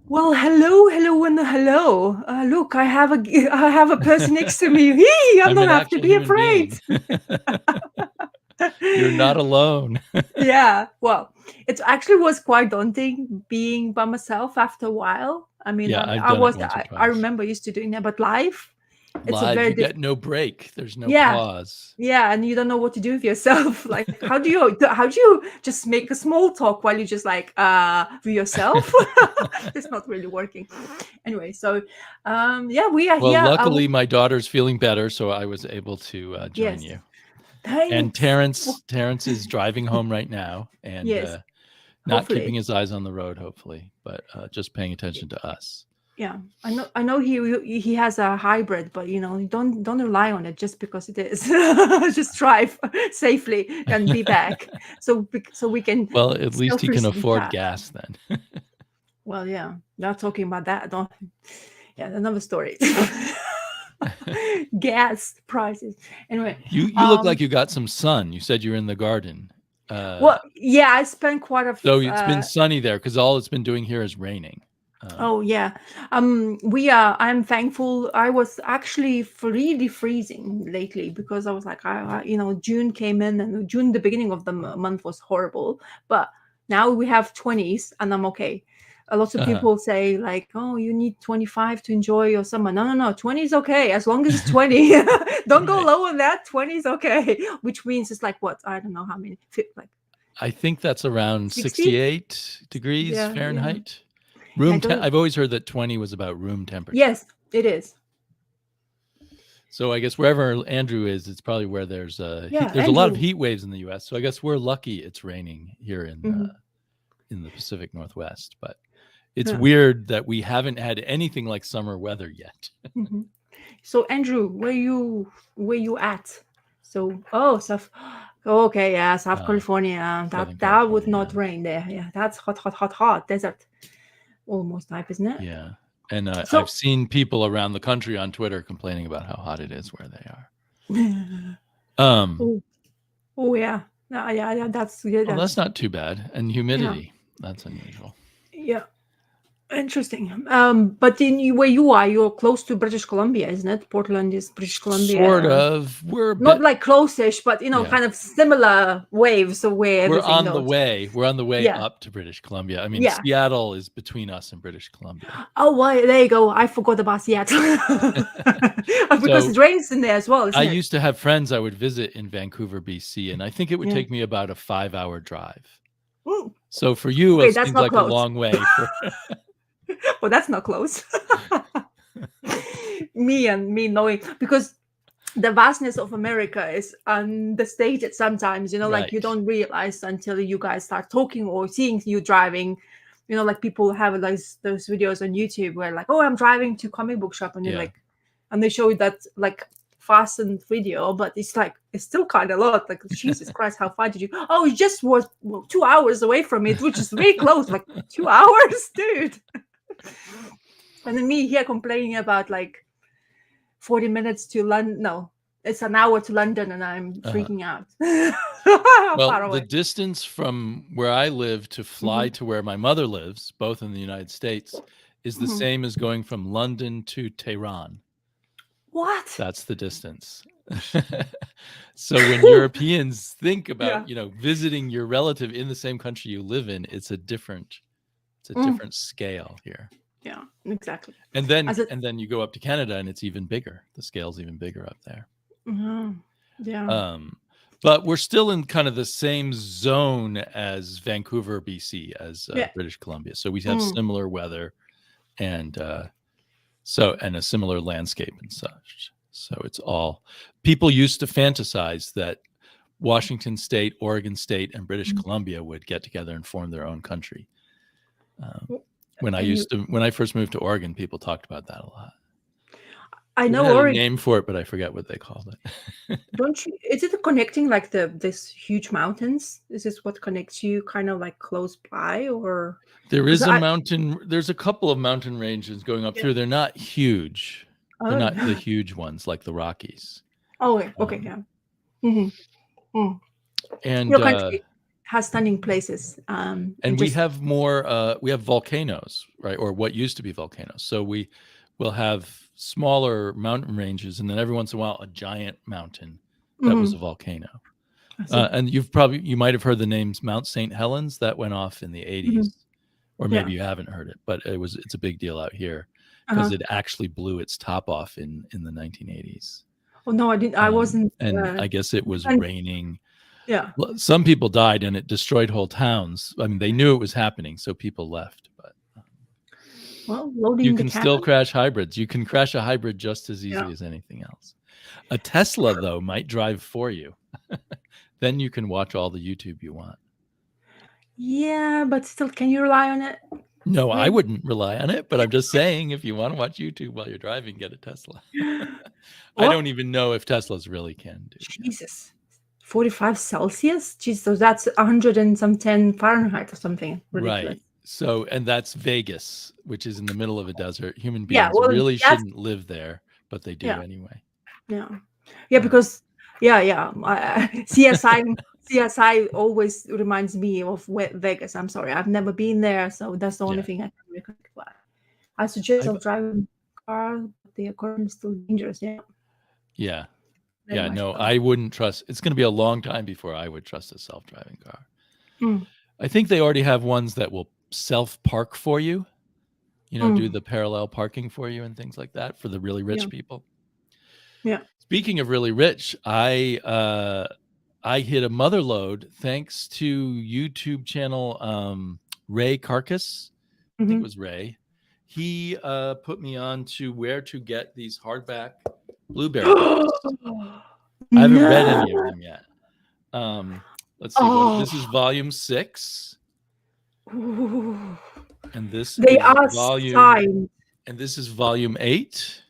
Well, hello, hello, and hello. Look, I have a person next to me. Hee, I I'm don't an have to actual be human afraid. being. You're not alone. Yeah, well, it actually was quite daunting being by myself after a while. I mean, Yeah, I've done it once or I twice. remember used to doing that, but live, it's a Live, very you diff. get no break. There's no Yeah, pause. yeah, and you don't know what to do with yourself. Like, how do you just make a small talk while you just like with yourself? It's not really working. Anyway, so yeah, we are Well, here. luckily, my daughter's feeling better, so I was able to join Yes, you. And thanks. Terrence is driving home right now and Yes, not keeping hopefully. his eyes on the road, hopefully, but just paying attention to us. Yeah, I know he has a hybrid, but don't rely on it just because it is. Just drive safely and be back, so we can Well, at still least he can freely afford chat. gas then. Well, yeah, not talking about that. Don't. Yeah, another story. Gas prices. Anyway, You look like um, you got some sun. You said you're in the garden. Uh, well, yeah, I spent quite a. so it's been sunny there because all it's been doing here is raining. Oh yeah, we are. I'm thankful. I was actually really freezing lately because I was like, June came in and June, the beginning of the month was horrible, but now we have 20s and I'm okay. A lot of Uh-huh. people say like, oh, you need 25 to enjoy your summer. No, no, no, 20 is okay as long as it's 20. Don't go Right. lower than that. 20 is okay, which means it's like what, I don't know how many, like I think that's around 60. 68 degrees Yeah, yeah. Fahrenheit. I don't. I've always heard that 20 was about room temperature. Yes, it is. So I guess wherever Andrew is, it's probably where there's Yeah, there's a lot of Andrew. heat waves in the U.S. So I guess we're lucky it's raining here Mhm. in the Pacific Northwest. But it's Yeah. weird that we haven't had anything like summer weather yet. Mhm. So Andrew, where you at? So South. Okay, yeah, South Uh, California. That Southern that would California, not yeah. rain there. Yeah, that's hot, hot, hot, hot desert almost type, isn't it? Yeah. And I've So seen people around the country on Twitter complaining about how hot it is where they are. Um, oh, oh yeah, yeah, yeah. That's yeah, well, that's that's not too bad. And yeah, humidity, that's unusual. yeah. Interesting. But where you are, you're close to British Columbia, isn't it? Portland is British Sort Columbia. of. We're a Not bit, like close-ish, but yeah. kind of similar waves of where We're everything on the goes. way. We're on the way Yeah, up to British Columbia. I mean, yeah. Seattle is between us and British Columbia. Oh, well, there you go. I forgot about Seattle. Because So it rains in there as well, I isn't it? used to have friends I would visit in Vancouver, BC, and I think it would Yeah. take me about a 5-hour drive. Mm. So for you, Okay, it that's seems not like a close. long way. For Well, that's not close. Me knowing because the vastness of America is understated sometimes, like you right, don't realize until you guys start talking or seeing you driving. Like people have like those videos on YouTube where like, oh, I'm driving to comic book shop, and they're yeah, like, and they show you that like fastened video, but it's like it's still kind of a lot. Like, Jesus Christ, how far did you? Oh, it just was 2 hours away from it, which is very close. Like 2 hours, dude. And then me here complaining about like 40 minutes to London. No, it's an hour to London, and I'm uh-huh. freaking out. Well, Far the away. distance from where I live to Hmm. fly to where my mother lives, both in the United States, is the Hmm. same as going from London to Tehran. What? That's the distance. So when Europeans think Yeah. about, visiting your relative in the same country you live in, it's a Mm. different scale here. Yeah, exactly. And then As it, and then you go up to Canada and it's even bigger. The scale's even bigger up there. Mhm. Yeah. Um, but we're still in kind of the same zone as Vancouver, BC, as Yeah. British Columbia. So we have Mm. similar weather and and a similar landscape and such. So it's all people used to fantasize that Washington State, Oregon State, and British Mm. Columbia would get together and form their own country. Um, And you, when I first moved to Oregon, people talked about that a lot. I It know had a Oregon. name for it, but I forget what they called it. Don't you? Is it connecting like this huge mountains? Is this what connects you, kind of like close by, or There because is a I? mountain. There's a couple of mountain ranges going up Yeah. through. They're not huge. They're not the Oh. huge ones like the Rockies. Oh, okay. Okay. Um, Yeah. Hmm. Mm. and Your country has stunning places. And we just have more. We have volcanoes, right, or what used to be volcanoes. So we will have smaller mountain ranges, and then every once in a while, a giant mountain that was a volcano. I see. And you might have heard the names Mount St. Helens that went off in the 80s, or Yeah. maybe you haven't heard it, but it's a big deal out here because Uh-huh. it actually blew its top off in the 1980s. Oh no, I didn't. I wasn't. And I guess it was And raining. yeah. Some people died, and it destroyed whole towns. I mean, they knew it was happening, so people left. But Well, you loading the can still camera. crash hybrids. You can crash a hybrid just as Yeah. easily as anything else. A Tesla, though, might drive for you. Then you can watch all the YouTube you want. Yeah, but still, can you rely on it? No, I Maybe. wouldn't rely on it, but I'm just saying if you want to watch YouTube while you're driving, get a Tesla. I What? don't even know if Teslas really can do that. Jesus. 45 Celsius? Jeez, so that's 100 and some 10 Fahrenheit or something. Ridiculous. Right. So, and that's Vegas, which is in the middle of a desert. Human Yeah, beings well, really that's shouldn't live there, but they do yeah, anyway. yeah, Uh, because CSI always reminds me of Vegas. I'm sorry, I've never been there, so that's the only Yeah. thing I can recollect. But I suggest I've, self-driving car, but they are currently still dangerous. Yeah, yeah. very Yeah. much No, so. I wouldn't trust. It's going to be a long time before I would trust a self-driving car. Mm, I think they already have ones that will self-park for you, do the parallel parking for you and things like that for the really rich yeah, people. yeah. Speaking of really rich, I hit a mother load thanks to YouTube channel Ray Carcass. I think it was Ray. He put me on to where to get these hardback blueberry books. I haven't read any of them yet. Let's see. This is volume 6, Ooh. and this They is are signed. and this is volume 8.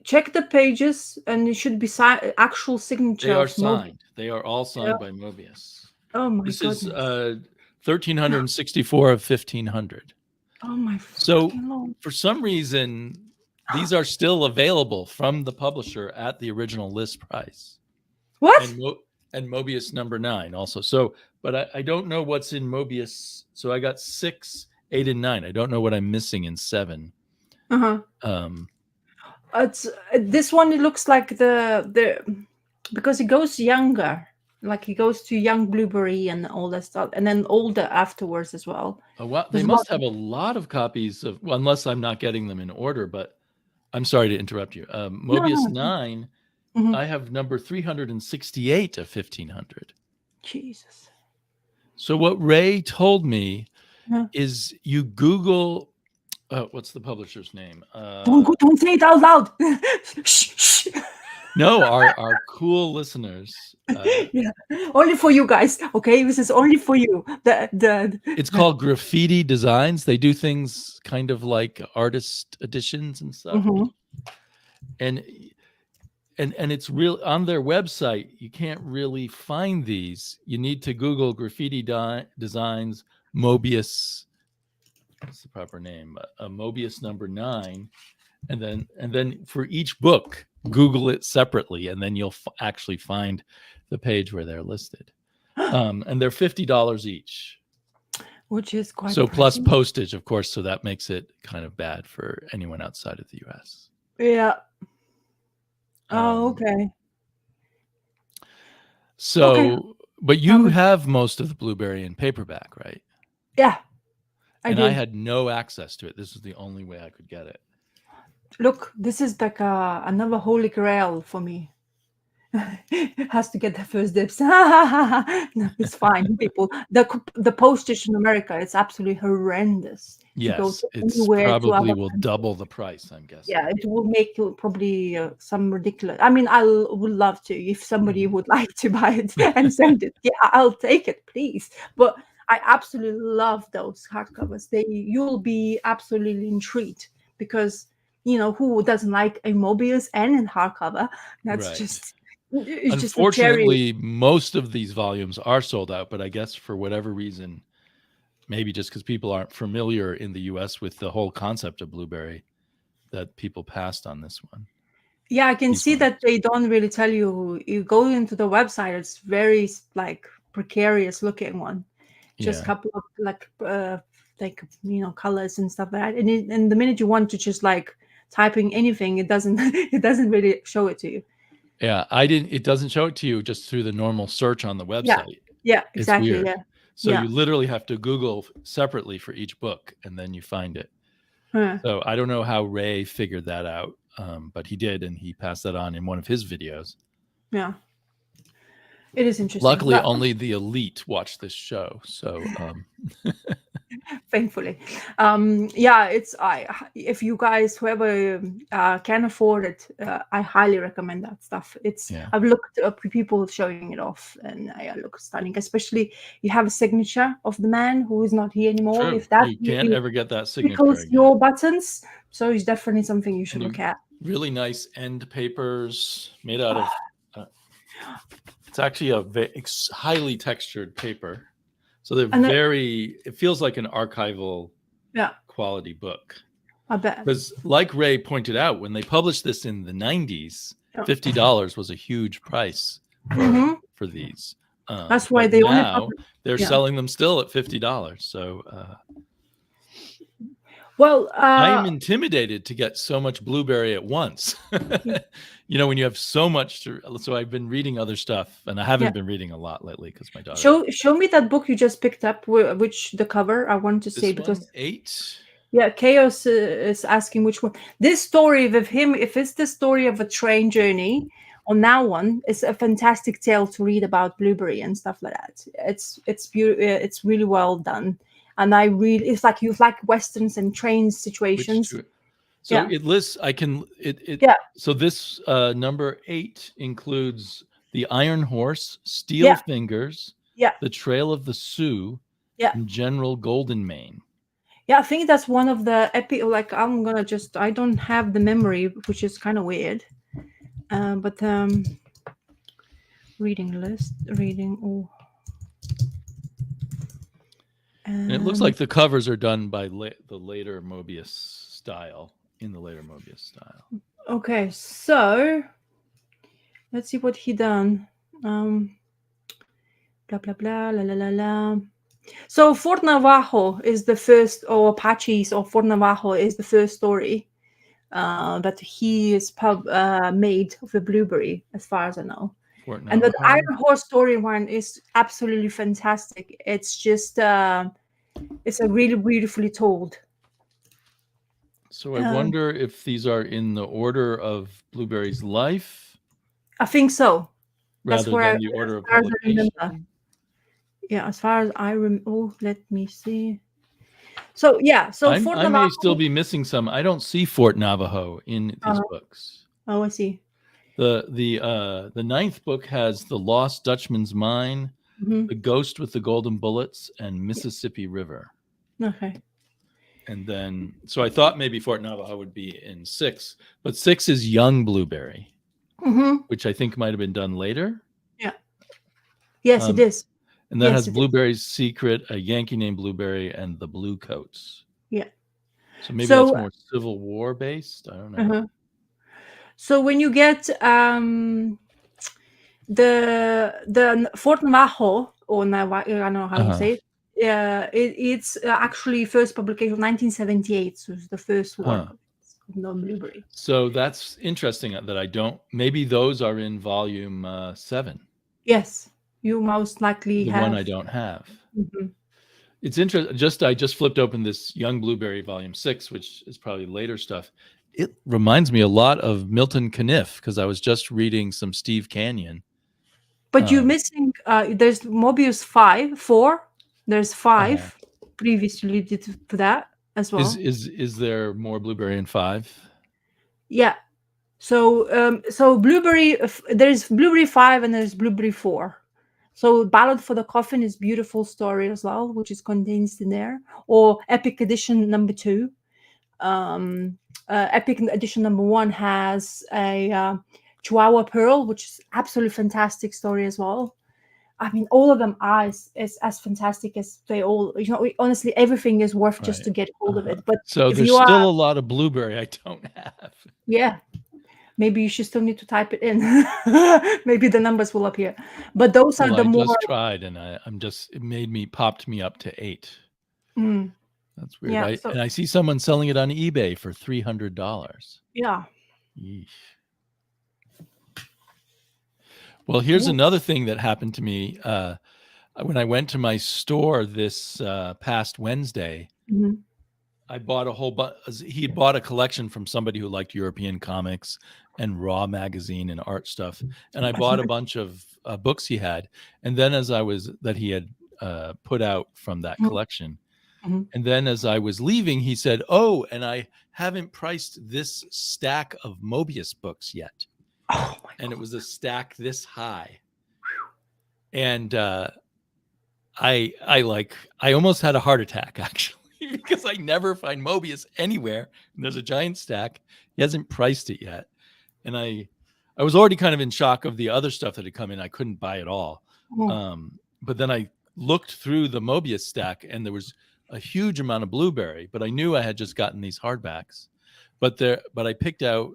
Check the pages, and it should be actual signature They are of Mobius. signed. They are all signed by Mobius. Oh my This goodness. is 1364 of 1500. Oh my So fucking Lord. for some reason, these are still available from the publisher at the original list price. What? And Mobius number 9 also. So, but I don't know what's in Mobius. So I got 6, 8, and 9. I don't know what I'm missing in 7. It's this one. It looks like the because it goes younger, like it goes to young blueberry and all that stuff, and then older afterwards as well. Oh, wow. They must have a lot of copies of, well, unless I'm not getting them in order, but I'm sorry to interrupt you. Mobius 9, I have number 368 of 1500. Jesus. So what Ray told me is you Google, what's the publisher's name? Don't say it out loud. Shh. No, our cool listeners. Yeah, only for you guys. Okay, this is only for you. It's called Graffiti Designs. They do things kind of like artist editions and stuff. And it's real on their website. You can't really find these. You need to Google Graffiti Designs Mobius. What's the proper name? Mobius number 9, and then for each book, Google it separately, and then you'll actually find the page where they're listed. And they're $50 each, which is quite so pricey. Plus postage, of course. So that makes it kind of bad for anyone outside of the U.S. Yeah. Oh, okay. So, but you have most of the blueberry in paperback, right? Yeah, I had no access to it. This is the only way I could get it. Look, this is like another holy grail for me. Has to get the first dibs. No, it's fine, people. The postage in America, it's absolutely horrendous. Yes, it's probably will double the price, I'm guessing. Yeah, it will make probably some ridiculous. I mean, would love to if somebody would like to buy it and send it. Yeah, I'll take it, please. But I absolutely love those hardcovers. You'll be absolutely intrigued because who doesn't like a Mobius and a hardcover? That's just. It's unfortunately, most of these volumes are sold out, but I guess for whatever reason, maybe just because people aren't familiar in the U.S. with the whole concept of blueberry, that people passed on this one. Yeah, I can see that they don't really tell you. You go into the website; it's very like precarious looking one. just Yeah. couple of like colors and stuff like that. And the minute you want to just like typing anything, it doesn't it doesn't really show it to you. Yeah, it doesn't show it to you just through the normal search on the Yeah. website. Yeah, It's exactly. weird. Yeah. So Yeah. you literally have to Google separately for each book, and then you find it. Huh. So I don't know how Ray figured that out, but he did, and he passed that on in one of his videos. Yeah. It is interesting. Luckily, But only the elite watch this show. So thankfully, yeah, it's I if you guys whoever can afford it, I highly recommend that stuff. It's yeah, I've looked up people showing it off, and I look stunning. Especially you have a signature of the man who is not here anymore. true. If that You can't really ever get that signature tickles again. your buttons, so it's definitely something you should And look at. really nice end papers made out of. It's actually a highly textured paper, so they're And very. It feels like an archival yeah, quality book. I bet. Because, like Ray pointed out, when they published this in the 90s, Yeah. $50 was a huge price Mhm. for these. That's why But they only now they're yeah. selling them still at $50. So Well, I am intimidated to get so much blueberry at once. When you have so much to. So I've been reading other stuff, and I haven't yeah. been reading a lot lately because my daughter. Show me that book you just picked up, which the cover I want to say, This one, because 8. yeah, Chaos is asking which one. This story with him, if it's the story of a train journey on that one, it's a fantastic tale to read about blueberry and stuff like that. It's beautiful. It's really well done, and it's like you like westerns and train situations. So Yeah, it lists. I can. It. yeah, So this number 8 includes the Iron Horse, Steel yeah, Fingers, yeah, the Trail of the Sioux, yeah. and General Goldenmane. Yeah, I think that's one of the epic. Like I don't have the memory, which is kind of weird. But reading. Oh, And it looks like the covers are done by the later Mobius style. In the later Mobius style. Okay, so let's see what he done. Blah blah blah la la la la. So Fort Navajo is the first, or Apaches, or Fort Navajo is the first story that he is made of the blueberry, as far as I know. Fort And the Navajo. Iron Horse story one is absolutely fantastic. It's just it's a really beautifully told. So I wonder if these are in the order of Blueberry's life. I think so. Rather than the order of publication. Yeah, as far as I remember. Oh, let me see. So yeah, so Fort I Navajo. may still be missing some. I don't see Fort Navajo in these books. Oh, I see. The 9th book has The Lost Dutchman's Mine, Mm-hmm. The Ghost with the Golden Bullets, and Mississippi River. Okay. And then, so I thought maybe Fort Navajo would be in 6, but 6 is Young Blueberry, which I think might have been done later. Yeah. Yes, it is. And that has Blueberry's Secret, A Yankee Named Blueberry, and The Blue Coats. Yeah. So maybe that's more Civil War based. I don't know. So when you get the Fort Navajo, or I don't know how you say it. It's actually first publication 1978, so it's the first one of No Blueberry. So that's interesting that I don't. Maybe those are in volume 7. Yes, you most likely have. The one I don't have. It's interesting. I just flipped open this Young Blueberry volume 6, which is probably later stuff. It reminds me a lot of Milton Caniff, because I was just reading some Steve Canyon. But you're missing. There's Mobius 4. There's 5 previously did to that as well. Is there more Blueberry in 5? Yeah. So Blueberry. There's Blueberry 5 and there's Blueberry 4. So Ballad for the Coffin is beautiful story as well, which is contained in there. Or Epic Edition number 2. Epic Edition number 1 has a Chihuahua Pearl, which is absolutely fantastic story as well. I mean, all of them are as fantastic as they all. Honestly, everything is worth just to get hold of it. But so there's still a lot of Blueberry I don't have. Yeah, maybe you should still need to type it in. Maybe the numbers will appear. But those are Well, the I more just tried, and I'm just it popped me up to 8. mm, That's weird. yeah. I see someone selling it on eBay for $300. Yeah. Yeesh. Well, here's Yeah. another thing that happened to me when I went to my store this past Wednesday. Mhm. I bought a whole bunch. He had bought a collection from somebody who liked European comics and Raw magazine and art stuff, and I That's bought a nice. bunch of books he had. And then that he had put out from that Mhm. collection. Mhm. And then as I was leaving, he said, "Oh, and I haven't priced this stack of Mobius books yet." Oh my And it god. was a stack this high. And I almost had a heart attack actually because I never find Mobius anywhere. And there's a giant stack. He hasn't priced it yet. And I was already kind of in shock of the other stuff that had come in. I couldn't buy it all. Oh. But then I looked through the Mobius stack and there was a huge amount of Blueberry, but I knew I had just gotten these hardbacks. But I picked out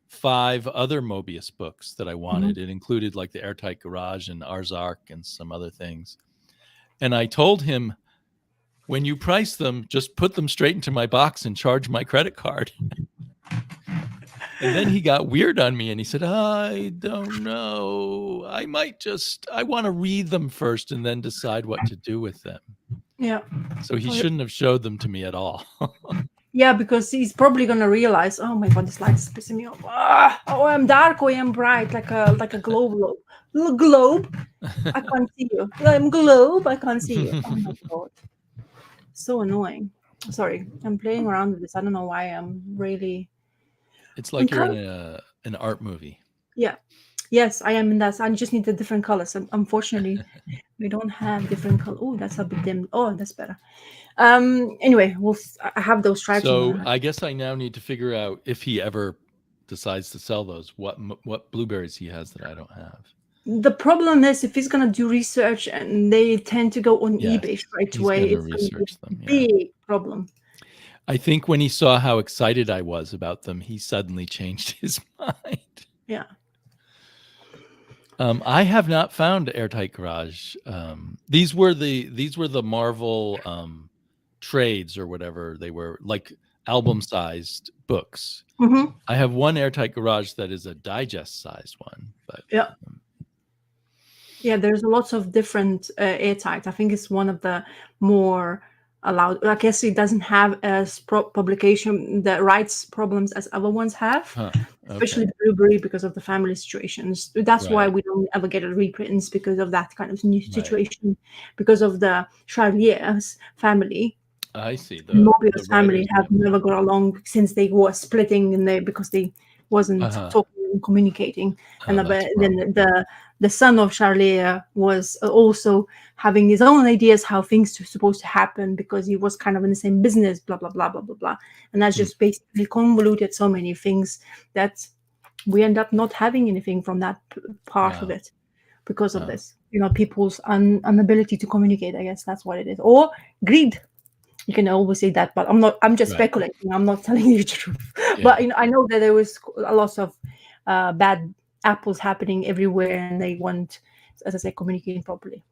5 other Mobius books that I Mhm. wanted. It included like the Airtight Garage and Arzark and some other things. And I told him, when you price them, just put them straight into my box and charge my credit card. And then he got weird on me and he said, I don't know. I want to read them first and then decide what to do with them. Yeah. So he Oh, shouldn't have showed them to me at all. yeah, because he's probably gonna realize, oh my god, this light is pissing me off. Ah, oh, I'm dark, or I'm bright, like a globe. Little globe. I can't see you. I'm globe. I can't see you. Oh my god, so annoying. Sorry, I'm playing around with this. I don't know why. I'm really. It's I'm like you're kind in an art movie. yeah. Yes, I am in that. I just need the different colors. Unfortunately, we don't have different color. Oh, that's a bit dim. Oh, that's better. Anyway, I have those stripes on So my. I guess I now need to figure out, if he ever decides to sell those, what blueberries he has that I don't have. The problem is, if he's gonna do research and they tend to go on Yes, eBay straight he's away, going to it's gonna be research them. a Yeah. big problem. I think when he saw how excited I was about them, he suddenly changed his mind. Yeah. I have not found Airtight Garage. These were the Marvel trades or whatever. They were like album-sized books. Mm-hmm. I have one Airtight Garage that is a digest-sized one, but Yeah. Yeah, there's lots of different airtight. I think it's one of the more allowed. I guess it doesn't have as publication the rights problems as other ones have, especially okay, the Blueberry because of the family situations. That's why right, we don't ever get a reprints because of that kind of new right. situation. Because of the Charlier's family, I see the Mobius family writers. have never got along since they were splitting and they because they wasn't talking and communicating. And That's a then problem. the son of Charlier was also having his own ideas how things were supposed to happen because he was kind of in the same business, blah blah blah blah blah blah. And that's just basically convoluted so many things that we end up not having anything from that part of Wow. it because of this. People's inability to communicate. I guess that's what it is, or greed. You can always say that, but I'm just Right. speculating. I'm not telling you the truth. Yeah. But I know that there was a lot of bad apples happening everywhere, and they want, as I say, communicating properly.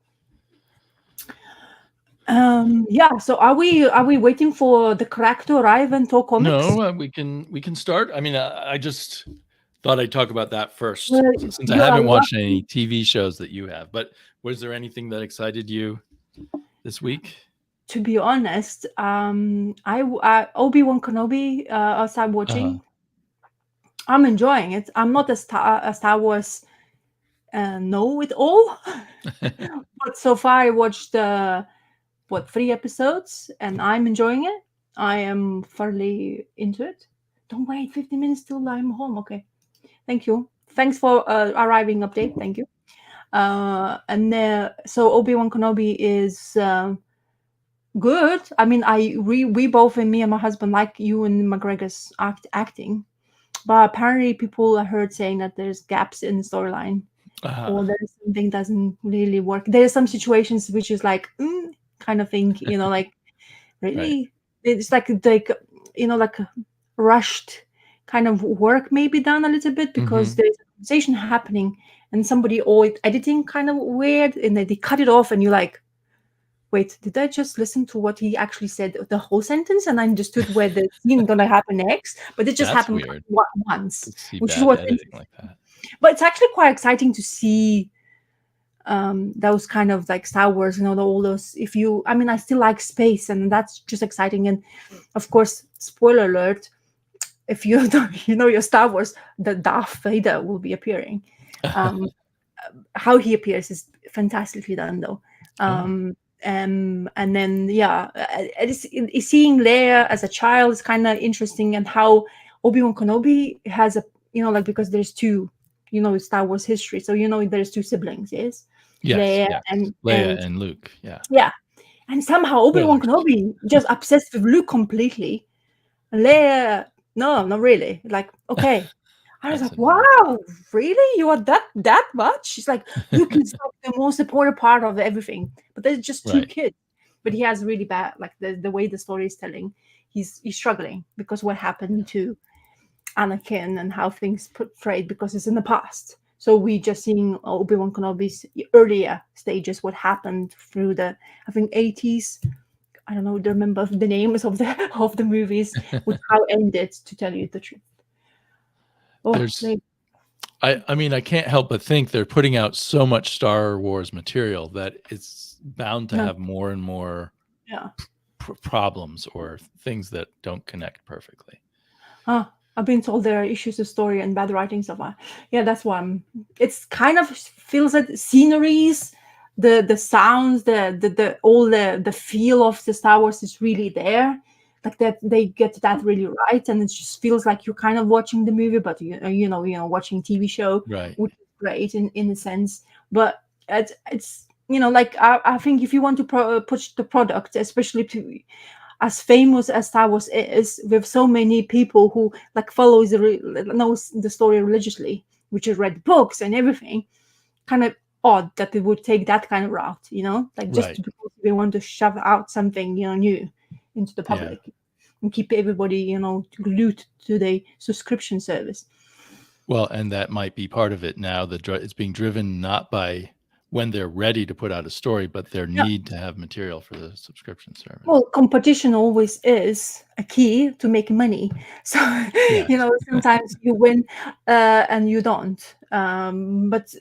Yeah. So are we waiting for the crack to arrive and talk comics? No, we can start. I mean, I just thought I'd talk about that first, Well, since I you are haven't watched lucky. any TV shows that you have. But was there anything that excited you this week? To be honest, Obi-Wan Kenobi. I started watching. I'm enjoying it. I'm not a Star Wars know it all, but so far I watched 3 episodes, and I'm enjoying it. I am fairly into it. Don't wait 15 minutes till I'm home. Okay, thank you. Thanks for arriving update. Thank you. So Obi-Wan Kenobi is good. I mean, we both, and me and my husband, like you and McGregor's acting. But apparently, people I heard saying that there's gaps in the storyline, or there's something doesn't really work. There's some situations which is like kind of thing, like really, Right. it's like like rushed kind of work maybe done a little bit, because Hmm. there's a conversation happening and somebody, or editing kind of weird, and then they cut it off and you're like, wait, did I just listen to what he actually said, the whole sentence, and I understood where the scene gonna happen next? But it just That's happened weird. once, Could see which is bad what's editing interesting. like that. But it's actually quite exciting to see those kind of like Star Wars, all those. If you, I mean, I still like space, and that's just exciting. And of course, spoiler alert: if you don't, your Star Wars, the Darth Vader will be appearing. Um, how he appears is fantastically done, though. Oh, And then seeing Leia as a child is kind of interesting, and how Obi-Wan Kenobi has a, like, because there's two, Star Wars history, so there's two siblings, yes, yes, Leia yes. and Leia and Luke. Yeah. yeah, and somehow Obi-Wan Spoilers. Kenobi just obsessed with Luke completely. Leia, no, not really. Like, okay. I was That's like, annoying. wow, really? You are that much? She's like, Luke is like the most important part of everything. But there's just two Right. kids. But he has really bad, like the way the story is telling, he's struggling because what happened to Anakin and how things portrayed, because it's in the past. So we just seeing Obi-Wan Kenobi's earlier stages, what happened through the, I think, 80s. I don't know, remember the names of the of the movies, which how ended, to tell you the truth. Oh, There's I mean, I can't help but think they're putting out so much Star Wars material that it's bound to no, have more and more yeah. problems or things that don't connect perfectly. I've been told there are issues with story and bad writing so far. Yeah, that's why it's kind of feels like sceneries, the sounds, the all the feel of the Star Wars is really there. Like that, they get that really right, and it just feels like you're kind of watching the movie, but watching TV show, Right. which is great in a sense. But it's like I think if you want to push the product, especially to as famous as Star Wars is, with so many people who like follows knows the story religiously, which has read books and everything, kind of odd that they would take that kind of route, like just Right. because they want to shove out something new into the Yeah. public and keep everybody glued to the subscription service. Well, and that might be part of it now. It's being driven not by when they're ready to put out a story, but their Yeah. need to have material for the subscription service. Well, competition always is a key to making money. So, Yes. sometimes you win and you don't. But,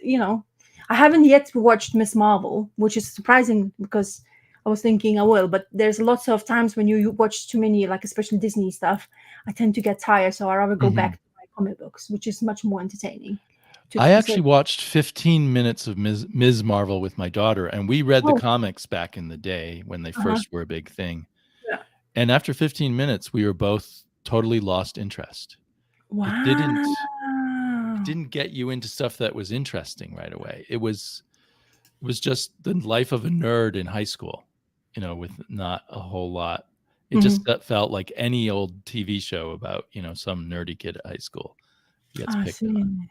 I haven't yet watched Miss Marvel, which is surprising because I was thinking I will. But there's lots of times when you watch too many, like especially Disney stuff, I tend to get tired. So I rather go back Mhm. to my comic books, which is much more entertaining. I To say, actually watched 15 minutes of Ms. Marvel with my daughter, and we read the oh, comics back in the day when they uh-huh, first were a big thing. yeah. And after 15 minutes, we were both totally lost interest. It didn't it Wow. didn't get you into stuff that was interesting right away. It was just the life of a nerd in high school, with not a whole lot. It just Mhm. that felt like any old TV show about, some nerdy kid at high school gets I picked see. on.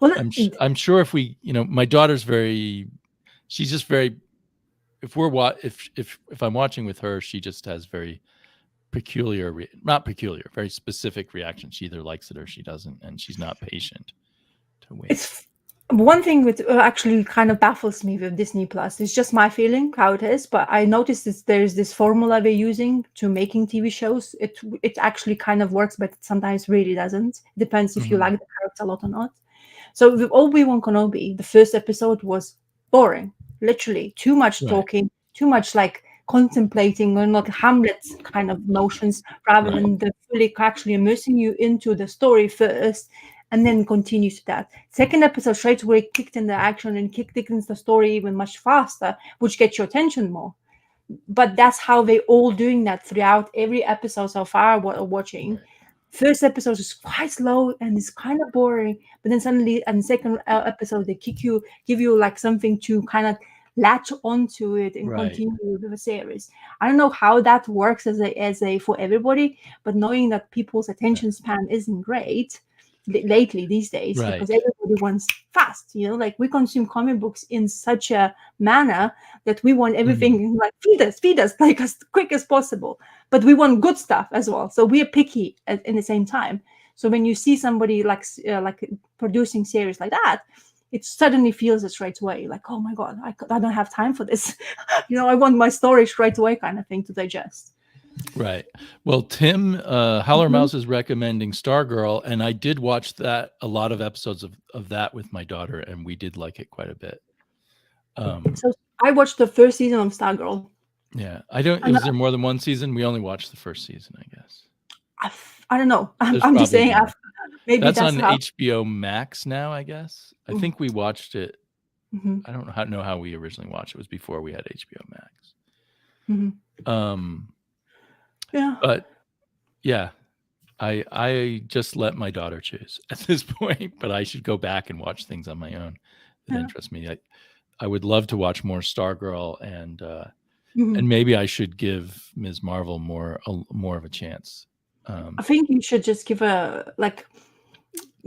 Well, I'm sure if we, my daughter's she's just very if we're if I'm watching with her, she just has very not peculiar, very specific reactions. She either likes it or she doesn't, and she's not patient to wait. it's one thing which actually kind of baffles me with Disney Plus. It's just my feeling how it is, but I noticed there's this formula they're using to making TV shows. It actually kind of works, but sometimes really doesn't. It depends if you Hmm. like the character a lot or not. So with Obi-Wan Kenobi, the first episode was boring. Literally, too much Right, talking, too much like contemplating, or not Hamlet kind of notions, rather right, than the fully actually immersing you into the story first, and then continue to that. Second episode straight away kicked in the action and kicked into the story even much faster, which gets your attention more. But that's how they all doing that throughout every episode so far watching. right, First episode is quite slow and it's kind of boring, but then suddenly in the second episode they give you like something to kind of latch onto it and right. continue with the series. I don't know how that works as a for everybody, but knowing that people's Yeah, attention span isn't great lately these days, because right. everybody wants fast, like we consume comic books in such a manner that we want Mhm. everything like feed us like as quick as possible, but we want good stuff as well. So we're picky in the same time. So when you see somebody like producing series like that, it suddenly feels it right away. Like, oh my god, I don't have time for this. I want my story straight away, kind of thing, to digest. Right. Well, Tim Howler Mhm. Mouse is recommending Stargirl, and I did watch a lot of episodes of that with my daughter, and we did like it quite a bit. So I watched the first season of Stargirl. Yeah, I don't. And Was there more than one season? We only watched the first season, I guess. I don't know. There's I'm just probably saying. more. Maybe That's that's on how. HBO Max now, I guess. I think we watched it. Mm-hmm. I don't know how we originally watched it. It was before we had HBO Max. Mm-hmm. Yeah. But yeah, I just let my daughter choose at this point, but I should go back and watch things on my own that interest me. I would love to watch more Stargirl, and maybe I should give Ms. Marvel more of a chance. I think you should just give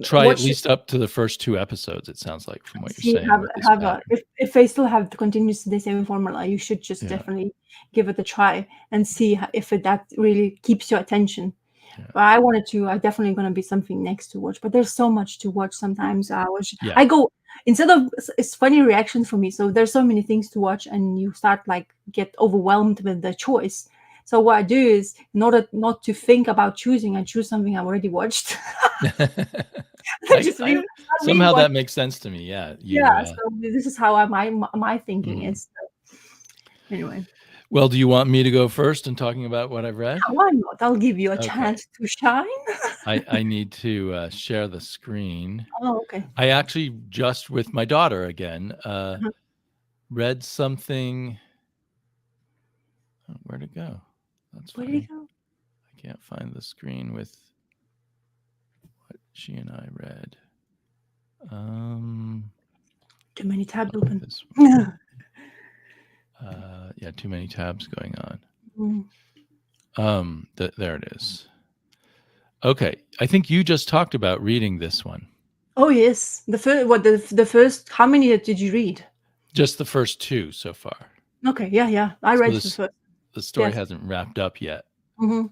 try at watch least up to the first 2 episodes. It sounds like from what you're see saying with this pattern. if they still have continuously the same formula, you should just definitely give it a try and see if that really keeps your attention. But I definitely going to be something next to watch, but there's so much to watch. Sometimes I go, instead of, it's funny reaction for me. So there's so many things to watch and you start get overwhelmed with the choice. So what I do is, in order not to think about choosing, I choose something I've already watched. Somehow that makes sense to me. Yeah. So this is how my thinking is. So, anyway. Well, do you want me to go first in talking about what I've read? Why not? I'll give you a chance to shine. I need to share the screen. Oh, okay. I actually just with my daughter again read something. Oh, where'd it go? That's funny. Where'd it go? I can't find the screen with what she and I read. Too many tabs open. Yeah, too many tabs going on. There it is. Okay, I think you just talked about reading this one. Oh yes, the first. How many did you read? Just the first 2 so far. Okay, yeah. I read the first. The story hasn't wrapped up yet. Mm-hmm.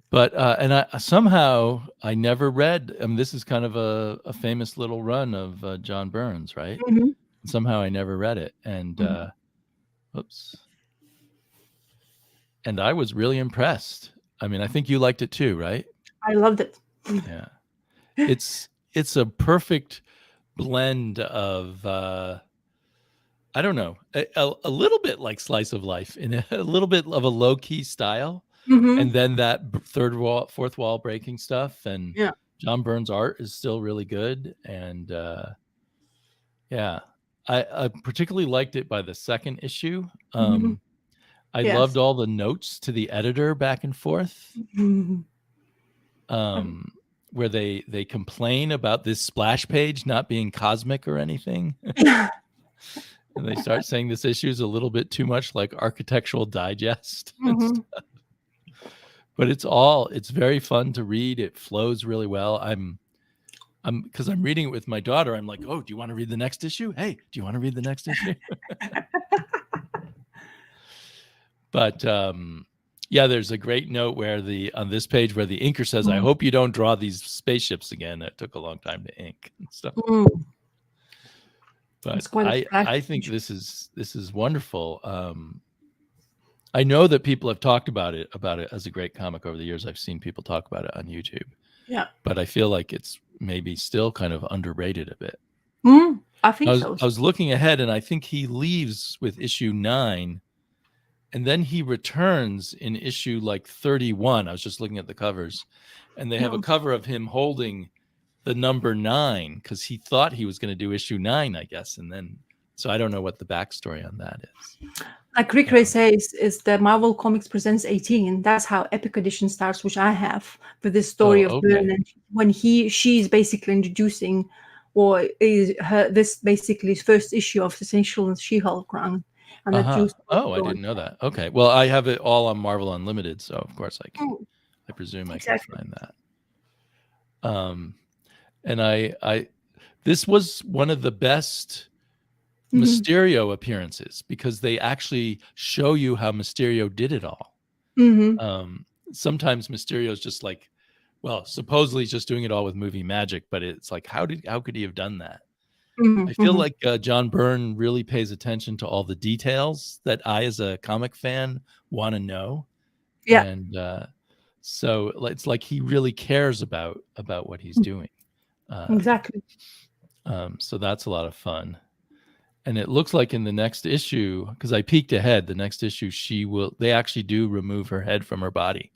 But and I never read. I mean, this is kind of a famous little run of John Burns, right? Mm-hmm. Somehow I never read it, and oops. And I was really impressed. I mean, I think you liked it too, right? I loved it. Yeah, it's a perfect blend of I don't know, a little bit like slice of life in a little bit of a low key style, and then that fourth wall breaking stuff. And John Burns' art is still really good, and yeah, I particularly liked it by the second issue. I loved all the notes to the editor back and forth, where they complain about this splash page not being cosmic or anything. And they start saying this issue is a little bit too much like Architectural Digest and stuff. But it's very fun to read. It flows really well. Because I'm reading it with my daughter. I'm like, oh, do you want to read the next issue? Hey, do you want to read the next issue? But yeah, there's a great note where on this page where the inker says, I hope you don't draw these spaceships again. It took a long time to ink and stuff. But I think this is wonderful. I know that people have talked about it as a great comic over the years. I've seen people talk about it on YouTube. Yeah. But I feel like it's maybe still kind of underrated a bit. I think so. I was looking ahead, and I think he leaves with issue 9, and then he returns in issue 31. I was just looking at the covers, and they have a cover of him holding the number 9 because he thought he was going to do issue 9, I guess, and then so I don't know what the backstory on that is. Like Rick Ray says, is the Marvel Comics Presents 18. That's how Epic Edition starts, which I have with this story of Byrne, and when she's basically introducing, or is this basically first issue of the Essential She-Hulk run. And I didn't know that. Okay, well, I have it all on Marvel Unlimited, so of course I presume I can find that. And this was one of the best Mysterio appearances because they actually show you how Mysterio did it all. Sometimes Mysterio is just Well, supposedly he's just doing it all with movie magic, but it's like, how could he have done that? I feel Mm-hmm. like John Byrne really pays attention to all the details that I, as a comic fan, want to know, Yeah, and so it's like he really cares about what he's doing. Uh, exactly. so that's a lot of fun. And it looks like in the next issue, because I peeked ahead, the next issue they actually do remove her head from her body,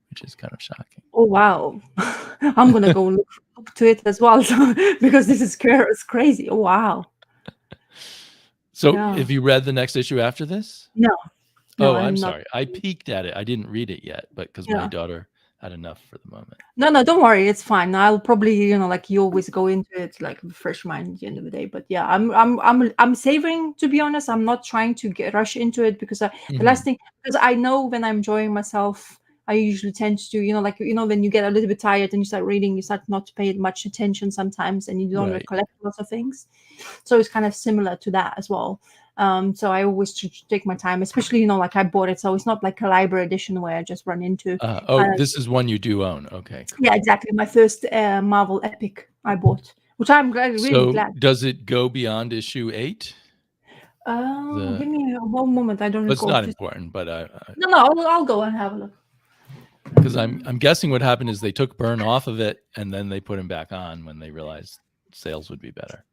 which is kind of shocking. Oh wow, I'm gonna go look up to it as well because this is it's crazy. Oh, wow. So Yeah. have you read the next issue after this? No, no, Oh, I'm I'm not. sorry. I peeked at it. I didn't read it yet, but because my Yeah. daughter had enough for the moment. No, no, don't worry, it's fine. I'll probably, like you always go into it like with fresh mind at the end of the day. But yeah, I'm savoring, to be honest. I'm not trying to rush into it because the last Mhm. thing, because I know when I'm enjoying myself, I usually tend to, like when you get a little bit tired and you start reading, you start not to pay much attention sometimes, and you don't Right. recollect lots of things. So it's kind of similar to that as well. So I always take my time, especially like I bought it, so it's not like a library edition where I just run into Oh, kind of. this is one you do own. Okay, Yeah, cool. exactly. My first Marvel epic I bought, which I'm glad, really So glad. does it go beyond issue 8? The Give me one moment. I don't Well, it's recall. not Just important, but no, no. I'll go and have a look. because I'm guessing what happened is they took Byrne off of it and then they put him back on when they realized sales would be better.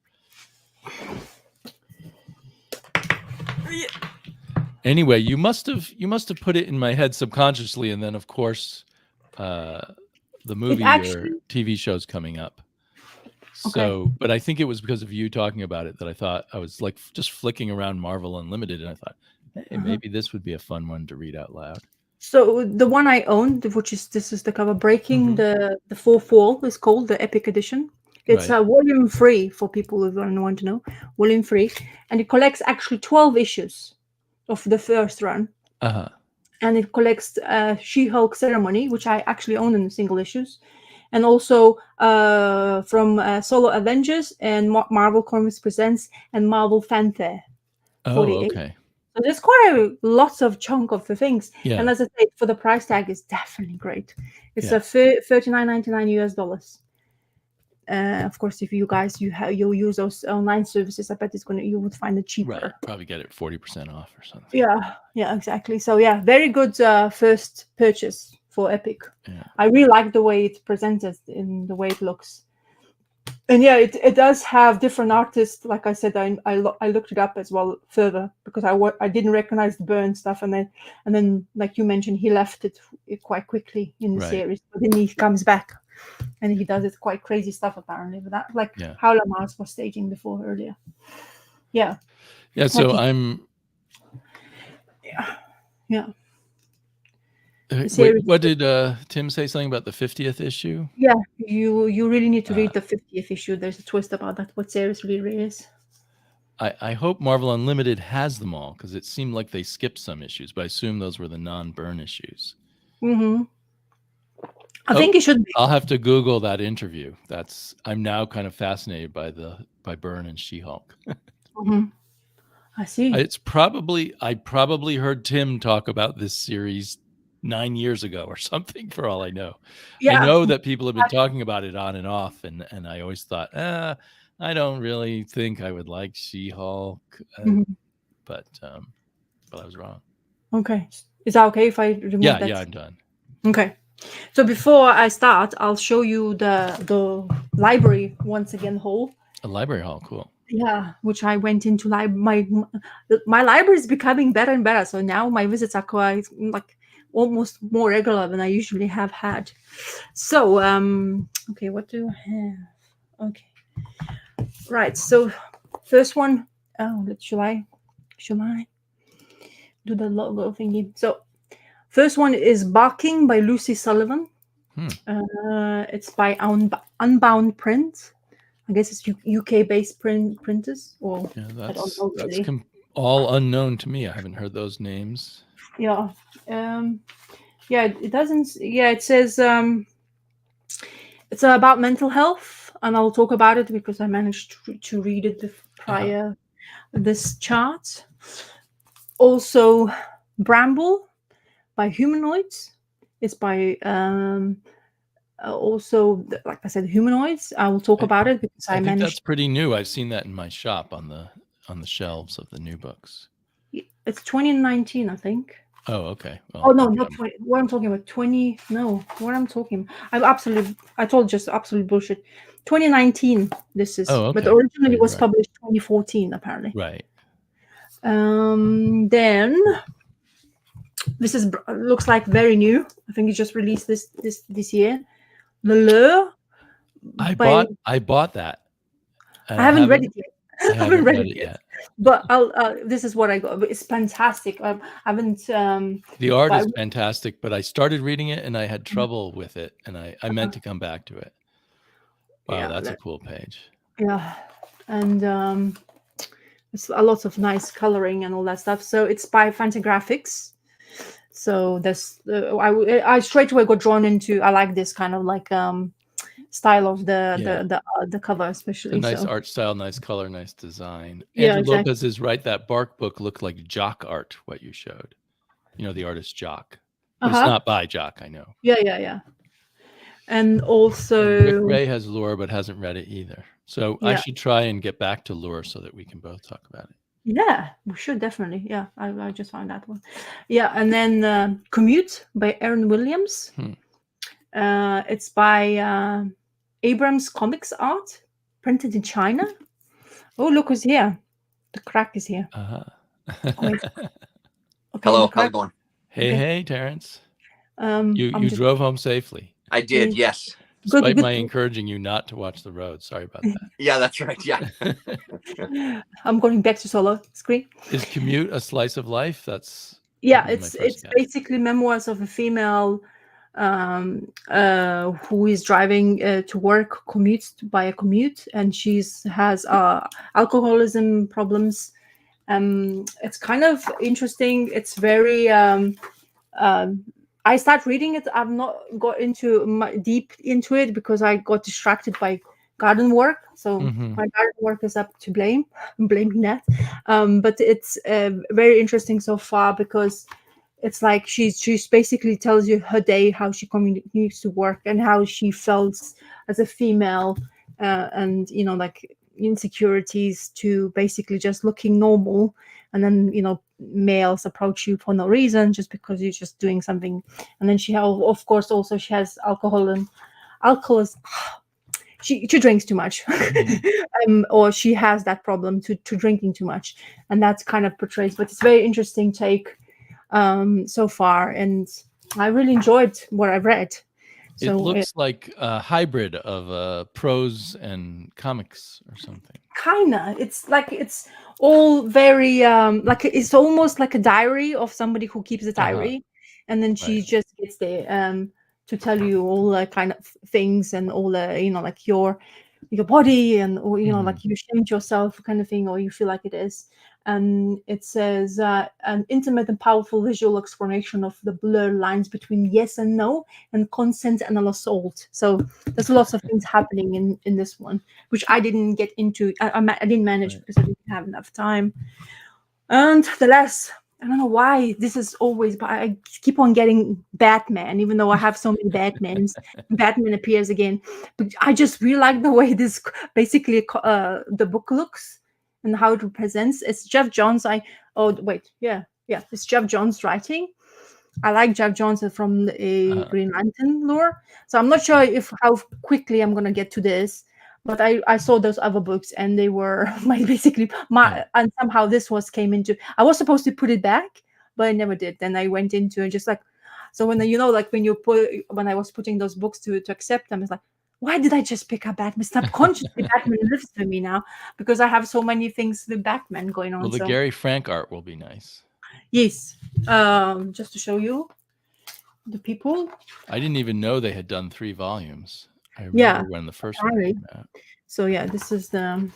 Anyway, you must have put it in my head subconsciously, and then of course, the It movie or actually TV show's coming up. okay. So, but I think it was because of you talking about it that I thought I was like just flicking around Marvel Unlimited, and I thought, hey, Uh-huh. maybe this would be a fun one to read out loud. So the one I own, which is this is the cover, breaking Hmm. the fourth wall, is called the Epic Edition. It's Right. a volume free for people who want to know. Volume free, and it collects actually 12 issues of the first run, Uh huh. and it collects She-Hulk Ceremony, which I actually own in single issues, and also from Solo Avengers and Marvel Comics Presents and Marvel Fanfare Oh, 48. okay. So there's quite a lots of chunk of the things, and Yeah. as I say, for the price tag, is definitely great. It's Yeah. a $39.99 US. Of course, if you guys you use those online services, I bet you would find it Right. cheaper. Probably get it 40% off or something. Yeah, yeah, exactly. So yeah, very good first purchase for Epic. Yeah. I really like the way it's presented in the way it looks. And yeah, it does have different artists. Like I said, I looked it up as well further because I didn't recognize the Burn stuff, and then like you mentioned, he left it quite quickly in the Right. series, but then he comes back and he does it quite crazy stuff apparently. But that like Yeah. how Lamar's was staging before earlier. Yeah, Yeah. like So I'm. yeah. The Wait, series. what did Tim say something about the 50th issue? Yeah, you really need to Uh, read the 50th issue. There's a twist about that. What series really is. I hope Marvel Unlimited has them all because it seemed like they skipped some issues, but I assume those were the non-Burn issues. Mm-hmm. I Oh, think it should be. I'll have to Google that interview. I'm now kind of fascinated by Byrne and She-Hulk. Mm-hmm. I see. I probably heard Tim talk about this series 9 years ago or something for all I know. I Yeah. know that people have been talking about it on and off, and I always thought, I don't really think I would like She-Hulk, Mhm. but I was wrong. Okay. Is that okay if I remove Yeah, that? I'm done. Okay. So before I start, I'll show you the library once again haul. A library hall, cool. Yeah, which I went into my library is becoming better and better. So now my visits are quite like almost more regular than I usually have had. So okay, what do I have? Okay. Right. So first one, should I do the logo thingy? So first one is Barking by Lucy Sullivan. It's by Unbound Print. I guess it's UK based printers, or Yeah, I don't know that's really. all unknown to me. I haven't heard those names. Yeah. Yeah, it doesn't. Yeah, it says it's about mental health, and I'll talk about it because I managed to read it Uh-huh. prior this chart. Also, Bramble by Humanoids. It's by also, like I said, humanoids. I will talk about it because I I think that's managed. pretty new. I've seen that in my shop on the shelves of the new books. It's 2019, I think. Oh, okay. Well, Oh no, maybe not 20. What I'm talking about, 20. No, what I'm talking. I told just absolute bullshit. 2019. This is, Oh, but okay. So originally it you're was right. published 2014 apparently. Right. Then this is looks like very new. I think it just released this year. The Lure by. I bought that, and I haven't read it yet. I I haven't haven't read read it it yet. yet. But I'll. This is what I got. It's fantastic. I haven't. The art But is fantastic, but I started reading it and I had trouble with it, and I meant to come back to it. Wow, yeah, that's a cool page. yeah, and it's a lot of nice coloring and all that stuff. So it's by Fantagraphics. So there's I straight away got drawn into. I like this kind of like style of the cover, It's a especially. nice So art style, nice color, nice design. yeah, Andrew exactly. Lopez is right. That bark book looked like Jock art, what you showed. You know, the artist Jock. But it's not by Jock, I know. Yeah. And Rick also, Ray has Lure, but hasn't read it either. So I yeah, should try and get back to Lure so that we can both talk about it. yeah, we should definitely. Yeah, I just found that one. Yeah, and then Commute by Aaron Williams. It's by Abrams Comics Art, printed in China. Oh, look who's here. The crack is here. Wait. Okay, Hello, the crack. how's it going? Hey, Terrence. I'm You just drove home safely, I did, yes. despite good. my encouraging you not to watch the road. Sorry about that. Yeah, that's right. Yeah. I'm going back to solo screen. Is Commute a slice of life? That's Yeah, one of my it's first guesses. basically memoirs of a female who is driving to work, commutes by a commute, and has alcoholism problems. It's kind of interesting. It's very. I start reading it. I've not got deep into it because I got distracted by garden work. So my garden work is up to blame. I'm blaming that. But it's very interesting so far because it's like she's basically tells you her day, how she continues to work, and how she felt as a female, and like insecurities to basically just looking normal, and then males approach you for no reason just because you're just doing something. And then of course also she has alcoholism. She drinks too much, or she has that problem to drinking too much, and that's kind of portrays. But it's very interesting take so far, and I really enjoyed what I read. It looks like a hybrid of prose and comics or something. Kinda. It's all very like it's almost like a diary of somebody who keeps a diary, and then she just gets there to tell you all the kind of things and all the like your body, and or like you shamed yourself kind of thing, or you feel like it is. And it says an intimate and powerful visual explanation of the blurred lines between yes and no, and consent and an assault. So there's lots of things happening in this one, which I didn't get into. I didn't manage because I didn't have enough time. And the last, I don't know why this is always, but I keep on getting Batman, even though I have so many Batmans. Batman appears again, but I just really like the way this basically the book looks and how it represents. It's Jeff Johns. It's Jeff Johns writing. I like Jeff Johns from the Green Lantern lore, so I'm not sure how quickly I'm gonna get to this. But I saw those other books and they were and somehow this came into. I was supposed to put it back, but I never did. Then I went into it just like, so when when I was putting those books to accept them, it's like, why did I just pick up Batman? Subconsciously, Batman lives with me now because I have so many things with Batman going on. Well, the Gary Frank art will be nice. Yes, just to show you the people. I didn't even know they had done 3 volumes. I remember when the first one came out. So yeah, this is a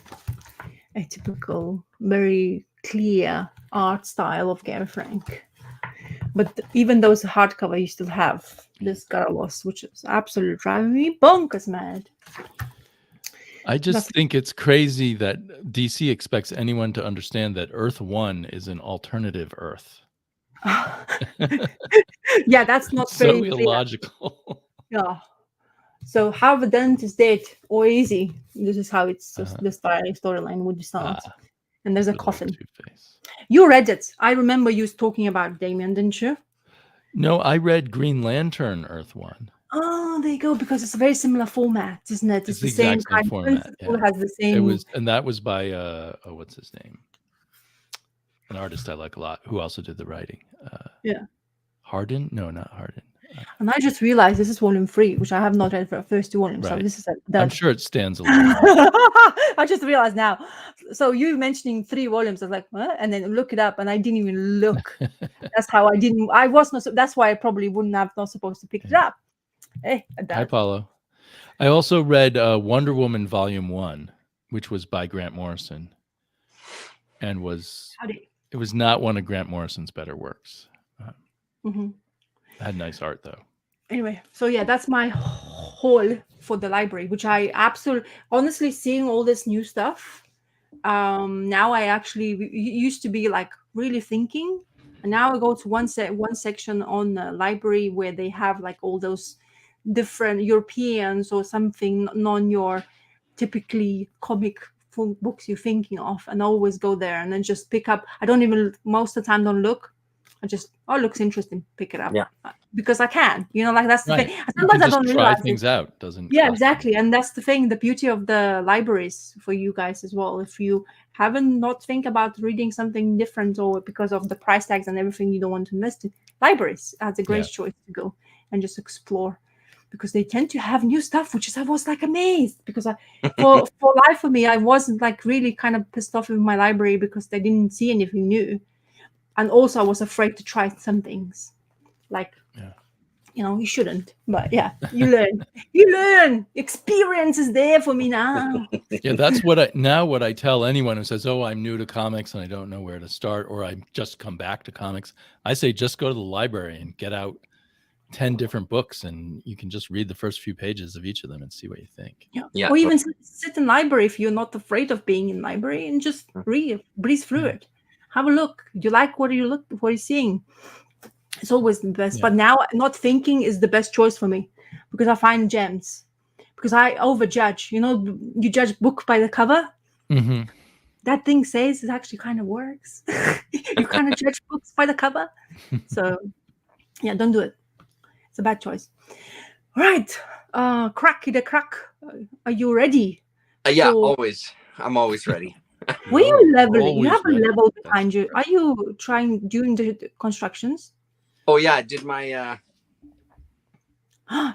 typical, very clear art style of Gary Frank. But even though it's a hardcover, you still have this Garlos, which is absolutely driving me bonkers mad. I just think it's crazy that DC expects anyone to understand that Earth 1 is an alternative Earth. Yeah, that's not so illogical. Yeah. So have a dentist date or easy. This is how it's Uh, the storyline would start. ah, And there's a good old coffin. Two-Face. You read it. I remember you talking about Damien, didn't you? No, I read Green Lantern Earth One. Oh, there you go. Because it's a very similar format, isn't it? It's It's the the same exact same kind of format. principle. Yeah, Has the it same. was, and that was by oh, what's his name? An artist I like a lot, who also did the writing. Yeah. Hardin? No, not Hardin. And I just realized this is volume 3, which I have not read for the first 2 volumes. So Right. this is I'm sure it stands alone. I just realized now. So you mentioning 3 volumes, I was like, what? And then look it up, and I didn't even look. That's how I didn't. I was not. That's why I probably wouldn't have not supposed to pick it up. Hey, Hi, Paulo. I also read Wonder Woman Volume 1, which was by Grant Morrison, and it was not one of Grant Morrison's better works. Mm-hmm. Had nice art though. Anyway, so yeah, that's my haul for the library, which I absolutely, honestly, seeing all this new stuff. Now I actually used to be like really thinking, and now I go to one section on the library where they have like all those different Europeans or something non your typically comic books you're thinking of, and I always go there and then just pick up. I don't even most of the time don't look. I just, oh, it looks interesting, pick it up. Yeah. Because I can, like that's the Right. thing. You Sometimes can I just don't try realize it. things out. Doesn't Yeah, cost exactly. anything. And that's the thing, the beauty of the libraries for you guys as well. If you haven't not think about reading something different, or because of the price tags and everything you don't want to invest in, libraries are a great choice to go and just explore, because they tend to have new stuff, which is, I was like amazed, because for life for me, I wasn't like really kind of pissed off with my library because they didn't see anything new. And also I was afraid to try some things, like you shouldn't, but yeah, you learn. Experience is there for me now. Yeah, that's what I tell anyone who says, oh, I'm new to comics and I don't know where to start, or I just come back to comics. I say, just go to the library and get out 10 different books, and you can just read the first few pages of each of them and see what you think. Yeah. Or even sit in library if you're not afraid of being in library, and just breeze through it. Have a look. Do you like what you're seeing? It's always the best. But now not thinking is the best choice for me, because I find gems. Because I overjudge. You judge book by the cover. Mm-hmm. That thing says it actually kind of works. You kind of judge books by the cover. So yeah, don't do it. It's a bad choice. All right. Cracky the crack. Are you ready? Yeah, always. I'm always ready. Were you leveling? You Always have a ready. level behind you. Are you doing the constructions? Oh yeah, I did my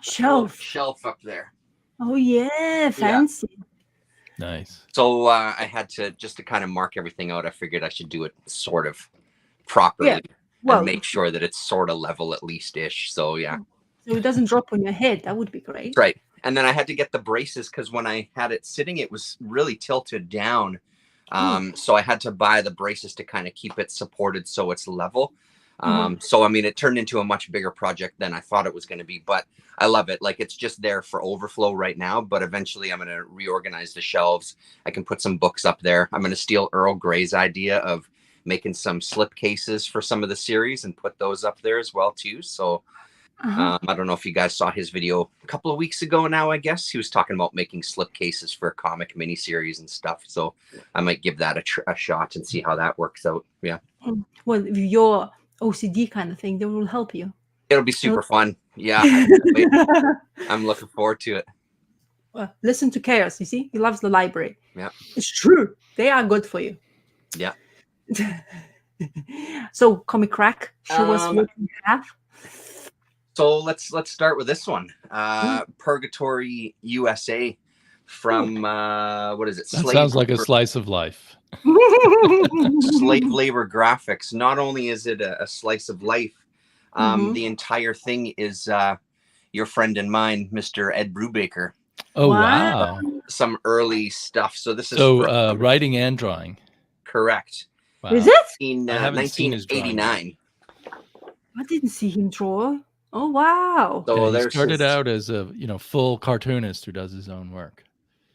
shelf up there. Oh yeah, fancy. Nice. So I had just to kind of mark everything out. I figured I should do it sort of properly, and make sure that it's sort of level at least ish. So yeah. So it doesn't drop on your head. That would be great. Right. And then I had to get the braces because when I had it sitting, it was really tilted down. So I had to buy the braces to kind of keep it supported so it's level. So I mean, it turned into a much bigger project than I thought it was going to be, but I love it. Like, it's just there for overflow right now, but eventually I'm going to reorganize the shelves. I can put some books up there. I'm going to steal Earl Grey's idea of making some slip cases for some of the series and put those up there as well too. So I don't know if you guys saw his video a couple of weeks ago now, I guess. He was talking about making slip cases for comic miniseries and stuff. So I might give that a shot and see how that works out. Yeah. Well, your OCD kind of thing, that will help you. It'll be super fun. Yeah. I'm looking forward to it. Listen to Chaos. You see, he loves the library. Yeah. It's true. They are good for you. Yeah. So, Comic Crack, show us what you have. So let's start with this one. Purgatory USA from what is it? That sounds like a slice of life. Slave labor graphics. Not only is it a slice of life, the entire thing is your friend and mine, Mr. Ed Brubaker. Oh wow. Some early stuff. So this is writing and drawing. Correct. Wow. Is it? In I haven't seen his drawing. 1989. I didn't see him draw. Oh wow! So he started out as a full cartoonist who does his own work.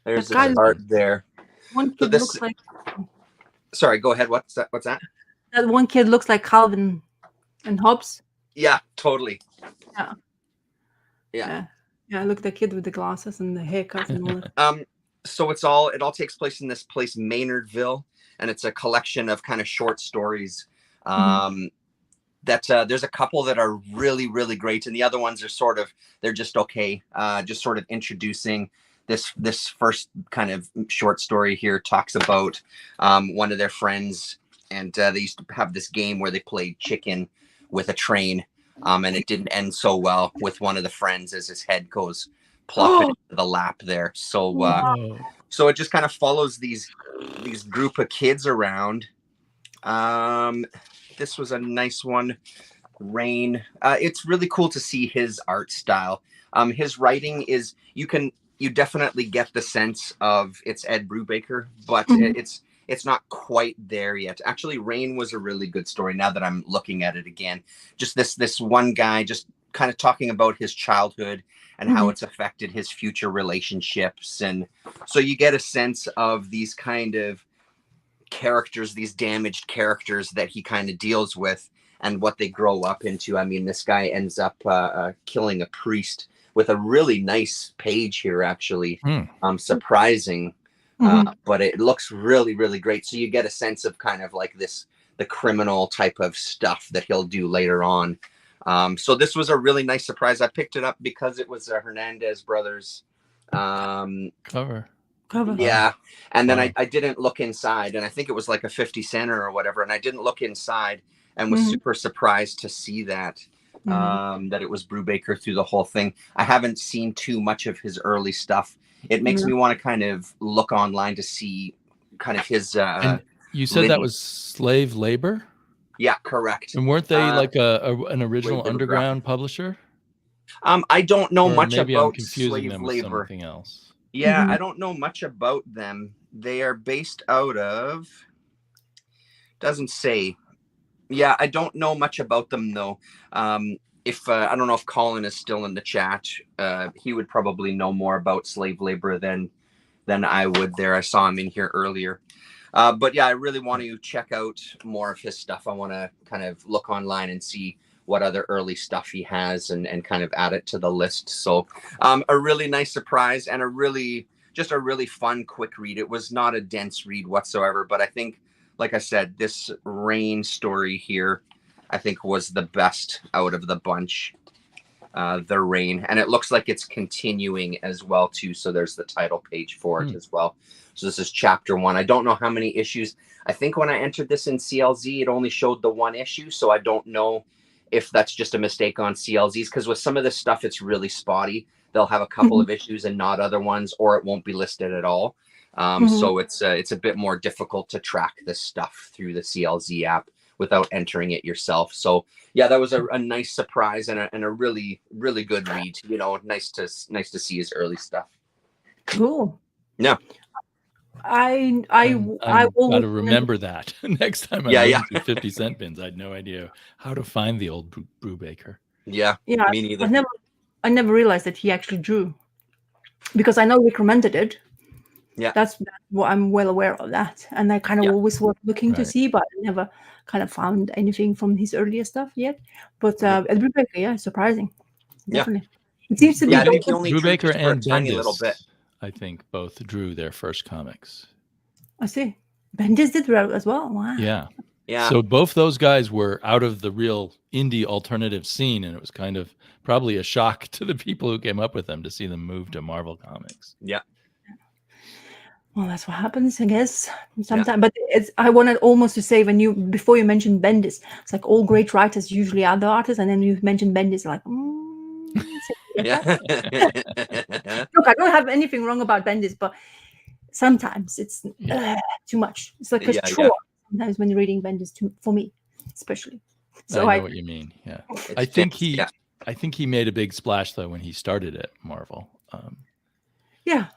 There's the art there. One kid looks like. Sorry, go ahead. What's that? That one kid looks like Calvin and Hobbes. Yeah, totally. Yeah. Yeah, look, the kid with the glasses and the haircut and all that. So it all takes place in this place, Maynardville, and it's a collection of kind of short stories. That there's a couple that are really, really great, and the other ones are they're just okay. Just sort of introducing this first kind of short story here talks about one of their friends, and they used to have this game where they played chicken with a train, and it didn't end so well with one of the friends as his head goes plop into the lap there. So it just kind of follows these group of kids around. This was a nice one. Rain. It's really cool to see his art style. His writing is, you definitely get the sense of it's Ed Brubaker, but it's not quite there yet. Actually, Rain was a really good story now that I'm looking at it again. Just this one guy just kind of talking about his childhood and how it's affected his future relationships. And so you get a sense of these kind of characters, these damaged characters that he kind of deals with and what they grow up into. I mean, this guy ends up killing a priest with a really nice page here, actually. Surprising, but it looks really, really great. So you get a sense of kind of like the criminal type of stuff that he'll do later on. So this was a really nice surprise. I picked it up because it was a Hernandez Brothers cover. Yeah. And then I didn't look inside, and I think it was like a 50 center or whatever. And I didn't look inside and was super surprised to see that, that it was Brubaker through the whole thing. I haven't seen too much of his early stuff. It makes me want to kind of look online to see kind of his, and you said that was Slave Labor? Yeah, correct. And weren't they like an original underground publisher? I don't know much maybe about I'm confusing Slave them with Labor. something else. Yeah, I don't know much about them. They are based out of, doesn't say. Yeah, I don't know much about them though. If I don't know if Colin is still in the chat, he would probably know more about slave labor than I would there. I saw him in here earlier. But yeah, I really want to check out more of his stuff. I want to kind of look online and see what other early stuff he has and kind of add it to the list. So a really nice surprise and just a really fun, quick read. It was not a dense read whatsoever, but I think, like I said, this Rain story here, I think was the best out of the bunch, the Rain. And it looks like it's continuing as well too. So there's the title page for it as well. So this is chapter 1. I don't know how many issues. I think when I entered this in CLZ, it only showed the 1 issue. So I don't know if that's just a mistake on CLZs, because with some of this stuff, it's really spotty. They'll have a couple of issues and not other ones, or it won't be listed at all. So it's a bit more difficult to track this stuff through the CLZ app without entering it yourself. So yeah, that was a nice surprise and a really, really good read. You know, nice to see his early stuff. Cool. Yeah. I will got to remember that next time I'm looking through 50-cent bins. I had no idea how to find the old Brubaker. Yeah, me neither. I never realized that he actually drew, because I know Rick recommended it. Yeah, that's what I'm well aware of that, and I kind of always was looking to see, but I never kind of found anything from his earlier stuff yet. But Brubaker, yeah, surprising, definitely. It seems to be. I think he only Brubaker and a tiny little bit. I think both drew their first comics. I see. Bendis did as well. Wow. Yeah. So both those guys were out of the real indie alternative scene, and it was kind of probably a shock to the people who came up with them to see them move to Marvel Comics. Yeah. Well, that's what happens, I guess, sometimes. But I wanted almost to say, before you mentioned Bendis, it's like all great writers usually are the artists, and then you mentioned Bendis, like, Look, I don't have anything wrong about Bendis, but sometimes it's too much. It's like a chore sometimes when you're reading Bendis, for me, especially. So I know what you mean. Yeah, I think he made a big splash though when he started at Marvel.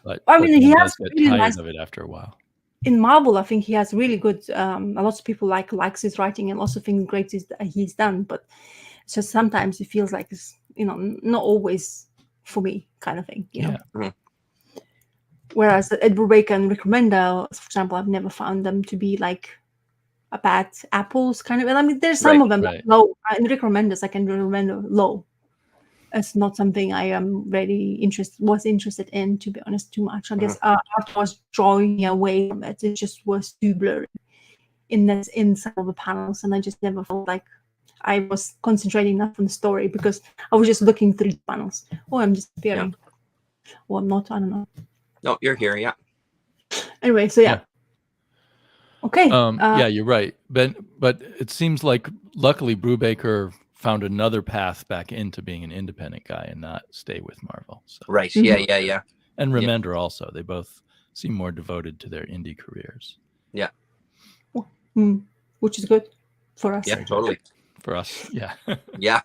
But I mean, he has really nice of it after a while. In Marvel, I think he has really good. A lot of people likes his writing and lots of things great he's done, but just sometimes it feels like it's not always for me kind of thing. You know. Whereas Ed Brubaker and Rick Remender, for example, I've never found them to be like a bad apples kind of. And I mean, there's some of them low. And Rick Remender's I can remember low. it's not something I am very interested in, to be honest, too much. I guess art was drawing me away from it. It just was too blurry in some of the panels, and I just never felt like I was concentrating enough on the story because I was just looking through the panels. Oh, I'm disappearing. Or I'm not. I don't know. No, you're here. Yeah. Anyway, so yeah. Okay. Yeah, you're right, Ben. But it seems like luckily Brubaker found another path back into being an independent guy and not stay with Marvel. So. Right. Yeah. And Remender also. They both seem more devoted to their indie careers. Yeah. Which is good for us. Yeah, totally. For us, yeah. Yeah.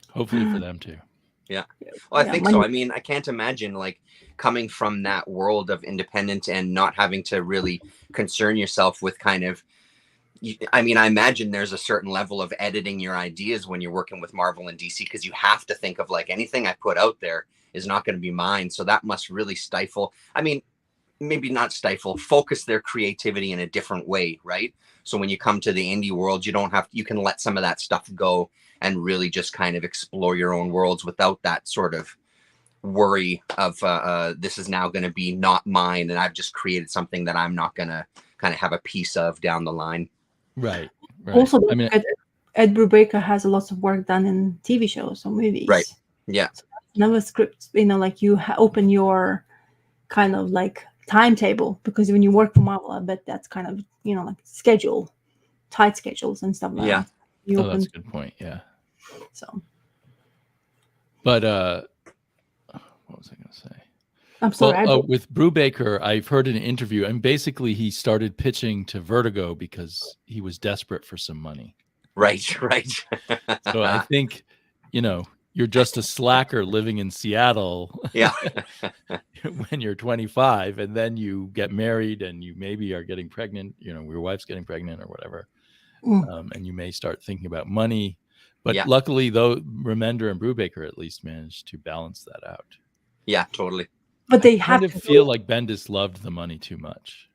Hopefully for them too. Yeah. Well, I think so. I mean, I can't imagine like coming from that world of independent and not having to really concern yourself with kind of, I mean, I imagine there's a certain level of editing your ideas when you're working with Marvel and DC, because you have to think of like anything I put out there is not going to be mine. So that must really stifle. I mean, maybe not stifle, focus their creativity in a different way, right? So when you come to the indie world, you can let some of that stuff go and really just kind of explore your own worlds without that sort of worry of this is now going to be not mine and I've just created something that I'm not going to kind of have a piece of down the line. Right. Also, I mean, Ed Brubaker has a lot of work done in TV shows or movies. Right. Yeah. So another script, like you open your kind of like timetable, because when you work for Marvel, I bet that's kind of, like tight schedules and stuff like that. That's a good point. Yeah. So. But what was I going to say? I'm sorry. Well, with Brubaker, I've heard an interview, and basically he started pitching to Vertigo because he was desperate for some money. Right. So I think, you're just a slacker living in Seattle. Yeah. When you're 25, and then you get married, and you maybe are getting pregnant. Your wife's getting pregnant or whatever, and you may start thinking about money. But luckily, though, Remender and Brubaker at least managed to balance that out. Yeah, totally. But they have to feel like Bendis loved the money too much.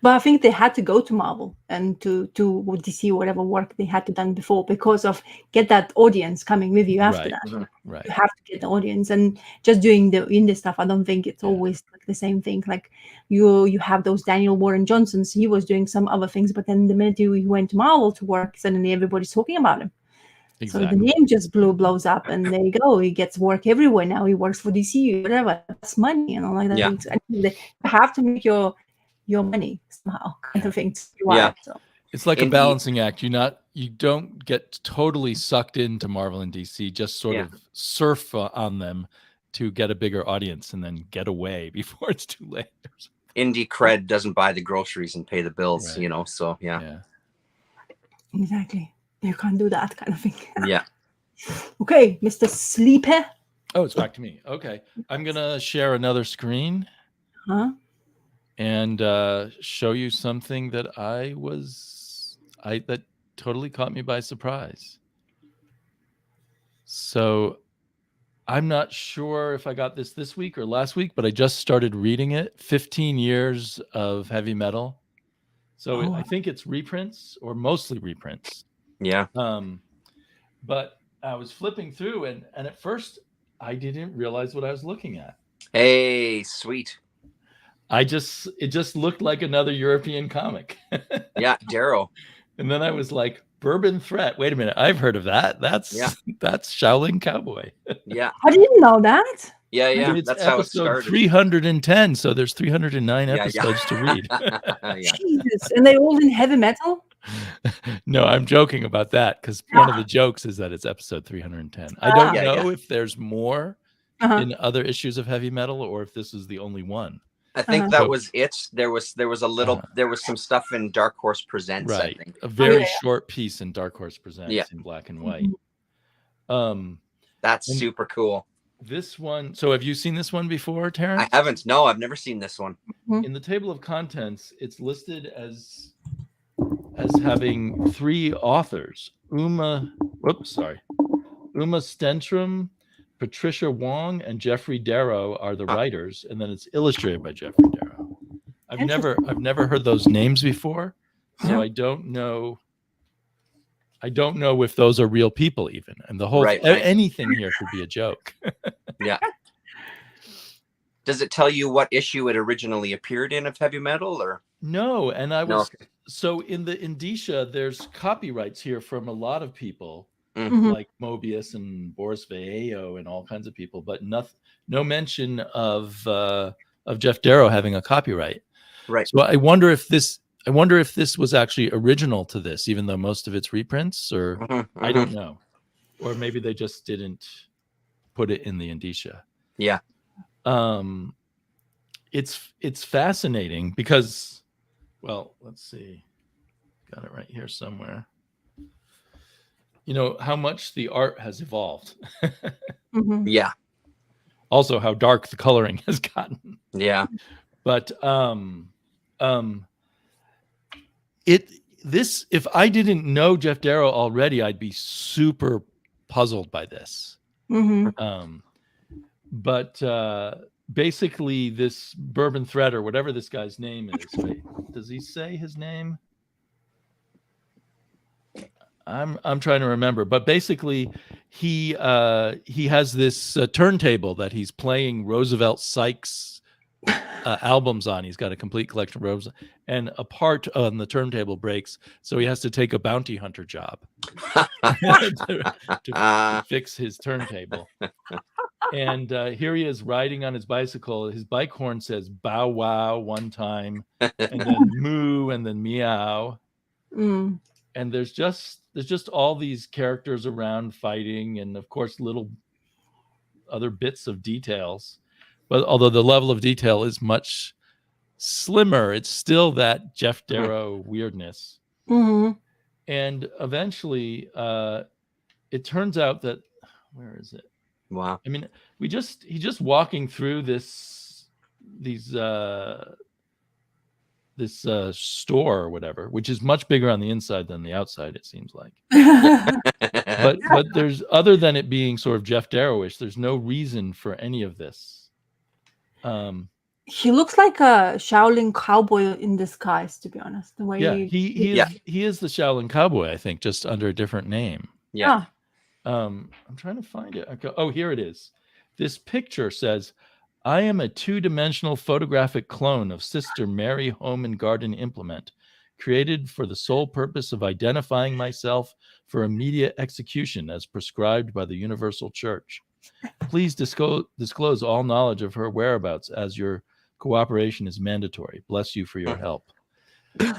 But I think they had to go to Marvel and to DC, whatever work they had to done before, because of get that audience coming with you after that. Right. You have to get the audience, and just doing the indie stuff, I don't think it's always like the same thing. Like you have those Daniel Warren Johnsons, he was doing some other things, but then the minute he went to Marvel to work, suddenly everybody's talking about him. Exactly. So the name just blows up, and there you go. He gets work everywhere now. He works for DC, whatever. That's money, like that. Yeah. You have to make your money somehow, kind of thing. So. It's like a balancing act. You don't get totally sucked into Marvel and DC. Just sort of surf on them to get a bigger audience, and then get away before it's too late. Indie cred doesn't buy the groceries and pay the bills, So yeah. Exactly. You can't do that kind of thing. Yeah. Okay, Mr. Sleeper. Oh, it's back to me. Okay. I'm going to share another screen and show you something that that totally caught me by surprise. So I'm not sure if I got this week or last week, but I just started reading it. 15 Years of Heavy Metal. So I think it's reprints, or mostly reprints. Yeah. But I was flipping through, and at first I didn't realize what I was looking at. Hey, sweet. It just looked like another European comic. Yeah, Darrow. And then I was like, Bourbon Threat. Wait a minute, I've heard of that. That's Shaolin Cowboy. Yeah. How did you know that? Yeah. It's that's how it episode started. 310, so there's 309 episodes to read. Jesus, and they're all in heavy metal? No, I'm joking about that, because one of the jokes is that it's episode 310. I don't know if there's more in other issues of Heavy Metal, or if this is the only one. I think that was it. There was a little there was some stuff in Dark Horse Presents. Right. I think. A very short piece in Dark Horse Presents in black and white. That's super cool. This one, so have you seen this one before, Terrence? I haven't. No, I've never seen this one. In the table of contents, it's listed as having 3 authors. Uma Stentrum, Patricia Wong, and Jeffrey Darrow are the writers, and then it's illustrated by Jeffrey Darrow. I've never heard those names before, so I don't know I don't know if those are real people even, and the whole Right, right. anything here could be a joke. Yeah. Does it tell you what issue it originally appeared in of Heavy Metal, or No, and I no? was so in the indicia. There's copyrights here from a lot of people, Mhm. like Mobius and Boris Vallejo and all kinds of people, but no mention of Jeff Darrow having a copyright. Right. So I wonder if this was actually original to this, even though most of it's reprints, or I don't know, or maybe they just didn't put it in the indicia. Yeah. It's fascinating because, well, let's see, got it right here somewhere. You know how much the art has evolved. Mhm. Yeah. Also, how dark the coloring has gotten. Yeah. But if I didn't know Jeff Darrow already, I'd be super puzzled by this. Mhm. But basically, this Bourbon Thread, or whatever this guy's name is, wait, does he say his name? I'm trying to remember, but basically, he has this turntable that he's playing Roosevelt Sykes albums on. He's got a complete collection of Roosevelt, and a part on the turntable breaks, so he has to take a bounty hunter job to fix his turntable. And here he is riding on his bicycle. His bike horn says "bow wow" one time, and then "moo" and then "meow." Mm. And there's just all these characters around fighting, and of course little other bits of details. But although the level of detail is much slimmer, it's still that Jeff Darrow weirdness. Mhm. And eventually, it turns out that, where is it? Wow. I mean, he's just walking through this store or whatever, which is much bigger on the inside than the outside, it seems like. But there's, other than it being sort of Jeff Darrowish, there's no reason for any of this. He looks like a Shaolin cowboy in disguise, to be honest. The way he is the Shaolin cowboy, I think, just under a different name. Yeah. I'm trying to find it. Oh, here it is. This picture says, "I am a two-dimensional photographic clone of Sister Mary Home and Garden Implement, created for the sole purpose of identifying myself for immediate execution as prescribed by the Universal Church. Please disclose all knowledge of her whereabouts, as your cooperation is mandatory. Bless you for your help."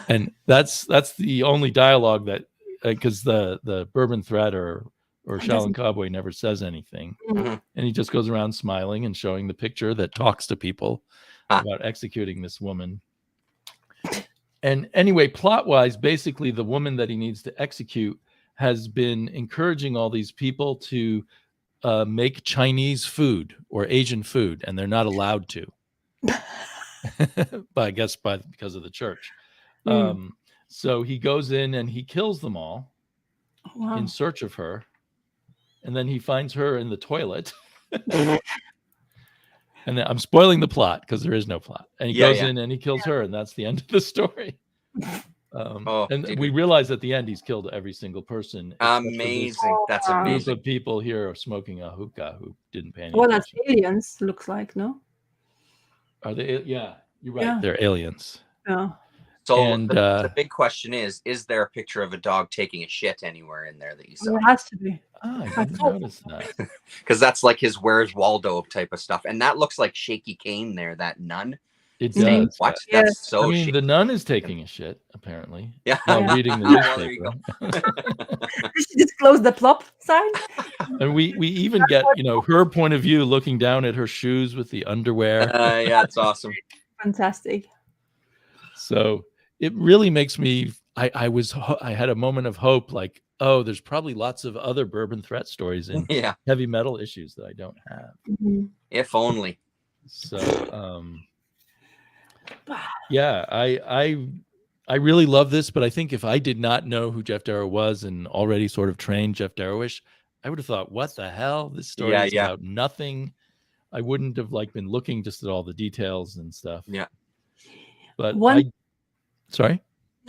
And that's the only dialogue that, because the Bourbon Thread or Shaolin Cowboy never says anything. Mhm. And he just goes around smiling and showing the picture that talks to people about executing this woman. And anyway, plot-wise, basically the woman that he needs to execute has been encouraging all these people to make Chinese food or Asian food, and they're not allowed to. But I guess because of the church. So he goes in and he kills them all in search of her. And then he finds her in the toilet. And then, I'm spoiling the plot because there is no plot. And he goes in and he kills her, and that's the end of the story. We realize at the end he's killed every single person. Amazing. That's amazing. Group of people here are smoking a hookah who didn't pay any Well, attention. that's aliens, looks like, no? Are they? Yeah, you're right. Yeah. They're aliens. Yeah. So And, the big question is there a picture of a dog taking a shit anywhere in there that you saw? It has to be. I didn't notice that. Because that's like his Where's Waldo type of stuff. And that looks like Shaky Kane there, that nun. It does. What? Yeah. That's so I mean, shaky. the nun is taking a shit, apparently. Yeah. While reading the Well, there you newspaper. Did she disclose the plop sign? And we even get, her point of view looking down at her shoes with the underwear. Yeah, it's awesome. Fantastic. So it really makes me, I had a moment of hope, like, oh, there's probably lots of other Bourbon Threat stories in heavy metal issues that I don't have. Mm-hmm. If only. So, yeah, I really love this, but I think if I did not know who Jeff Darrow was and already sort of trained Jeff Darrowish, I would have thought, what the hell? This story is about nothing. I wouldn't have been looking just at all the details and stuff. Yeah. But Sorry?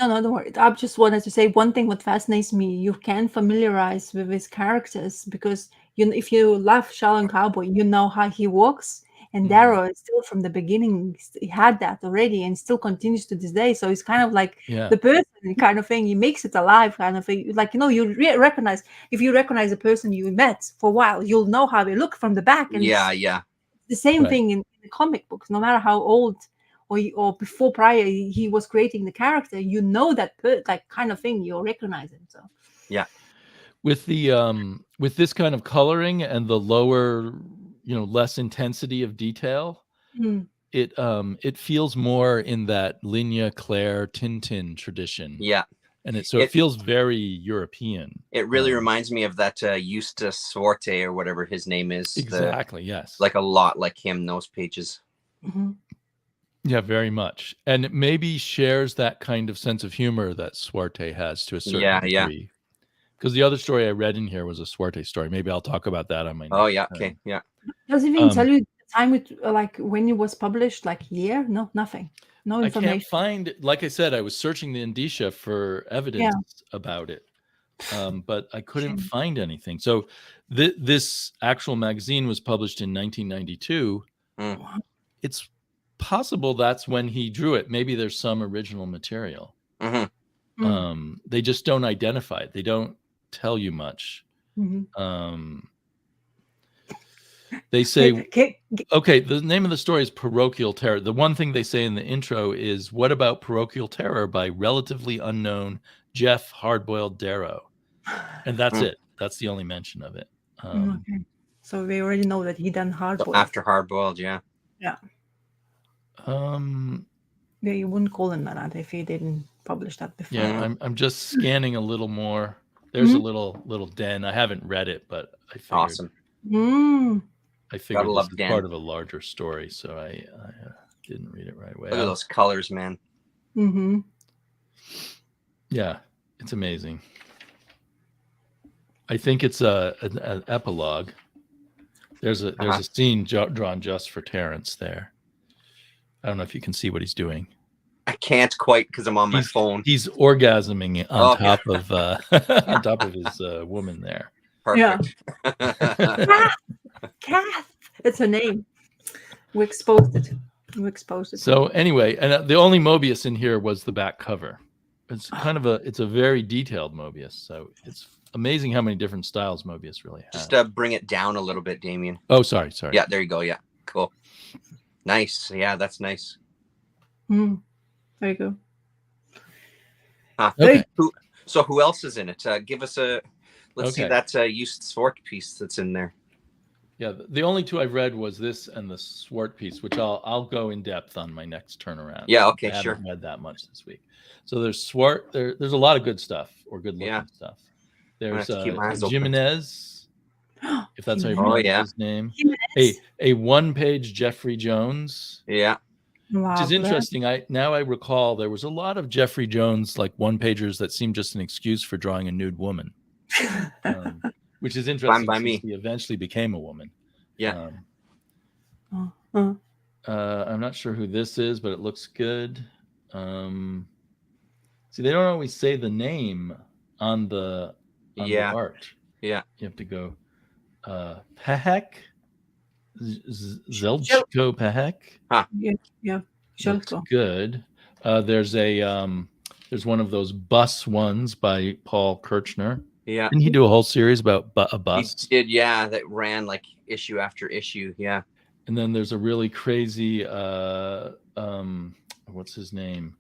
No, don't worry. I just wanted to say one thing. What fascinates me, you can familiarize with his characters because if you love Shaolin Cowboy, you know how he walks. And Mhm. Darrow is still from the beginning. He had that already, and still continues to this day. So it's kind of like Yeah. the person kind of thing. He makes it alive, kind of thing. Like you recognize if you recognize a person you met for a while, you'll know how they look from the back. And Yeah, it's yeah. the same Right. thing in the comic books. No matter how old or before prior he was creating the character, you know that like kind of thing, you'll recognize him. So Yeah. With the with this kind of coloring and the lower, less intensity of detail, Mm. it feels more in that Ligne Claire Tintin tradition. Yeah. And it It- feels very European. It really reminds me of that Eustace Sorte or whatever his name is. Exactly, yes. Like a lot like him, those pages. Mhm. Yeah, very much. And it maybe shares that kind of sense of humor that Suarte has to a certain Yeah, degree. Because the other story I read in here was a Suarte story. Maybe I'll talk about that on my next Oh yeah, turn. okay, yeah. Does it even tell you the time it like when it was published, like year? No, nothing. No I can't information. find, like I said, I was searching the indicia for evidence about it, but I couldn't Shame. find anything. So this actual magazine was published in 1992. Mm. Wow. It's possible that's when he drew it. Maybe there's some original material. Mhm. They just don't identify it. They don't tell you much. Mhm. They say, Okay. okay, the name of the story is Parochial Terror. The one thing they say in the intro is, what about Parochial Terror by relatively unknown Jeff Hardboiled Darrow? And that's Mm. it. That's the only mention of it. Okay. So we already know that he done hard So boiled. after hard boiled, yeah. Yeah. Um, Yeah, you wouldn't call him that if he didn't publish that before. yeah, I'm just scanning a little more. There's a little den. I haven't read it, but I figured Awesome. I figured this love is Den. part of a larger story, so I didn't read it right away. Look at those colors, man. Mm-hmm. Yeah, it's amazing. I think it's an epilogue. There's a scene drawn just for Terrence there. I don't know if you can see what he's doing. I can't quite because I'm on my phone. He's orgasming on Okay. top of on top of his woman there. Perfect. Kath. It's her name. We exposed it. So anyway, and the only Mobius in here was the back cover. It's kind of it's a very detailed Mobius. So it's amazing how many different styles Mobius really has. Just bring it down a little bit, Damien. Oh, sorry. Yeah, there you go. Yeah, cool. Nice. Yeah, that's nice. There you go. Okay. So who else is in it? Give us a. Let's see that Eustace Swart piece that's in there. Yeah, the only two I've read was this and the Swart piece, which I'll go in depth on my next turnaround. Yeah, okay, I sure. haven't read that much this week. So there's Swart. There's a lot of good stuff or good looking stuff. There's Jimenez, if that's how you pronounce his name. A one-page Jeffrey Jones. Yeah. Wow, which is interesting. I recall there was a lot of Jeffrey Jones like one-pagers that seemed just an excuse for drawing a nude woman. Which is interesting by since me. he eventually became a woman. Yeah. I'm not sure who this is, but it looks good. See, they don't always say the name on the art. Yeah. You have to go Pahek? Zeljko Pahek? Huh. Yeah. Looks good. There's one of those bus ones by Paul Kirchner. Yeah. Didn't he do a whole series about a bus? He did, yeah. That ran like issue after issue. Yeah. And then there's a really crazy what's his name?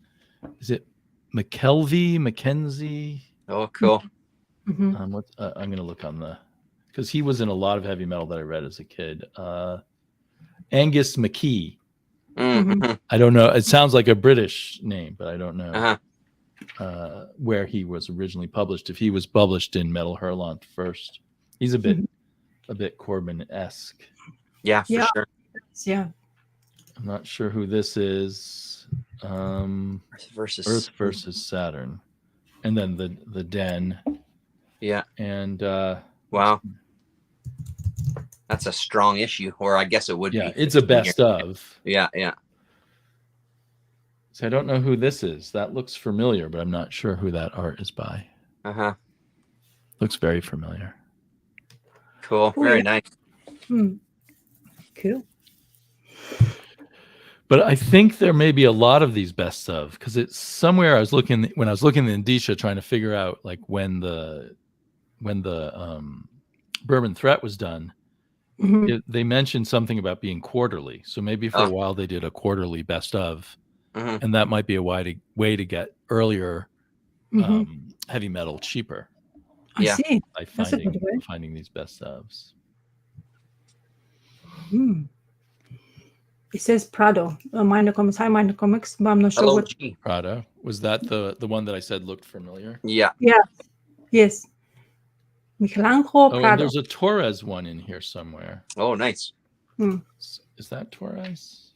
Is it Mackenzie? Oh, cool. Mm-hmm. I'm gonna look on because he was in a lot of heavy metal that I read as a kid. Angus McKee. Mm-hmm. I don't know. It sounds like a British name, but I don't know. Uh-huh. Where he was originally published. If he was published in Metal Hurlant first, he's a bit Corbin-esque. Yeah, for sure. Yeah. I'm not sure who this is. Earth versus Saturn, and then the Den. Yeah. And wow, that's a strong issue, or I guess it would be. Yeah, it's a best of. Yeah, yeah. So I don't know who this is. That looks familiar, but I'm not sure who that art is by. Uh-huh. Looks very familiar. Cool. Oh, Very yeah. nice. Cool. But I think there may be a lot of these best of, because it's somewhere I was looking when I was looking at Indicia, trying to figure out like when the Bourbon Threat was done. They mentioned something about being quarterly, so maybe for a while they did a quarterly best of, and that might be a way to get earlier heavy metal cheaper. I see. By That's a good way. finding these best ofs. It says Prado, Minor Comics, High Minor Comics, but I'm not sure what. LOG. Prado, was that the one that I said looked familiar? Yeah. Yeah. Yes. Michelangelo Oh, and Prado. there's a Torres one in here somewhere. Oh, nice. Is that Torres?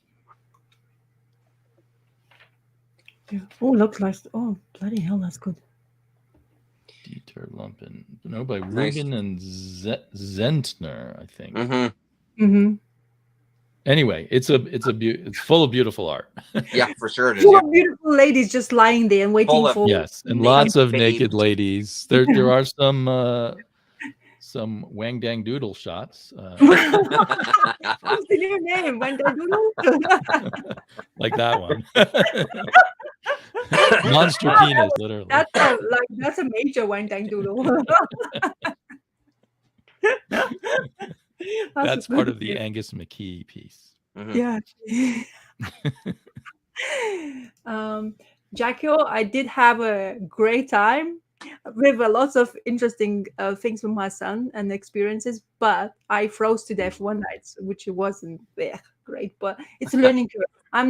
Yeah. Oh, looks like. Oh, bloody hell, that's good. Dieter Lumpen. No, by Nice. Ruben and Zentner, I think. Anyway, it's full of beautiful art. Yeah, for sure it is. Full Yeah. of beautiful ladies just lying there and waiting Full of- for. Yes, and Naked lots of babes. naked ladies. There are some Wang Dang Doodle shots. What's the new name? When they do Like that one. Monster penis, literally. that's a major Wang Dang Doodle. That's part of the Angus McKee piece. Yeah. Jacko, I did have a great time with lots of interesting things with my son and experiences, but I froze to death one night, which wasn't great, but it's a learning curve. I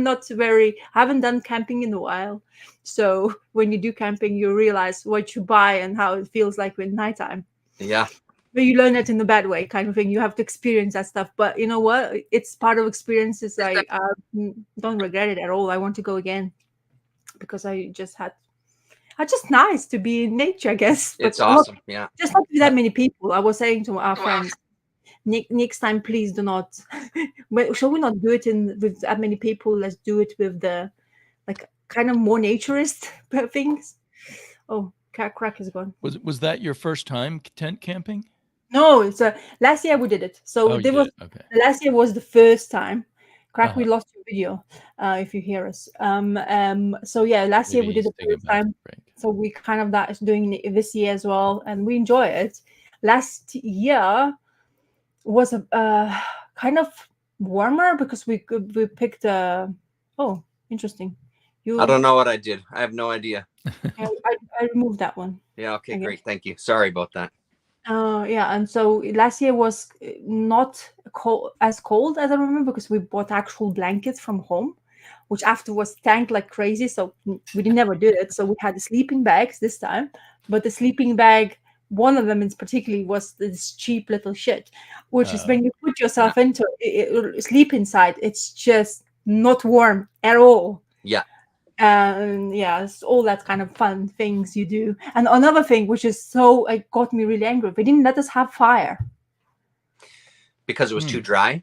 haven't done camping in a while. So when you do camping, you realize what you buy and how it feels like when nighttime. Yeah. But you learn it in the bad way, kind of thing. You have to experience that stuff. But you know what? It's part of experiences. I don't regret it at all. I want to go again because I just nice to be in nature, I guess. But It's awesome. Yeah. Just not with that many people. I was saying to our friends, next time, please do not. Shall we not do it with that many people? Let's do it with the kind of more naturist things. Oh, crack is gone. Was that your first time tent camping? No, it's last year we did it. So last year was the first time. Crack, we lost your video if you hear us. So yeah, last year we did the first time. So we kind of doing it this year as well, and we enjoy it. Last year was a kind of warmer because we picked oh, interesting. I don't know what I did. I have no idea. I removed that one. Yeah, okay, great. Thank you. Sorry about that. Yeah, and so last year was not as cold as I remember because we bought actual blankets from home, which afterwards tanked like crazy. So we never did it. So we had the sleeping bags this time, but the sleeping bag, one of them in particularly, was this cheap little shit, which is when you put yourself into it, sleep inside, it's just not warm at all. Yeah. And it's all that kind of fun things you do. And another thing which is it got me really angry, they didn't let us have fire because it was too dry,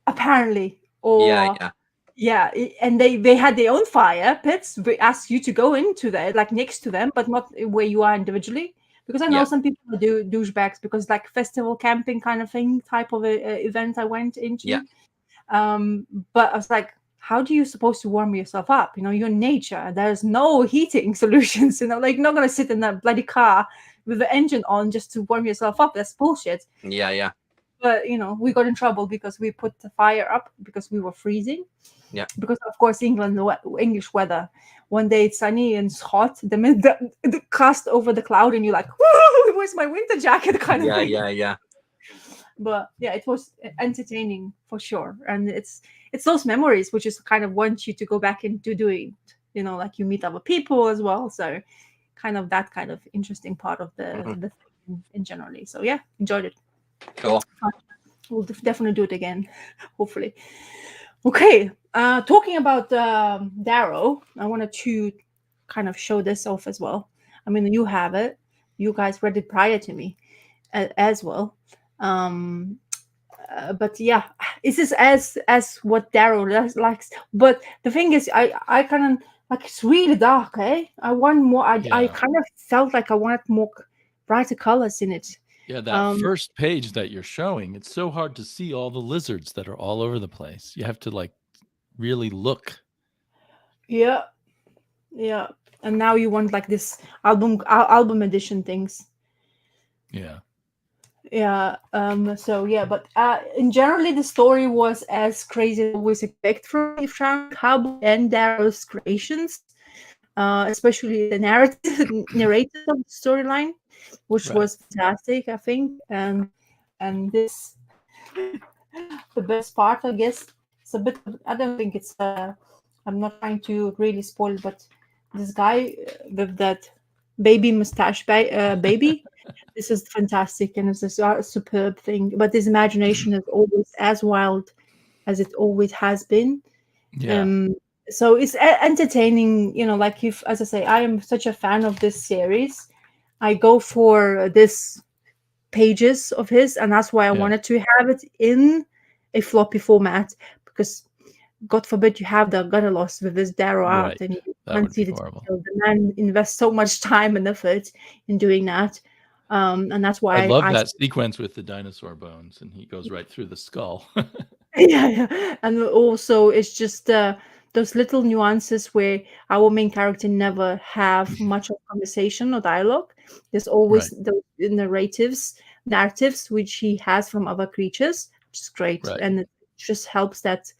apparently. Or and they had their own fire pits. They asked you to go into there, like next to them, but not where you are individually, because I know some people do douchebags, because like festival camping kind of thing type of a event I went into. But I was like, how do you supposed to warm yourself up? You know, you're in nature. There's no heating solutions. You know, like, you're not gonna sit in that bloody car with the engine on just to warm yourself up. That's bullshit. Yeah. But you know, we got in trouble because we put the fire up because we were freezing. Yeah. Because of course, English weather. One day it's sunny and it's hot. The minute the cast over the cloud, and you're like, "Whoa, where's my winter jacket?" kind of thing. Yeah. But yeah, it was entertaining for sure, and it's those memories which is kind of want you to go back into doing. You know, like you meet other people as well, so kind of that kind of interesting part of the thing in generally. So yeah, enjoyed it. Cool. We'll definitely do it again, hopefully. Okay, talking about Darrow, I wanted to kind of show this off as well. I mean, you have it. You guys read it prior to me as well. but yeah, this is as what Daryl likes. But the thing is, I kind of like it's really dark. I want more. I Yeah. kind of felt like I wanted more brighter colors in it. Yeah, that Um, first page that you're showing, it's so hard to see all the lizards that are all over the place. You have to like really look. yeah, yeah. And now you want like this album edition things. Yeah. Yeah. So yeah, but in generally the story was as crazy as I always expect from me, from Cowboy and Darrow's creations. Especially the narrative of the storyline, which Right. was fantastic, I think. And this the best part, I guess. It's a bit. I don't think it's. I'm not trying to really spoil, but this guy with that baby mustache, baby. This is fantastic, and it's a superb thing. But his imagination is always as wild as it always has been. Yeah. um so it's entertaining, like, if, as I say, I am such a fan of this series. I go for this pages of his, and that's why I Yeah. wanted to have it in a floppy format, because god forbid you have the gutter loss with this Darrow Right. out and you That can't would see be the horrible. detail. The man invests so much time and effort in doing that, and that's I why love I that sequence with the dinosaur bones and he goes right through the skull. yeah. And also it's just those little nuances where our main character never have much of conversation or dialogue. There's always Right. the narratives which he has from other creatures, which is great, Right. and it just helps that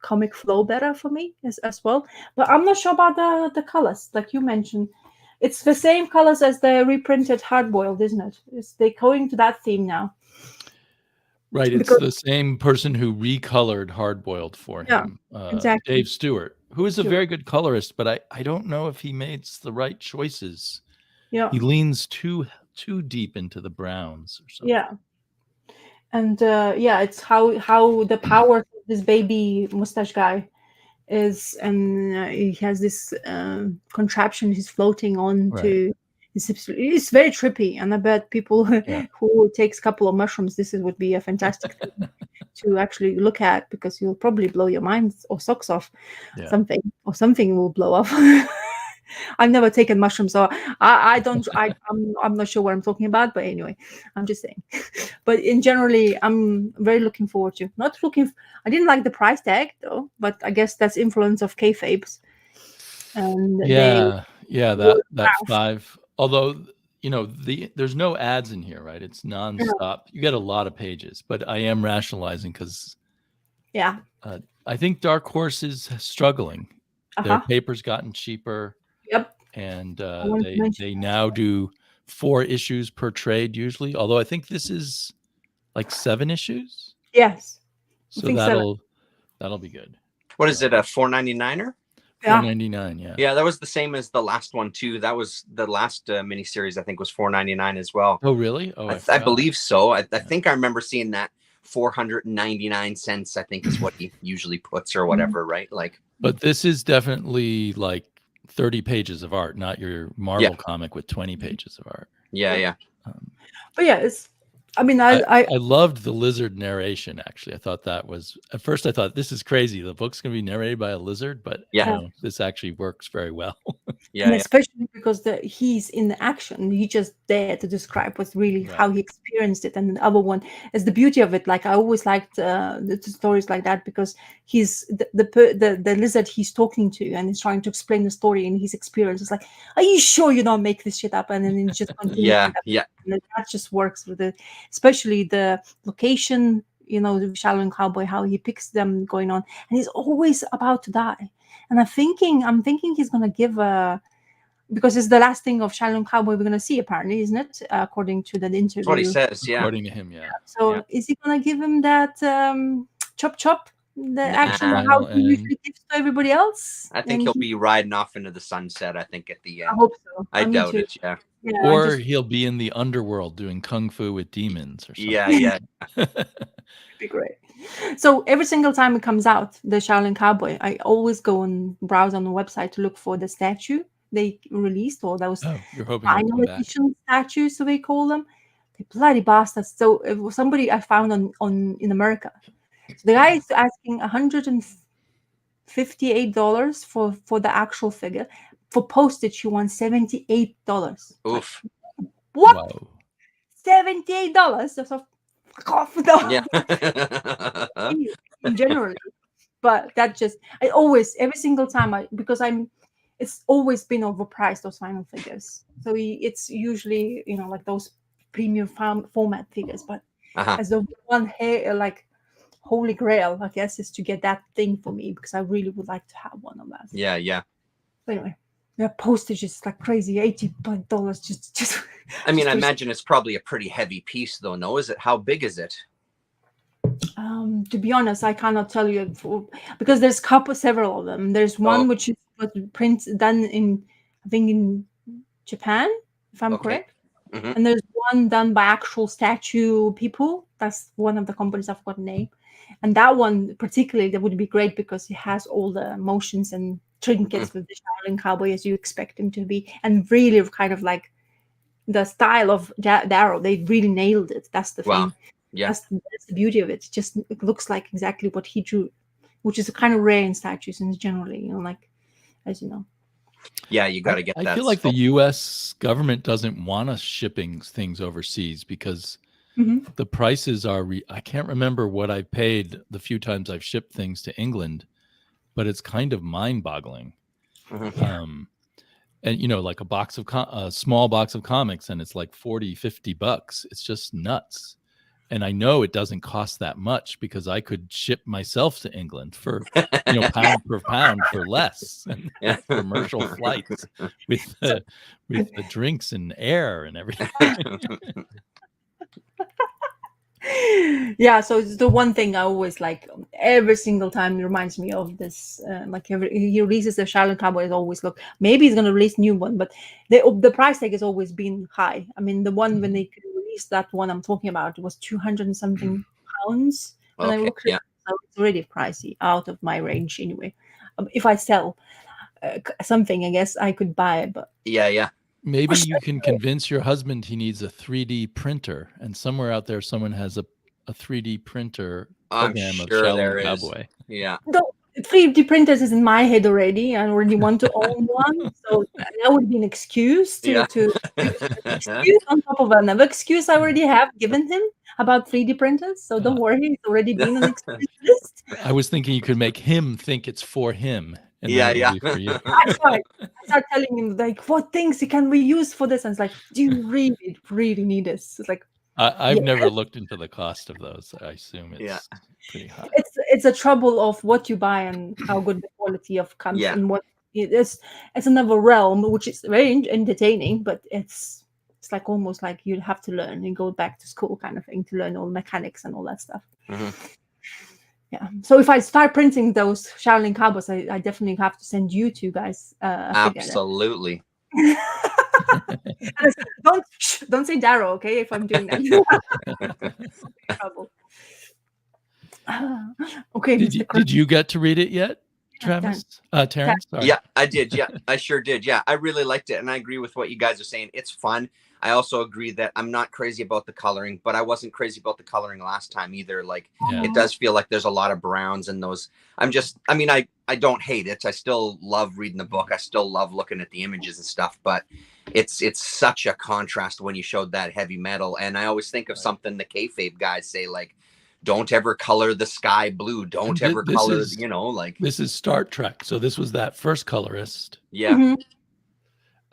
comic flow better for me as well. But I'm not sure about the colors, like you mentioned. It's the same colors as the reprinted hardboiled, isn't it? They're going to that theme now. Right. It's Because the same person who recolored Hardboiled for yeah, him, exactly. Dave Stewart, who is a Sure. very good colorist, but I don't know if he makes the right choices. Yeah. He leans too deep into the browns or something. Yeah. And yeah, it's how the power of this baby mustache guy is, and he has this contraption he's floating on Right. to. It's very trippy, and I bet people Yeah. who takes a couple of mushrooms, would be a fantastic thing to actually look at, because you'll probably blow your mind or socks off. Yeah. Something will blow off. I've never taken mushrooms, so I don't. I'm not sure what I'm talking about, but anyway, I'm just saying. But in generally, I'm very looking forward to. Not looking. I didn't like the price tag though, but I guess that's influence of kayfabes, and they Yeah. Yeah. word That of mouth. 5, although, there's no ads in here, right? It's nonstop. You get a lot of pages, but I am rationalizing because Yeah. I think Dark Horse is struggling. Their Uh-huh. paper's gotten cheaper, Yep. and I wanted to mention they that. now do 4 issues per trade usually. Although I think this is like 7 issues, Yes. I so think so. that'll be good. What is it, a 4.99er? Yeah. $4.99. Yeah. Yeah, that was the same as the last one too. That was the last miniseries. I think was 4.99 as well. Oh really? Oh, I I forgot. believe so. I think I remember seeing that 499 cents. I think is what he usually puts or whatever, right? Like, But this is definitely like 30 pages of art, not your Marvel comic with 20 pages of art. yeah. Um, But yeah, it's. I mean, I I loved the lizard narration. Actually, I thought that was at first. I thought this is crazy. The book's going to be narrated by a lizard, but Yeah. this actually works very well. and Yeah. especially because he's in the action, he just there to describe what's really Right. how he experienced it. And the other one is the beauty of it. Like, I always liked the stories like that, because he's the lizard he's talking to, and he's trying to explain the story and his experience. It's like, are you sure you don't make this shit up? And then it just continues. Yeah. And that just works with it, especially the location. The Shadow and Cowboy, how he picks them going on, and he's always about to die. And I'm thinking he's gonna give a, because it's the last thing of Shaolin Cowboy we're gonna see, apparently, isn't it? According to that That's what he interview. says. Yeah. According to him, yeah. So Yeah. is he gonna give him that chop chop, the action, Nah. how Final he usually gives to everybody else? I think And he'll be riding off into the sunset. I think at the I end. hope so. I Me doubt too. it. Yeah. Yeah, Or he'll be in the underworld doing kung fu with demons or something. Yeah. be great. So every single time it comes out, the Shaolin Cowboy, I always go and browse on the website to look for the statue they released, or those Oh, you're hoping it'll final come back. edition statues, so they call them. The bloody bastards. So it was somebody I found on in America. So the guy is asking $158 for the actual figure. For postage, he wants $78. Oof. What? Wow. $78? So fuck off. No. Yeah. In general. But that just I always every single time it's always been overpriced, those vinyl figures. So it's usually like those premium format figures. But as the one like holy grail, I guess, is to get that thing for me because I really would like to have one of that. Yeah, yeah. But anyway, postage is like crazy, $80 just. I mean, I imagine it's probably a pretty heavy piece, though. No, is it? How big is it? To be honest, I cannot tell you because there's several of them. There's one which is done in, I think, in Japan, if I'm correct. Mm-hmm. And there's one done by actual statue people. That's one of the companies, I've got a name. And that one particularly, that would be great because it has all the motions and trinkets with the Shaolin cowboy as you expect him to be, and really kind of like the style of Darrow. They really nailed it. That's the thing. Yeah, that's the beauty of it. It looks like exactly what he drew, which is kind of rare in statues and generally, like, as you know. Yeah, you got to get that. I feel like the U.S. government doesn't want us shipping things overseas because the prices are. I can't remember what I paid the few times I've shipped things to England, but it's kind of mind-boggling. And like a small box of comics, and it's like $40-$50. It's just nuts. And I know it doesn't cost that much because I could ship myself to England for, pound per pound for less, and commercial flights with the drinks and air and everything. Yeah, so it's the one thing I always like every single time. It reminds me of this. Like he releases the Shaolin Cowboy, I always look. Maybe he's going to release a new one, but the price tag has always been high. I mean, the one when they released that one I'm talking about, it was 200 and something pounds. When I looked at it, so it's really pricey, out of my range anyway. If I sell something, I guess I could buy it, but yeah. Maybe you can convince your husband he needs a 3D printer, and somewhere out there someone has a 3D printer program of Shaolin Cowboy. Yeah. The 3D printers is in my head already. I already want to own one, so that would be an excuse to excuse on top of another excuse I already have given him about 3D printers. So don't worry, it's already been an excuse list. I was thinking you could make him think it's for him. And yeah. For you. I start telling him like what things can we use for this, and it's like, do you really need this? It's like I've never looked into the cost of those. I assume it's pretty high. It's a trouble of what you buy and how good the quality of comes and what it is. It's another realm which is very entertaining, but it's like almost like you'd have to learn and go back to school kind of thing to learn all mechanics and all that stuff. Yeah. So if I start printing those Shaolin Cowboys, I definitely have to send you two guys. Absolutely. Don't say Darrow, okay? If I'm doing that. Trouble. Okay. Did you get to read it yet, Travis? Terrence? Sorry. Yeah, I did. Yeah, I sure did. Yeah, I really liked it, and I agree with what you guys are saying. It's fun. I also agree that I'm not crazy about the coloring, but I wasn't crazy about the coloring last time either. Like, it does feel like there's a lot of browns and those. I don't hate it. I still love reading the book. I still love looking at the images and stuff, but it's such a contrast when you showed that heavy metal. And I always think of something the kayfabe guys say, like, don't ever color the sky blue. Don't ever color, This is Star Trek. So this was that first colorist. Yeah.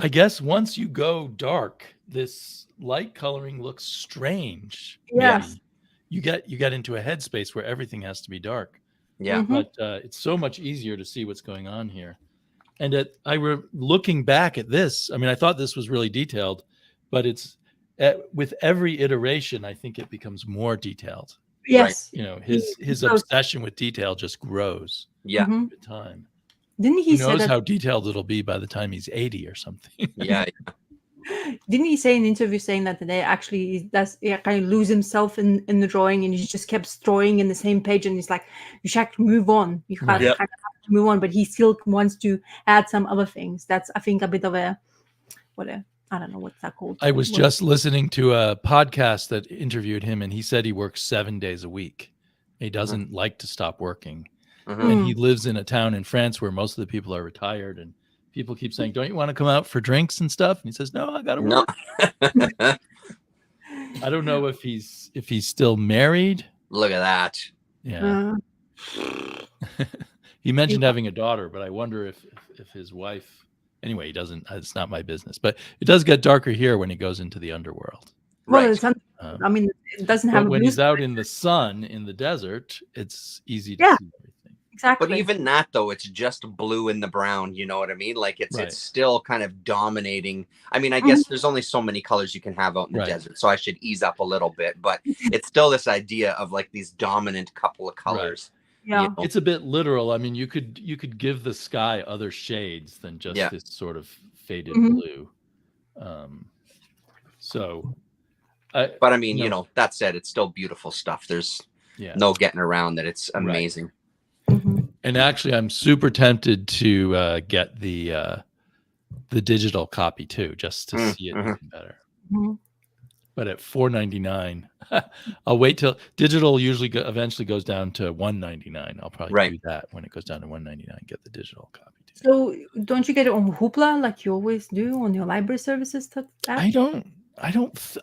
I guess once you go dark, this light coloring looks strange. Yes. You get into a headspace where everything has to be dark. Yeah. But it's so much easier to see what's going on here. And looking back at this, I mean, I thought this was really detailed, but it's with every iteration, I think it becomes more detailed. Yes. Right? His obsession with detail just grows. Yeah. With time. Didn't he Who say knows how detailed it'll be by the time he's 80 or something? Yeah. Didn't he say in an interview saying that today actually does kind of lose himself in the drawing, and he just kept drawing in the same page, and he's like, you should have to move on. You kind of have to move on, but he still wants to add some other things. That's, I think, a bit of a I don't know what's that called. I was just listening to a podcast that interviewed him, and he said he works 7 days a week. He doesn't like to stop working. And he lives in a town in France where most of the people are retired, and people keep saying, "Don't you want to come out for drinks and stuff?" And he says, "No, I got to work." I don't know if he's still married. Look at that. Yeah. He mentioned having a daughter, but I wonder if his wife. Anyway, he doesn't. It's not my business. But it does get darker here when he goes into the underworld. Well, Right. I mean, it doesn't have. But a when blue he's out in the sun in the desert, it's easy to see everything. Exactly. But even that, though, it's just blue and the brown. You know what I mean? Like it's still kind of dominating. I mean, I guess there's only so many colors you can have out in the desert, so I should ease up a little bit. But it's still this idea of like these dominant couple of colors. Yeah, you know? It's a bit literal. I mean, you could give the sky other shades than just this sort of faded blue. But I mean, you know, that said, it's still beautiful stuff. There's no getting around that. It's amazing. And actually, I'm super tempted to get the digital copy too, just to see it even better. But at $4.99, I'll wait till digital usually eventually goes down to $1.99. I'll probably do that when it goes down to $1.99. Get the digital copy too. So don't you get it on Hoopla like you always do on your library services app? I don't.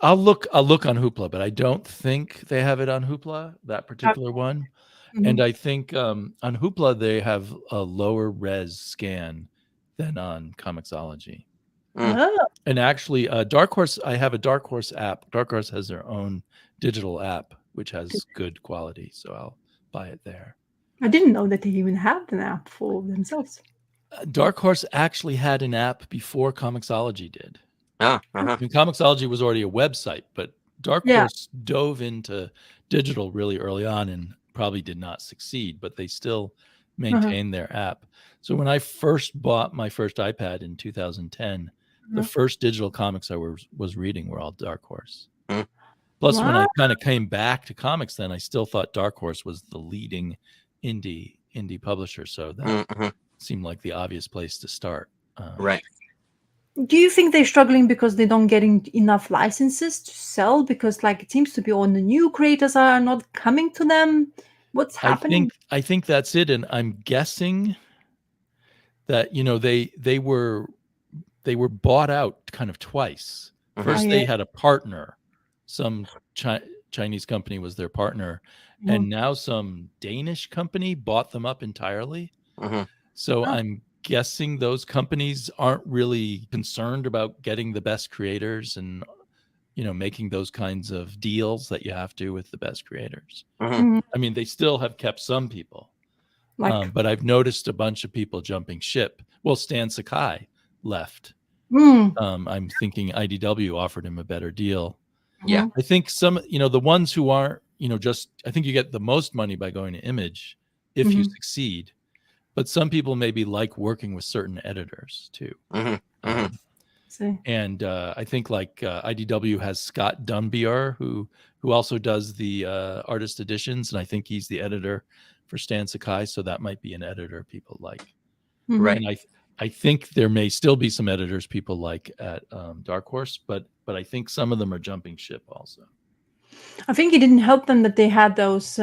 I'll look on Hoopla, but I don't think they have it on Hoopla, that particular one. And I think on Hoopla they have a lower res scan than on Comixology. And actually, Dark Horse, I have a Dark Horse app. Dark Horse has their own digital app, which has good quality. So I'll buy it there. I didn't know that they even had an app for themselves. Dark Horse actually had an app before Comixology did. I mean, Comixology was already a website, but Dark Horse dove into digital really early on and probably did not succeed, but they still maintain their app. So when I first bought my first iPad in 2010, the first digital comics I was reading were all Dark Horse. Plus, when I kind of came back to comics, then I still thought Dark Horse was the leading indie publisher. So that seemed like the obvious place to start. Right. Do you think they're struggling because they don't get enough licenses to sell? Because like it seems to be all the new creators are not coming to them. What's happening? I think that's it, and I'm guessing that they were bought out kind of twice. First, they had a partner, some Chinese company was their partner, and now some Danish company bought them up entirely. So I'm guessing those companies aren't really concerned about getting the best creators and making those kinds of deals that you have to with the best creators. I mean, they still have kept some people, but I've noticed a bunch of people jumping ship. Well, Stan Sakai left. I'm thinking IDW offered him a better deal. Yeah, I think some, the ones who aren't, I think you get the most money by going to Image if you succeed. But some people maybe like working with certain editors too. And I think like IDW has Scott Dunbier, who also does the artist editions, and I think he's the editor for Stan Sakai, so that might be an editor people like. Right. And I think there may still be some editors people like at Dark Horse, but I think some of them are jumping ship also. I think it didn't help them that they had those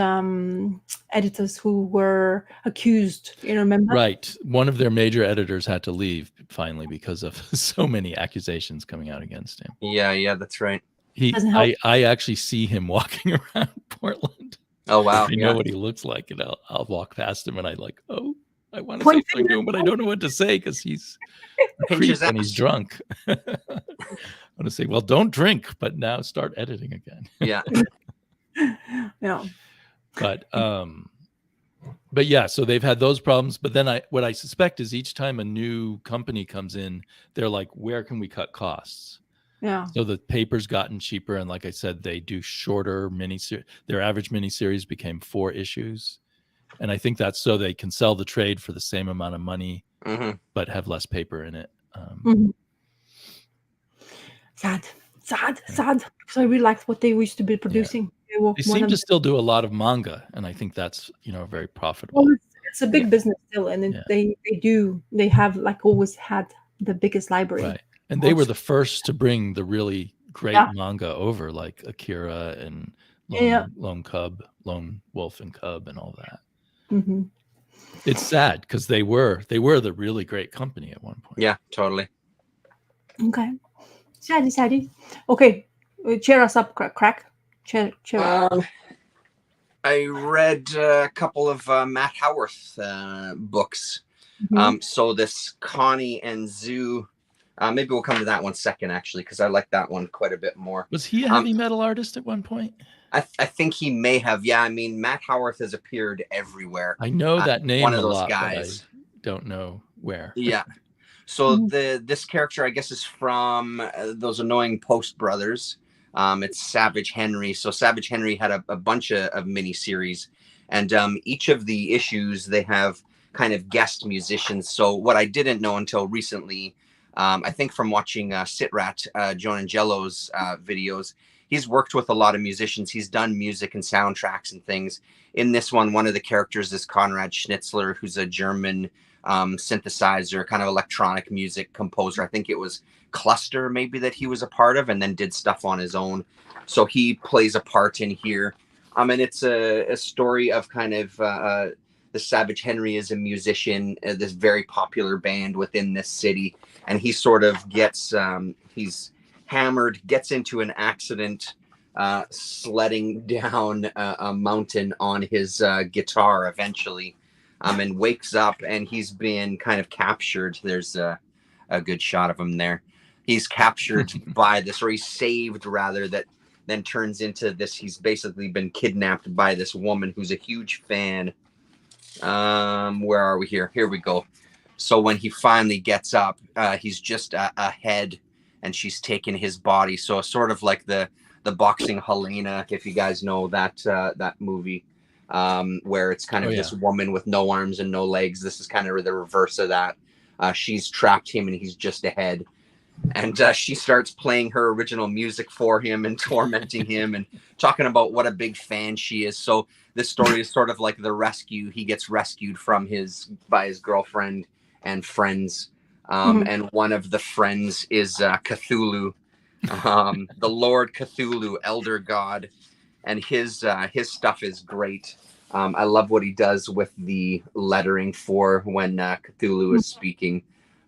editors who were accused. You remember? Right. One of their major editors had to leave finally because of so many accusations coming out against him. Yeah, that's right. I actually see him walking around Portland. Oh wow! I know what he looks like, and I'll walk past him, and I want to say something to him, but I don't know what to say because he's a creep and he's drunk. I want to say, well, don't drink, but now start editing again. Yeah. Yeah. But yeah, so they've had those problems. But then what I suspect is each time a new company comes in, they're like, where can we cut costs? Yeah. So the paper's gotten cheaper. And like I said, they do shorter miniseries. Their average miniseries became 4 issues. And I think that's so they can sell the trade for the same amount of money, but have less paper in it. Sad. Because I really liked what they used to be producing. Yeah. They seem to still do a lot of manga, and I think that's very profitable. Well, it's a big business still, and they have like always had the biggest library. Right. And they were the first to bring the really great Yeah. manga over, like Akira and Yeah. Lone Wolf and Cub and all that. Mm-hmm. It's sad because they were the really great company at one point. Yeah, totally. Okay. Sadie. Okay. Cheer us up, Crack. Cheer I read a couple of Matt Howarth books. Mhm. So this Connie and Zoo, maybe we'll come to that one second, actually, because I like that one quite a bit more. Was he a heavy metal artist at one point? I think he may have. Yeah, I mean, Matt Howarth has appeared everywhere. I know that name one of a those lot, guys. but I don't know where. Yeah. So Mhm. this character, I guess, is from those annoying Post brothers. It's Savage Henry. So Savage Henry had a bunch of mini series, and each of the issues they have kind of guest musicians. So what I didn't know until recently, I think from watching Sitrat, John Angelo's videos, he's worked with a lot of musicians. He's done music and soundtracks and things. In this one of the characters is Konrad Schnitzler, who's a German synthesizer, kind of electronic music composer. I think it was Cluster maybe that he was a part of, and then did stuff on his own. So he plays a part in here. And it's a story of kind of the Savage Henry is a musician, this very popular band within this city, and he sort of gets he's hammered, gets into an accident sledding down a mountain on his guitar eventually, and wakes up and he's been kind of captured. There's a good shot of him there. He's captured by this, or he's saved rather, that then turns into this. He's basically been kidnapped by this woman who's a huge fan. Where are we here? Here we go. So when he finally gets up, he's just a head, and she's taken his body. So sort of like the boxing Helena, if you guys know that movie, where it's kind of this woman with no arms and no legs. This is kind of the reverse of that. She's trapped him, and he's just a head. And she starts playing her original music for him and tormenting him and talking about what a big fan she is. So this story is sort of like the rescue. He gets rescued by his girlfriend and friends. And one of the friends is Cthulhu, the Lord Cthulhu, elder god. And his stuff is great. I love what he does with the lettering for when Cthulhu is speaking.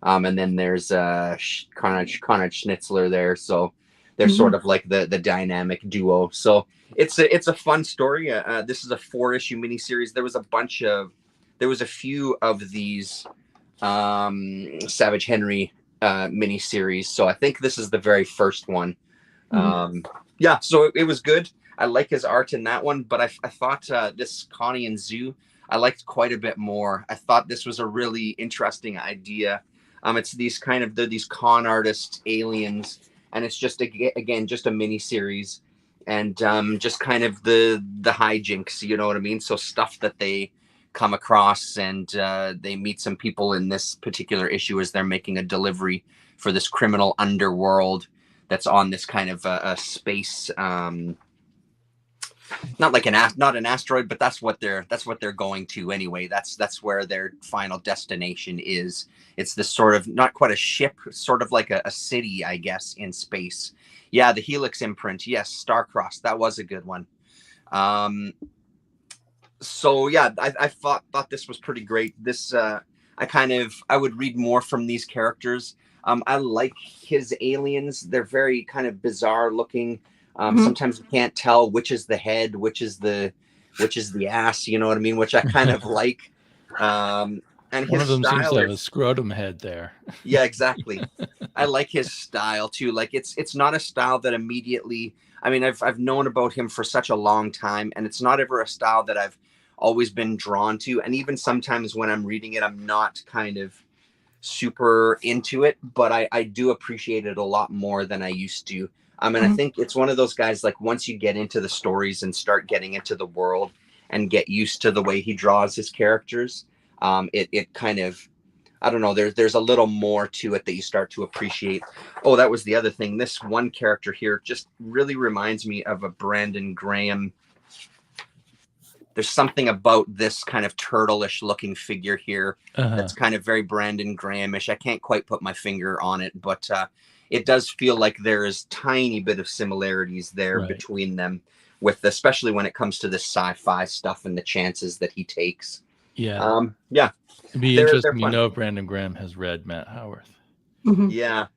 And then there's Konrad Schnitzler there, so they're sort of like the dynamic duo. So it's a fun story. This is a 4-issue miniseries. There was a few of these Savage Henry miniseries. So I think this is the very first one. Yeah, so it was good. I like his art in that one, but I thought this Connie and Zoo I liked quite a bit more. I thought this was a really interesting idea. It's these these con artist aliens, and it's just again just a mini series, and just kind of the hijinks, you know what I mean? So stuff that they come across, and they meet some people in this particular issue as they're making a delivery for this criminal underworld that's on this kind of a space. Not like not an asteroid, but that's what they're going to anyway. That's where their final destination is. It's this sort of not quite a ship, sort of like a city, I guess, in space. Yeah, the Helix imprint. Yes, Starcross. That was a good one. So yeah, I thought this was pretty great. This I would read more from these characters. I like his aliens. They're very kind of bizarre looking. Sometimes you can't tell which is the head, which is the ass. You know what I mean? Which I kind of like. And one his of them seems style to have a scrotum head there. Yeah, exactly. I like his style too. Like it's not a style that immediately. I mean, I've known about him for such a long time, and it's not ever a style that I've always been drawn to. And even sometimes when I'm reading it, I'm not kind of super into it, but I do appreciate it a lot more than I used to. And I think it's one of those guys, like once you get into the stories and start getting into the world and get used to the way he draws his characters, it kind of, I don't know, there's a little more to it that you start to appreciate. Oh, that was the other thing. This one character here just really reminds me of a Brandon Graham there's something about this kind of turtle-ish looking figure here Uh-huh. that's kind of very Brandon Grahamish. I can't quite put my finger on it, but it does feel like there is tiny bit of similarities there Right. between them, with especially when it comes to the sci-fi stuff and the chances that he takes. Yeah. Yeah, It'd be they're interesting to fun. know if Brandon Graham has read Matt Howarth. Mhm. Yeah.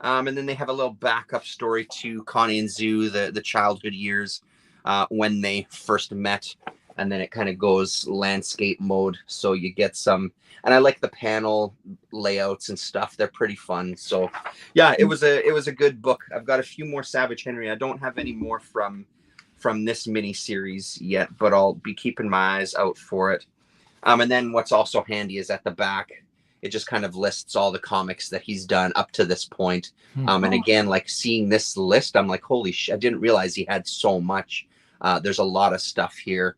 And then they have a little backup story to Connie and Zoo, the childhood years when they first met. And then it kind of goes landscape mode. So you get some, and I like the panel layouts and stuff. They're pretty fun. So yeah, it was a good book. I've got a few more Savage Henry. I don't have any more from this mini series yet, but I'll be keeping my eyes out for it. And then what's also handy is at the back, it just kind of lists all the comics that he's done up to this point. And again, like seeing this list, I'm like, holy shit, I didn't realize he had so much. There's a lot of stuff here.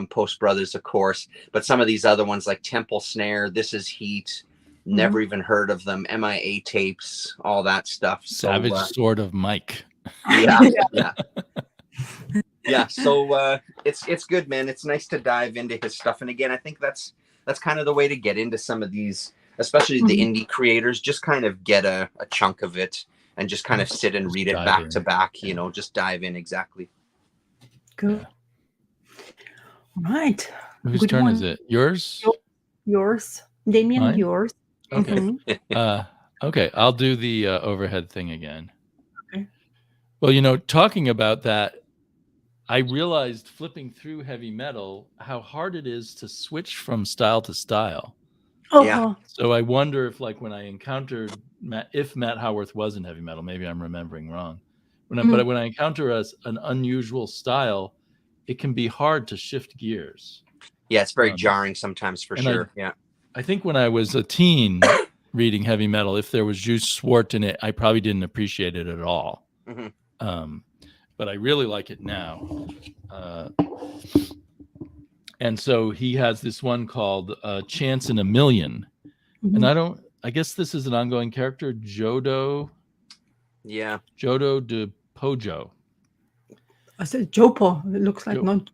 Post Brothers, of course, but some of these other ones like Temple Snare, This Is Heat, never even heard of them, MIA tapes, all that stuff. Savage Sword of Mike. Yeah. Yeah, so it's good, man. It's nice to dive into his stuff, and again, I think that's kind of the way to get into some of these, especially the indie creators. Just kind of get a chunk of it and just kind of sit and read it back to back. You know, just dive in. Exactly. Good. Yeah. Right. Whose Good turn one. is it? Yours? Yours, Damien. Mine? Yours. Okay. Mhm. Okay, I'll do the overhead thing again. Okay. Well, you know, talking about that, I realized flipping through heavy metal how hard it is to switch from style to style. Yeah. So I wonder if, like, when I encountered if Matt Howarth was in heavy metal, maybe I'm remembering wrong. But when I encounter an unusual style, it can be hard to shift gears. Yeah, it's very jarring sometimes, for sure. I think when I was a teen reading heavy metal, if there was Juice Swart in it, I probably didn't appreciate it at all. But I really like it now. And so he has this one called Chance in a Million. And I guess this is an ongoing character, Jodo. Yeah. Jodo de Pojo. I said Jopo. It looks like not.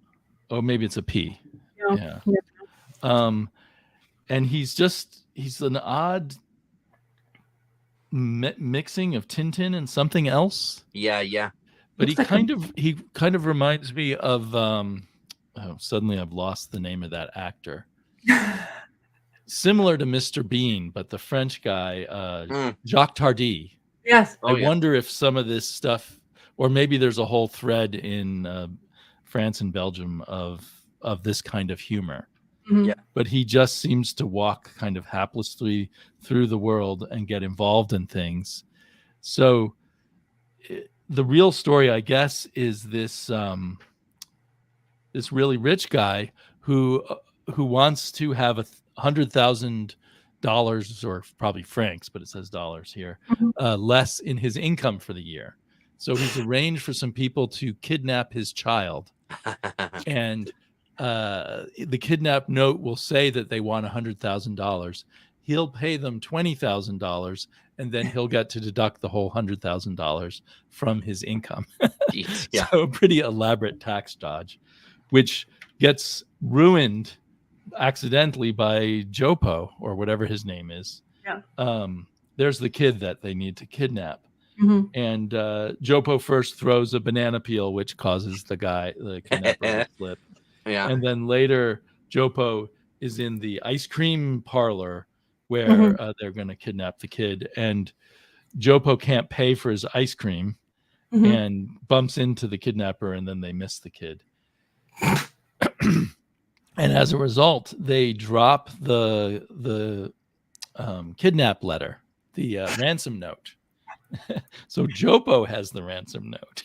Oh, maybe it's a P. Yeah. And he's an odd mixing of Tintin and something else. Yeah. But he kind of reminds me of suddenly I've lost the name of that actor. Similar to Mr. Bean, but the French guy, Jacques Tardy. Yes. I wonder if some of this stuff, or maybe there's a whole thread in France and Belgium of this kind of humor. Yeah. But he just seems to walk kind of haplessly through the world and get involved in things. So the real story, I guess, is this this really rich guy who wants to have $100,000, or probably francs, but it says dollars here, less in his income for the year. So he's arranged for some people to kidnap his child, and the kidnap note will say that they want $100,000. He'll pay them $20,000, and then he'll get to deduct the whole $100,000 from his income. Yeah. So a pretty elaborate tax dodge, which gets ruined accidentally by Jopo, or whatever his name is. Yeah. There's the kid that they need to kidnap. And Jopo first throws a banana peel, which causes the kidnapper to slip. Yeah. And then later, Jopo is in the ice cream parlor where they're going to kidnap the kid. And Jopo can't pay for his ice cream and bumps into the kidnapper, and then they miss the kid. And as a result, they drop the kidnap letter, the ransom note. So Jopo has the ransom note,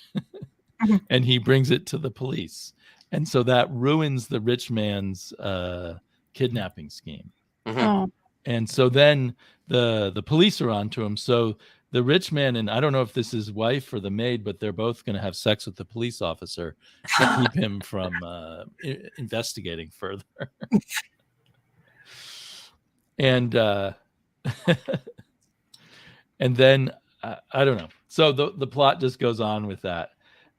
and he brings it to the police. And so that ruins the rich man's kidnapping scheme. And so then the police are onto him. So the rich man, and I don't know if this is his wife or the maid, but they're both going to have sex with the police officer to keep him from investigating further. And and then I don't know. So the plot just goes on with that.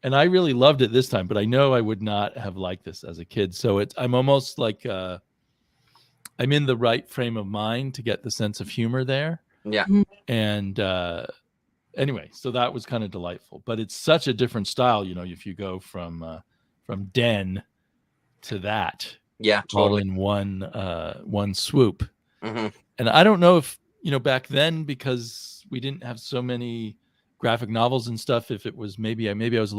and I really loved it this time, but I know I would not have liked this as a kid. So I'm almost like I'm in the right frame of mind to get the sense of humor there. Yeah. And anyway, so that was kind of delightful. But it's such a different style, if you go from Den to that, Yeah, all totally. in one swoop. Hmm. And I don't know if back then, because we didn't have so many graphic novels and stuff, if it was maybe I was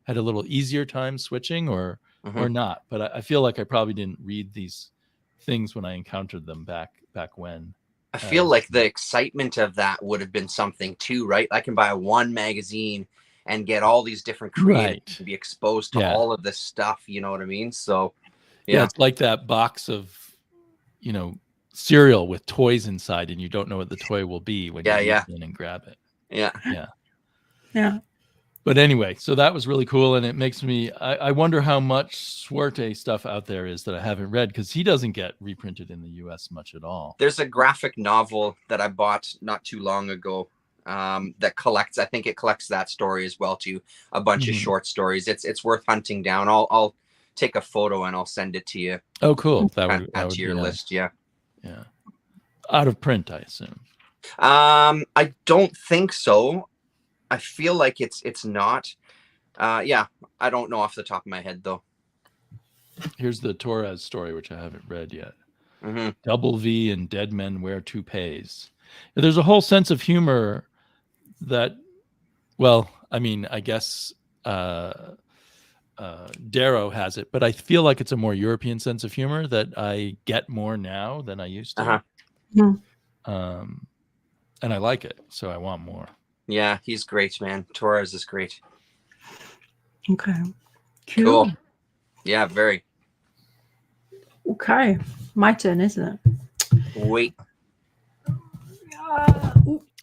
had a little easier time switching or Hmm. not. But I feel like I probably didn't read these things when I encountered them back when. I feel like the excitement of that would have been something too, right? I can buy one magazine and get all these different creators Right. and be exposed to all of this stuff. You know what I mean? So, yeah, it's like that box of, cereal with toys inside, and you don't know what the toy will be when you reach in and grab it. Yeah. But anyway, so that was really cool, and it makes me. I wonder how much Suerte stuff out there is that I haven't read, because he doesn't get reprinted in the U.S. much at all. There's a graphic novel that I bought not too long ago that collects. I think it collects that story as well too. A bunch of short stories. It's worth hunting down. I'll take a photo and I'll send it to you. Oh, cool! That Add would to be your nice. list. Yeah. Yeah. Out of print, I assume. I don't think so. I feel like it's not. Yeah, I don't know off the top of my head though. Here's the Torres story, which I haven't read yet. Mm-hmm. Double V and Dead Men Wear Toupees. There's a whole sense of humor that, well, I mean, I guess Darrow has it, but I feel like it's a more European sense of humor that I get more now than I used to. Uh-huh. And I like it, so I want more. Yeah, he's great, man. Torres is great. Okay. Cool. Yeah, very. Okay. My turn, isn't it? Wait.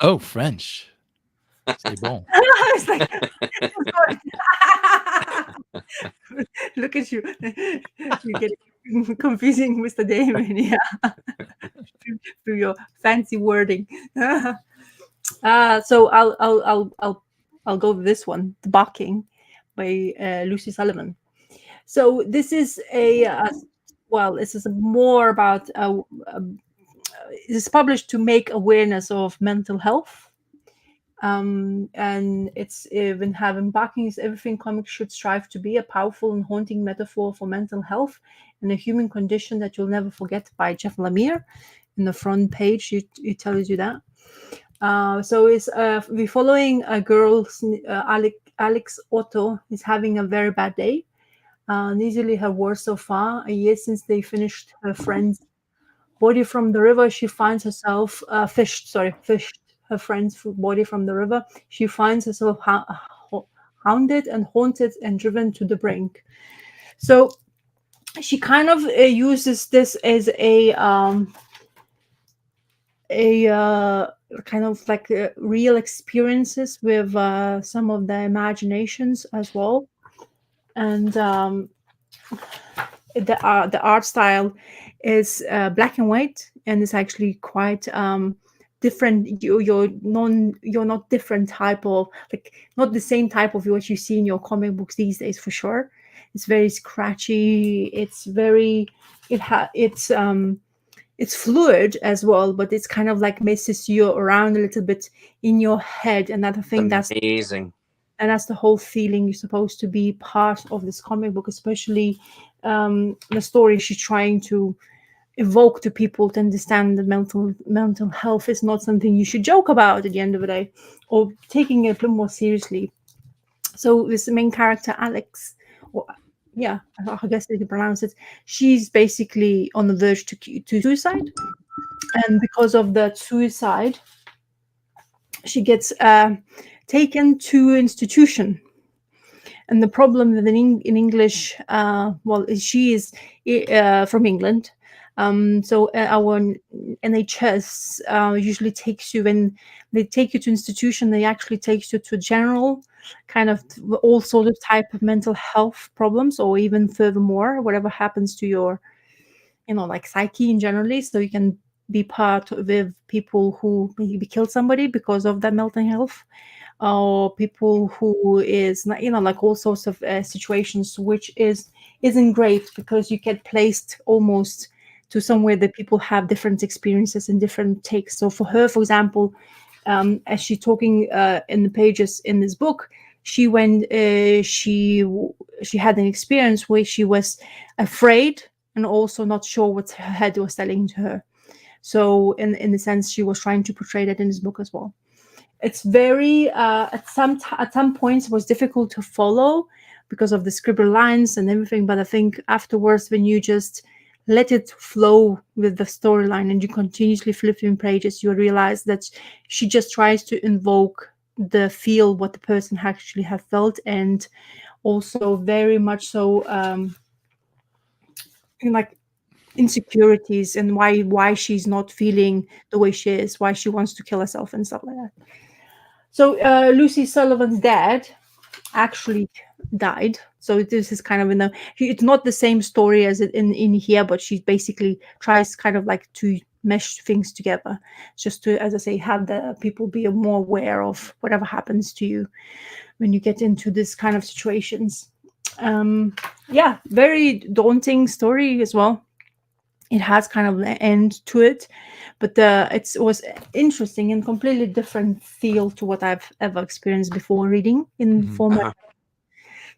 Oh, French. C'est bon. I was like, look at you. You get confusing Mr. Damon, yeah. Through your fancy wording. So I'll go with this one, The Barking by Lucy Sullivan. So this is this is more about it's published to make awareness of mental health. And it's even having Barking is everything comics should strive to be, a powerful and haunting metaphor for mental health and a human condition that you'll never forget, by Jeff Lemire. In the front page, it tells you that. So it's we're following a girl, Alex Otto, is having a very bad day. Easily her worst so far. A year since they finished her friend's body from the river, she finds herself fished her friend's body from the river. She finds herself hounded and haunted and driven to the brink. So she kind of uses this as a kind of like real experiences with some of the imaginations as well. And the art style is black and white, and it's actually quite different. You're not different type of, like, not the same type of what you see in your comic books these days, for sure. It's very scratchy. It's very it's fluid as well, but it's kind of like messes you around a little bit in your head, and I think that's amazing. And that's the whole feeling. You're supposed to be part of this comic book, especially the story she's trying to evoke to people to understand that mental health is not something you should joke about at the end of the day, or taking it a little more seriously. So this main character, Alex, I guess they pronounce it. She's basically on the verge to suicide, and because of that suicide, she gets taken to institution. And the problem with in English, she is from England. So our NHS usually takes you, when they take you to institution, they actually take you to general kind of all sort of type of mental health problems, or even furthermore, whatever happens to your, like psyche in generally. So you can be part with people who maybe killed somebody because of their mental health, or people who is like all sorts of situations, which isn't great because you get placed almost to somewhere that people have different experiences and different takes. So for her, for example, as she's talking in the pages in this book, she went she had an experience where she was afraid and also not sure what her head was telling to her. So in the sense, she was trying to portray that in this book as well. It's very at some points it was difficult to follow because of the scribble lines and everything, but I think afterwards, when you just let it flow with the storyline and you continuously flip through pages, you realize that she just tries to invoke the feel what the person actually have felt, and also very much so like insecurities and why she's not feeling the way she is, why she wants to kill herself and stuff like that. So Lucy Sullivan's dad actually died. So this is kind of it's not the same story as in here, but she basically tries kind of like to mesh things together, just to, as I say, have the people be more aware of whatever happens to you when you get into this kind of situations. Yeah, very daunting story as well. It has kind of an end to it, but it was interesting and completely different feel to what I've ever experienced before reading in format.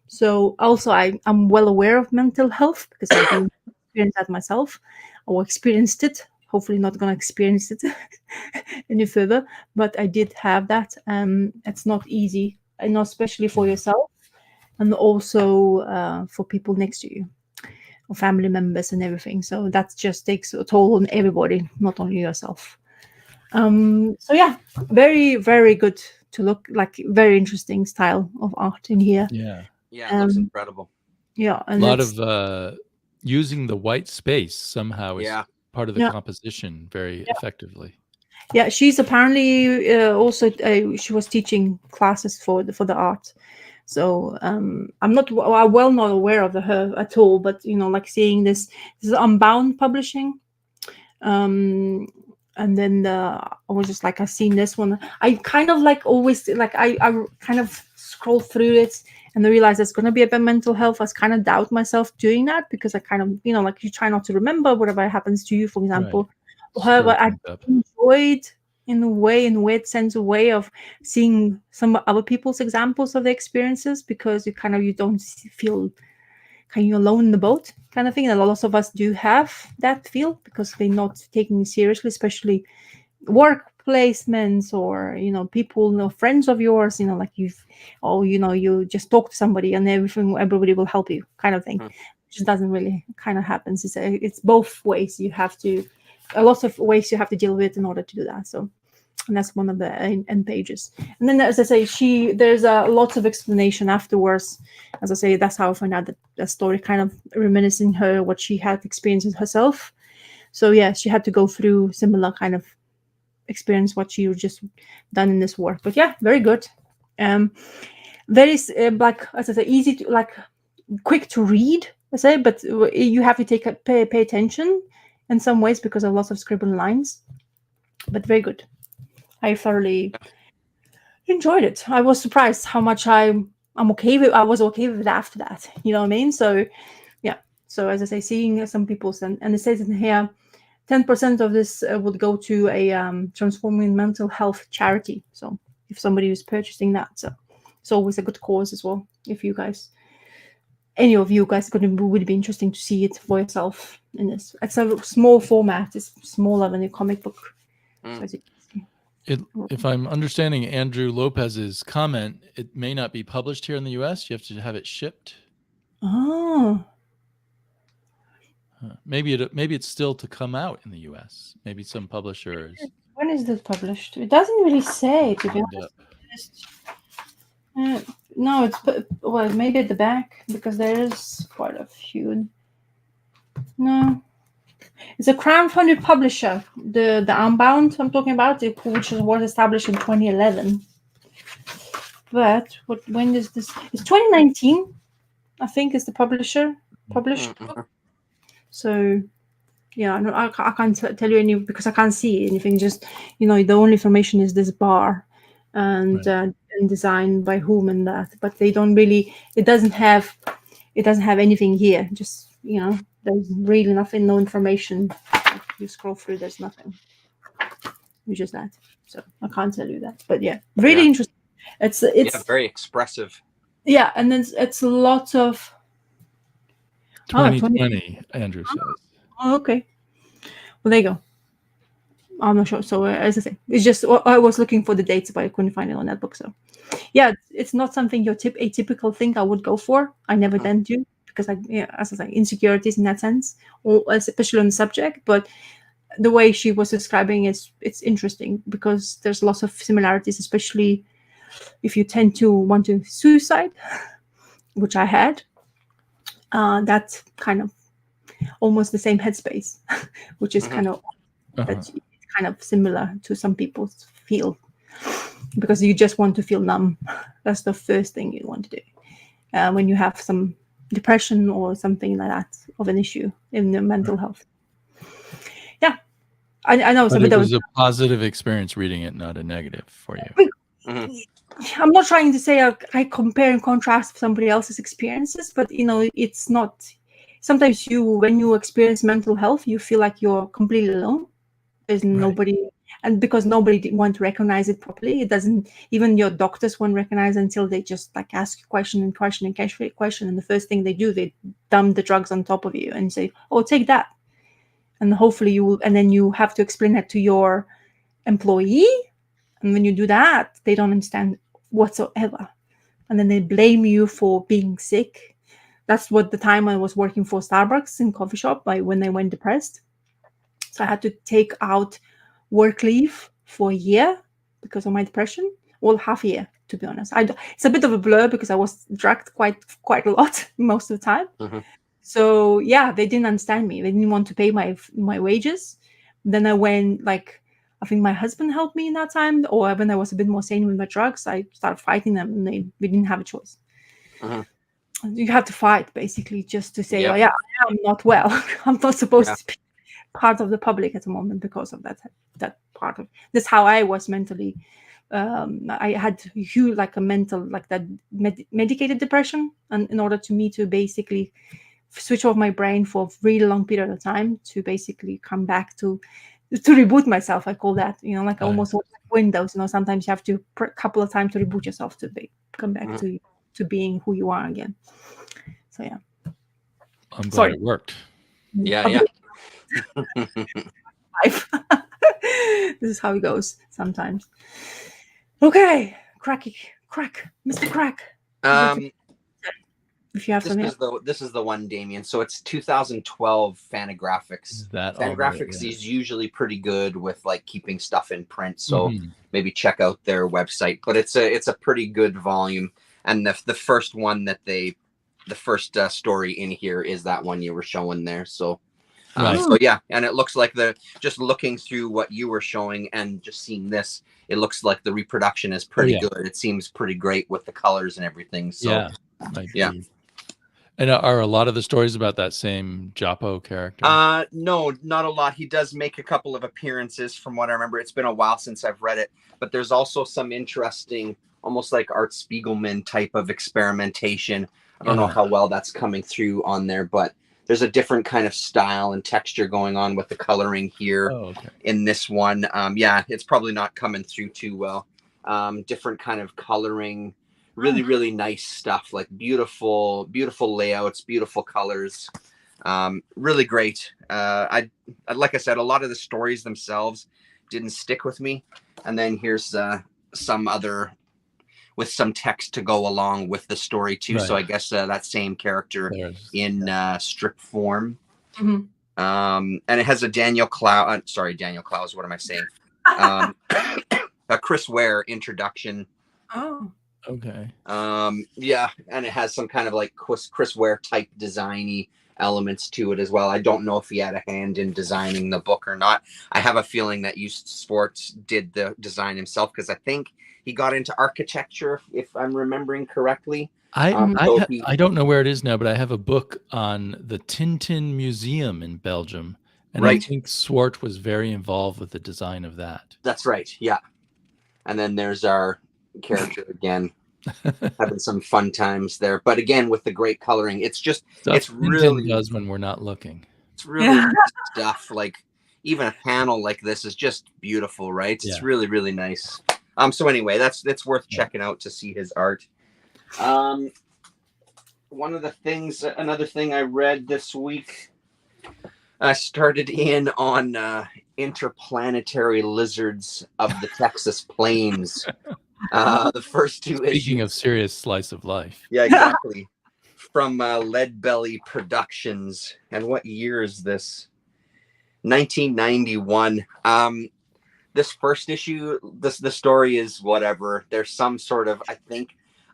So also I'm well aware of mental health because I do experience that myself, or experienced it. Hopefully not going to experience it any further, but I did have that. It's not easy, and especially for yourself, and also for people next to you, or family members and everything. So that just takes a toll on everybody, not only yourself. So yeah, very, very good to look, like very interesting style of art in here. Yeah. Yeah, it looks incredible. Yeah, A and lot of using the white space somehow is Yeah. part of the Yeah. composition very effectively. Yeah, she's apparently also she was teaching classes for the art. So I'm well not aware of her at all, but like seeing this is Unbound Publishing. And then I was just like, I've seen this one. I kind of like always like I kind of scroll through it and I realize it's going to be about mental health. I kind of doubt myself doing that because I kind of like you try not to remember whatever happens to you, for example. Right. However, Stir I things up. enjoyed in a weird sense, a way of seeing some other people's examples of the experiences, because you don't feel kind of alone in the boat kind of thing. And a lot of us do have that feel because they're not taking it seriously, especially work placements or people, friends of yours, like you just talk to somebody and everybody will help you kind of thing. Which doesn't really kind of happens. It's both ways. You have to a lot of ways you have to deal with in order to do that. So, and that's one of the end pages. And then, as I say, there's lots of explanation afterwards. As I say, that's how I find out that the story kind of reminiscing her what she had experienced herself. So yeah, she had to go through similar kind of experience what she just done in this work. But yeah, very good. Very like, as I say, easy to like, quick to read. I say, but you have to pay attention in some ways because of lots of scribbled lines. But very good. I thoroughly enjoyed it. I was surprised how much I'm okay with. I was okay with it after that. You know what I mean? So yeah. So as I say, seeing some people's and it says in here, 10% of this would go to a transforming mental health charity. So if somebody is purchasing that, so it's always a good cause as well. If you guys, any of you guys, would be interesting to see it for yourself in this. It's a small format. It's smaller than a comic book. So as you can see. If I'm understanding Andrew Lopez's comment, it may not be published here in the U.S. You have to have it shipped. Oh. Maybe it's still to come out in the U.S. Maybe some publishers. When is this published? It doesn't really say, to be honest. No, it's well, maybe at the back because there is quite a few. No, it's a crowdfunded publisher. The Unbound I'm talking about, which was established in 2011. But when is this? It's 2019, I think, is the publisher published. So Yeah, no, I can't tell you any because I can't see anything. Just the only information is this bar, and Right. and designed by whom and that. But they don't really. It doesn't have anything here. Just there's really nothing. No information. You scroll through, there's nothing. It's just that. So I can't tell you that. But yeah, really Yeah. interesting. It's Yeah. Very expressive. yeah, and then it's a lot of 20. 2020, Andrew says. Oh, okay. Well, there you go. I'm not sure. So as I say, it's just I was looking for the dates, but I couldn't find it on that book. So yeah, it's not something atypical thing I would go for. I never then do because as I say, insecurities in that sense, or especially on the subject. But the way she was describing it's interesting because there's lots of similarities, especially if you tend to want to suicide, which I had. That's kind of almost the same headspace, which is kind of that's kind of similar to some people's feel because you just want to feel numb. That's the first thing you want to do when you have some depression or something like that of an issue in your mental health. Yeah, I know. But it was a positive experience reading it, not a negative for you. I'm not trying to say I compare and contrast somebody else's experiences, but it's not. Sometimes when you experience mental health, you feel like you're completely alone. There's nobody, and because nobody want to recognize it properly, it doesn't. Even your doctors won't recognize until they just like ask you question, and the first thing they do, they dump the drugs on top of you and say, "Oh, take that," and hopefully you will, and then you have to explain that to your employee. And when you do that, they don't understand whatsoever. And then they blame you for being sick. That's what the time I was working for Starbucks in coffee shop, when I went depressed. So I had to take out work leave for a year because of my depression. Well, half a year, to be honest. It's a bit of a blur because I was drugged quite a lot most of the time. So yeah, they didn't understand me. They didn't want to pay my wages. Then I went I think my husband helped me in that time, or when I was a bit more sane with my drugs, I started fighting them, and we didn't have a choice. You have to fight basically just to say, "Oh yeah, I am not well. I'm not supposed to be part of the public at the moment because of that part of." That's how I was mentally. I had huge a mental that medicated depression, and in order to me to basically switch off my brain for a really long period of time to basically come back to reboot myself. I call that, almost like Windows. Sometimes you have to a couple of times to reboot yourself to come back to being who you are again. So yeah, I'm glad it worked. Yeah. Life. This is how it goes sometimes. Okay, crack, Mr. Crack. If you have this is the one, Damien. So it's 2012 Fantagraphics. Fantagraphics is usually pretty good with keeping stuff in print. So maybe check out their website. But it's a pretty good volume. And the first one the first story in here is that one you were showing there. So so yeah, and it looks like just looking through what you were showing and just seeing this, it looks like the reproduction is pretty good. It seems pretty great with the colors and everything. So yeah. And are a lot of the stories about that same Japo character? No, not a lot. He does make a couple of appearances from what I remember. It's been a while since I've read it, but there's also some interesting, almost like Art Spiegelman type of experimentation. I don't know how well that's coming through on there, but there's a different kind of style and texture going on with the coloring here in this one. Yeah, it's probably not coming through too well. Different kind of coloring. Really, really nice stuff, beautiful layouts, beautiful colors, really great. Like I said, a lot of the stories themselves didn't stick with me. And then here's some other with some text to go along with the story too. So I guess that same character in strip form. And it has a Daniel Clow. Daniel Clowes. What am I saying? A Chris Ware introduction. Oh. Okay. Yeah, and it has some kind of Chris Ware type designy elements to it as well. I don't know if he had a hand in designing the book or not. I have a feeling that Eustace Sports did the design himself because I think he got into architecture, if I'm remembering correctly. I don't know where it is now, but I have a book on the Tintin Museum in Belgium, And I think Swart was very involved with the design of that. That's right. Yeah. And then there's our character again, having some fun times there. But again, with the great coloring, it's just, it's really does when we're not looking. It's really nice stuff. Like even a panel like this is just beautiful, right? It's really, really nice. So anyway, that's worth checking out to see his art. One of the things, another thing I read this week, I started in on interplanetary lizards of the Texas plains. The first two issues. Speaking of serious slice of life. Yeah, exactly. From Lead Belly Productions. And what year is this? 1991. This first issue, the story is whatever. There's some sort of, I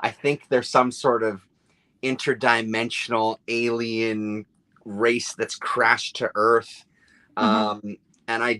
think there's some sort of interdimensional alien race that's crashed to Earth. And I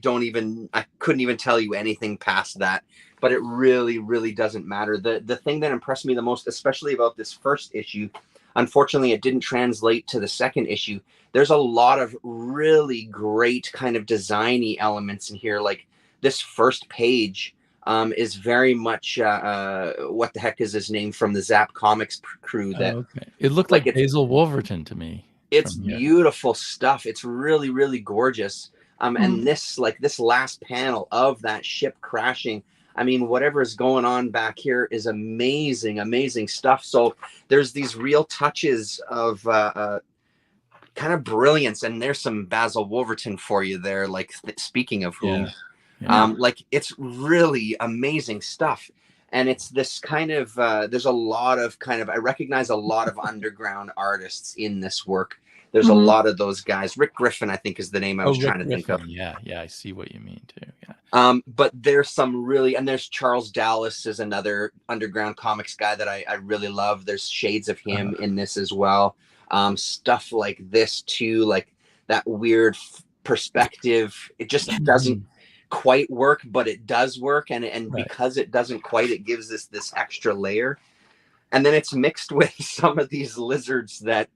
couldn't even tell you anything past that. But it really, really doesn't matter. The thing that impressed me the most, especially about this first issue, unfortunately, it didn't translate to the second issue. There's a lot of really great kind of designy elements in here. Like this first page is very much what the heck is his name from the Zap Comics crew? That it looked like Basil Wolverton to me. It's beautiful stuff. It's really, really gorgeous. And this last panel of that ship crashing, I mean, whatever is going on back here is amazing, amazing stuff. So there's these real touches of kind of brilliance, and there's some Basil Wolverton for you there. Like speaking of whom, like it's really amazing stuff. And it's this kind of there's a lot of I recognize a lot of underground artists in this work. There's a lot of those guys. Rick Griffin, I think, is the name I was trying to think of. Yeah, I see what you mean too. Yeah. But there's some really, and there's Charles Dallas is another underground comics guy that I really love. There's shades of him in this as well. Stuff like this too, like that weird perspective. It just doesn't quite work, but it does work, and because it doesn't quite, it gives this extra layer. And then it's mixed with some of these lizards that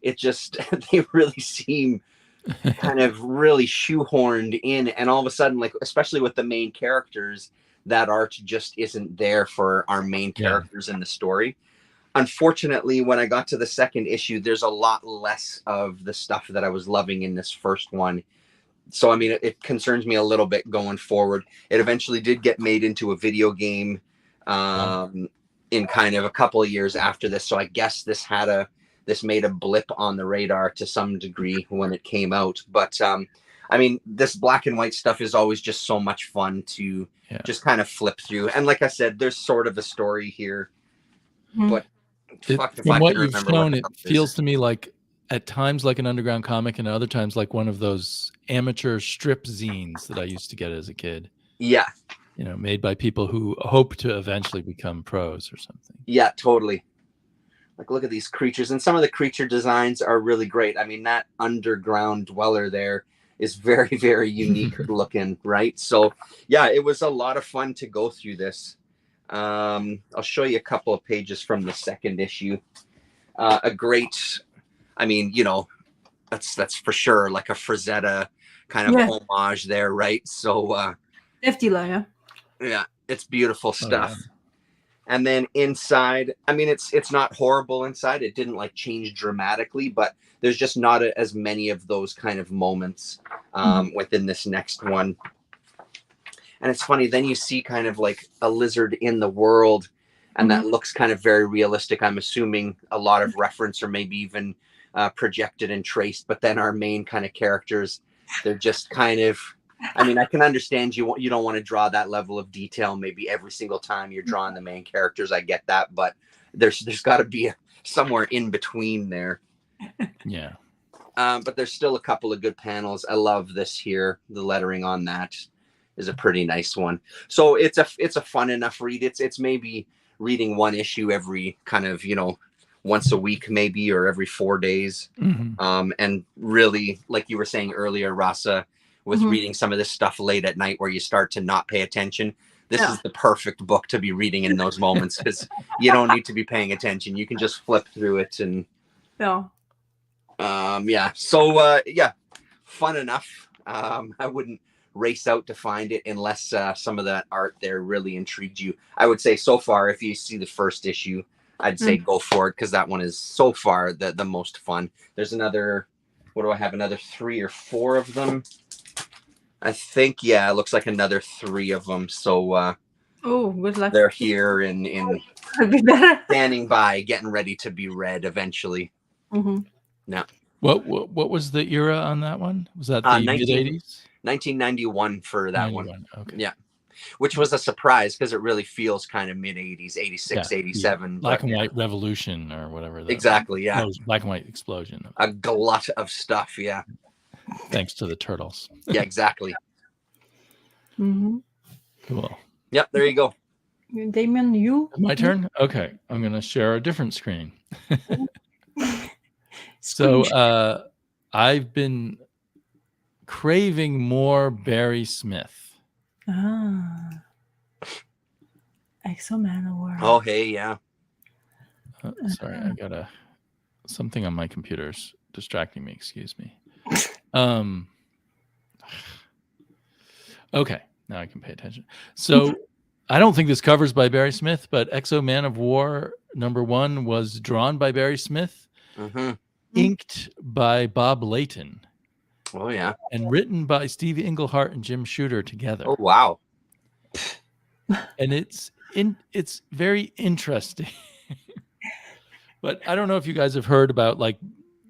it just they really seem kind of really shoehorned in, and all of a sudden, like especially with the main characters, that art just isn't there for our main characters in the story. Unfortunately, when I got to the second issue, there's a lot less of the stuff that I was loving in this first one. So I mean, it concerns me a little bit going forward. It eventually did get made into a video game in kind of a couple of years after this, so I guess this made a blip on the radar to some degree when it came out. But I mean, this black and white stuff is always just so much fun to just kind of flip through. And like I said, there's sort of a story here. But from what you've shown, it feels to me like at times like an underground comic, and at other times like one of those amateur strip zines that I used to get as a kid. Yeah. You know, made by people who hope to eventually become pros or something. Yeah, totally. Like, look at these creatures, and some of the creature designs are really great. I mean, that underground dweller there is very, very unique looking, right? So, yeah, it was a lot of fun to go through this. I'll show you a couple of pages from the second issue. A great, I mean, you know, that's for sure like a Frazetta kind of homage there, right? So, 50 layer. Yeah, it's beautiful stuff. Oh, yeah. And then inside, I mean, it's not horrible inside. It didn't like change dramatically, but there's just not as many of those kind of moments within this next one. And it's funny, then you see kind of like a lizard in the world, and that looks kind of very realistic. I'm assuming a lot of reference or maybe even projected and traced. But then our main kind of characters, they're just kind of, I mean, I can understand you don't want to draw that level of detail maybe every single time you're drawing the main characters. I get that, but there's got to be somewhere in between there. Yeah. But there's still a couple of good panels. I love this here. The lettering on that is a pretty nice one. So it's a fun enough read. It's maybe reading one issue every kind of, you know, once a week maybe, or every 4 days. And really, like you were saying earlier, Rasa, with reading some of this stuff late at night where you start to not pay attention, this is the perfect book to be reading in those moments, because you don't need to be paying attention. You can just flip through it and so fun enough. I wouldn't race out to find it unless some of that art there really intrigued you. I would say so far, if you see the first issue, I'd say go for it, because that one is so far the most fun. There's another, what do I have? Another 3 or 4 of them. I think, yeah, it looks like another 3 of them. So Oh, good luck. they're here in Could be better. standing by, getting ready to be read eventually. Mm-hmm. No. What was the era on that one? Was that the 1980s? mid 80s? 1991 for that 91. one. Okay. Yeah. Which was a surprise, because it really feels kind of mid 80s, 86, Yeah, 87. Black and white revolution or whatever. Exactly, yeah. Black and white explosion. A glut of stuff, yeah. Thanks to the turtles. Yeah, exactly. Mm-hmm. Cool. Yep, there you go. Damien, you? My turn? Okay. I'm going to share a different screen. Screen So I've been craving more Barry Smith. Exo Manowar. Oh, hey, yeah. Sorry, I got something on my computer's distracting me. Excuse me. Okay, now I can pay attention. So I don't think this cover's by Barry Smith, but Exo Man of War #1 was drawn by Barry Smith, inked by Bob Layton. Oh, yeah. And written by Steve Englehart and Jim Shooter together. Oh, wow. And it's very interesting. But I don't know if you guys have heard about, like,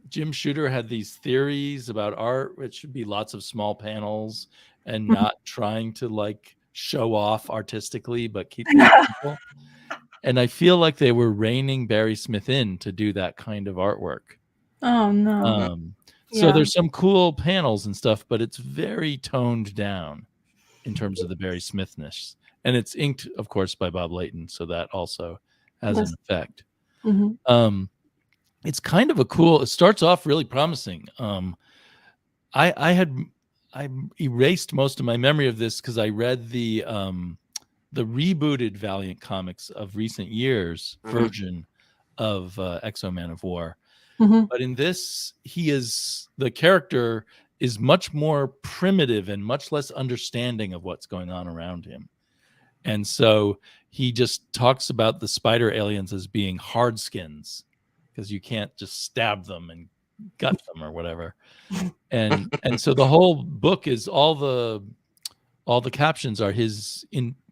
Jim Shooter had these theories about art, which should be lots of small panels and not trying to, like, show off artistically, but keep it simple. And I feel like they were reining Barry Smith in to do that kind of artwork. Oh, no. So there's some cool panels and stuff, but it's very toned down in terms of the Barry Smithness. And it's inked, of course, by Bob Layton, so that also has an effect. It's kind of it starts off really promising. I erased most of my memory of this because I read the rebooted Valiant Comics of recent years version of Exo Man of War. But in this, the character is much more primitive and much less understanding of what's going on around him. And so he just talks about the spider aliens as being hard skins, because you can't just stab them and gut them or whatever. And so the whole book is all the captions are his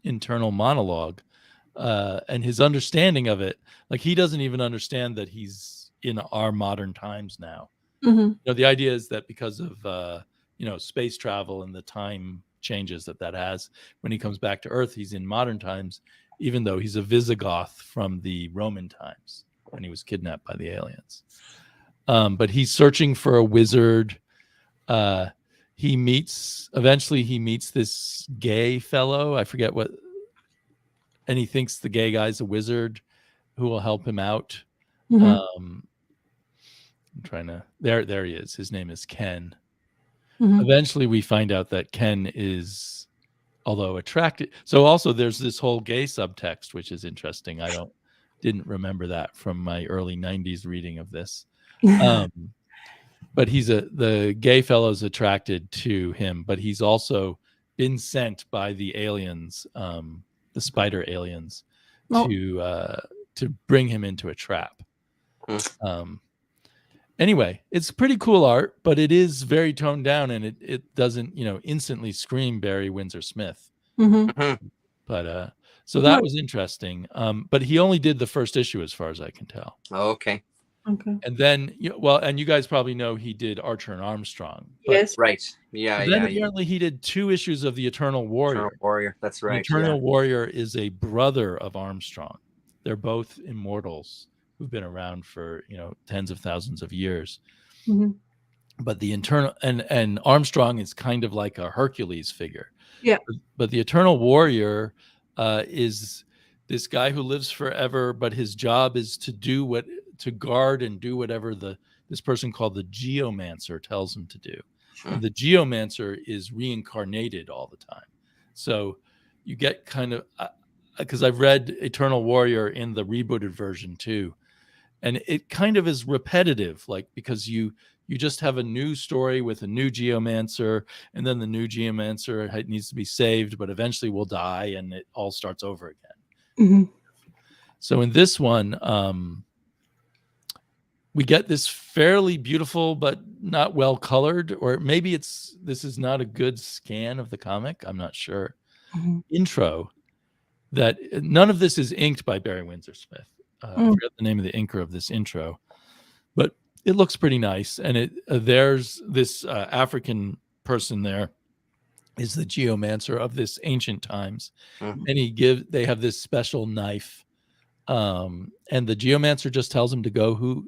internal monologue and his understanding of it. Like, he doesn't even understand that he's in our modern times now. The idea is that because of space travel and the time changes that has, when he comes back to Earth, he's in modern times, even though he's a Visigoth from the Roman times when he was kidnapped by the aliens. But he's searching for a wizard. Eventually he meets this gay fellow, I forget what, and he thinks the gay guy's a wizard who will help him out. I'm trying to, there he is. His name is Ken. Eventually we find out that Ken is, although attracted. So also there's this whole gay subtext, which is interesting. I didn't remember that from my early 90s reading of this. But the gay fellow's attracted to him, but he's also been sent by the aliens, the spider aliens, to bring him into a trap. Anyway, it's pretty cool art, but it is very toned down, and it doesn't, instantly scream Barry Windsor Smith. But so that was interesting. But he only did the first issue, as far as I can tell. Okay. And then, and you guys probably know he did Archer and Armstrong. Yes. Right. Yeah. Then apparently he did 2 issues of the Eternal Warrior. Eternal Warrior. That's right. The Eternal Warrior is a brother of Armstrong. They're both immortals who've been around for tens of thousands of years. But the internal and Armstrong is kind of like a Hercules figure. Yeah. But the Eternal Warrior is this guy who lives forever, but his job is to guard and do whatever this person called the Geomancer tells him to do. And the Geomancer is reincarnated all the time. So you get kind of, because I've read Eternal Warrior in the rebooted version too, and it kind of is repetitive, like, because you You just have a new story with a new geomancer, and then the new geomancer needs to be saved, but eventually will die, and it all starts over again. Mhm. So in this one, we get this fairly beautiful but not well colored, or maybe this is not a good scan of the comic. I'm not sure. Mhm. Intro that none of this is inked by Barry Windsor Smith. I forgot the name of the inker of this intro, but it looks pretty nice. And there's this African person there is the geomancer of this ancient times, Mhm. and they have this special knife, and the geomancer just tells him to go who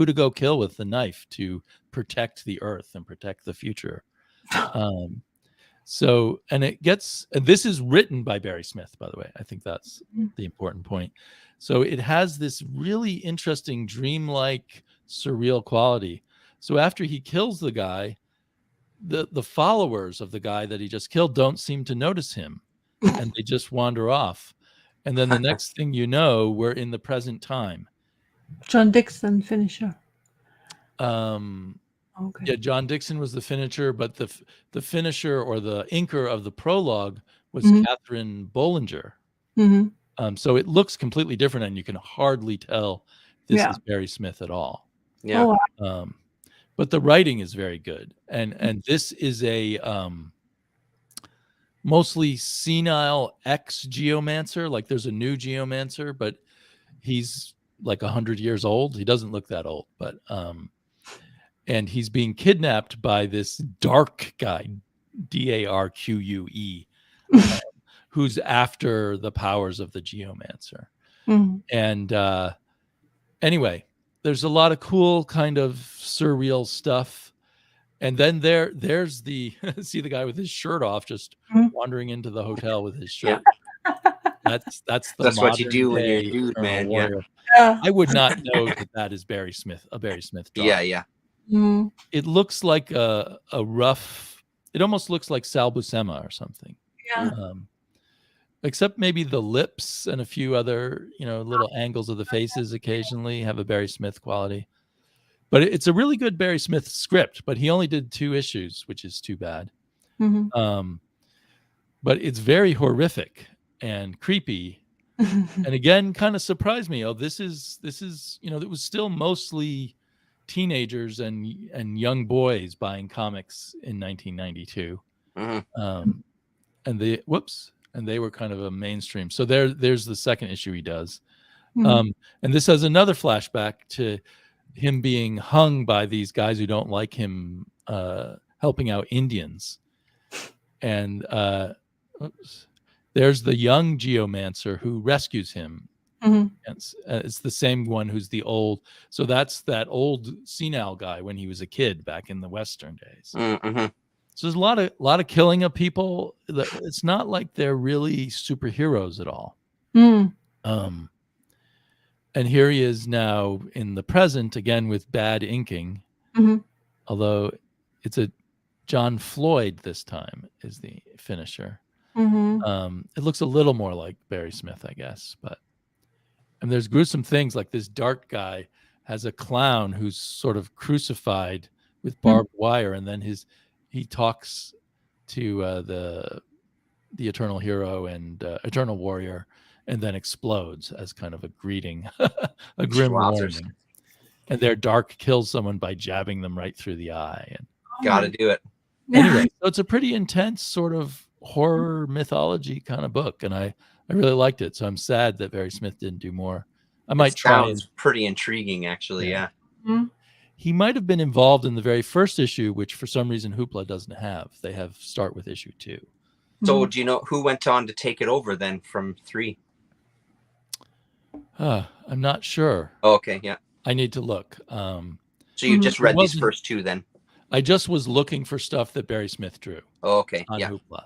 to go kill with the knife to protect the earth and protect the future. So, and this is written by Barry Smith, by the way. I think that's the important point. So it has this really interesting dreamlike surreal quality. So after he kills the guy, the followers of the guy that he just killed don't seem to notice him, and they just wander off. And then the next thing you know, we're in the present time. John Dixon finisher. Yeah, Okay. John Dixon was the finisher, but the finisher or the inker of the prologue was Mhm. Catherine Bollinger. Mhm. So it looks completely different, and you can hardly tell this Yeah. is Barry Smith at all. Yeah. Oh, wow. But the writing is very good, and this is a mostly senile ex-geomancer. Like there's a new geomancer, but he's like 100 years old. He doesn't look that old, but and he's being kidnapped by this dark guy, Darque, who's after the powers of the geomancer. Mhm. And anyway, there's a lot of cool kind of surreal stuff. And then there's the see the guy with his shirt off just Mhm. wandering into the hotel with his shirt. That's the That's what you modern do when you're a day dude, Eternal man. Yeah. Warrior. Yeah. I would not know that is Barry Smith, a Barry Smith drawing. Yeah. Yeah. Mhm. It looks like a rough. It almost looks like Sal Buscema or something. Yeah. Except maybe the lips and a few other, little angles of the faces occasionally have a Barry Smith quality. But it's a really good Barry Smith script, but he only did 2 issues, which is too bad. Mhm. But it's very horrific and creepy. And again, kind of surprised me. Oh, this is, it was still mostly teenagers and young boys buying comics in 1992. Mhm. And they were kind of a mainstream. So there's the second issue he does. Mhm. And this has another flashback to him being hung by these guys who don't like him helping out Indians. And there's the young geomancer who rescues him. Mhm. It's the same one who's the old. So that's that old senile guy when he was a kid back in the Western days. Mhm. So there's a lot of killing of people. It's not like they're really superheroes at all. Mhm. And here he is now in the present again with bad inking, Mhm. although it's a John Floyd this time is the finisher. Mhm. It looks a little more like Barry Smith, I guess, and there's gruesome things like this dark guy has a clown who's sort of crucified with barbed wire, and then he talks to the Eternal Hero and Eternal Warrior, and then explodes as kind of a greeting, a grim Wowzers. warning. And their dark kills someone by jabbing them right through the eye. And Gotta do it. anyway, so it's a pretty intense sort of horror mythology kind of book, and I really liked it. So I'm sad that Barry Smith didn't do more. I might It try sounds pretty intriguing, actually. Yeah. Yeah. Mhm. He might have been involved in the very first issue, which for some reason Hoopla doesn't have. They have start with issue 2. So, do you know who went on to take it over then from 3? I'm not sure. Oh, okay. Yeah. I need to look. So you just read these first 2 then? I just was looking for stuff that Barry Smith drew. Oh, okay. On Yeah. Hoopla.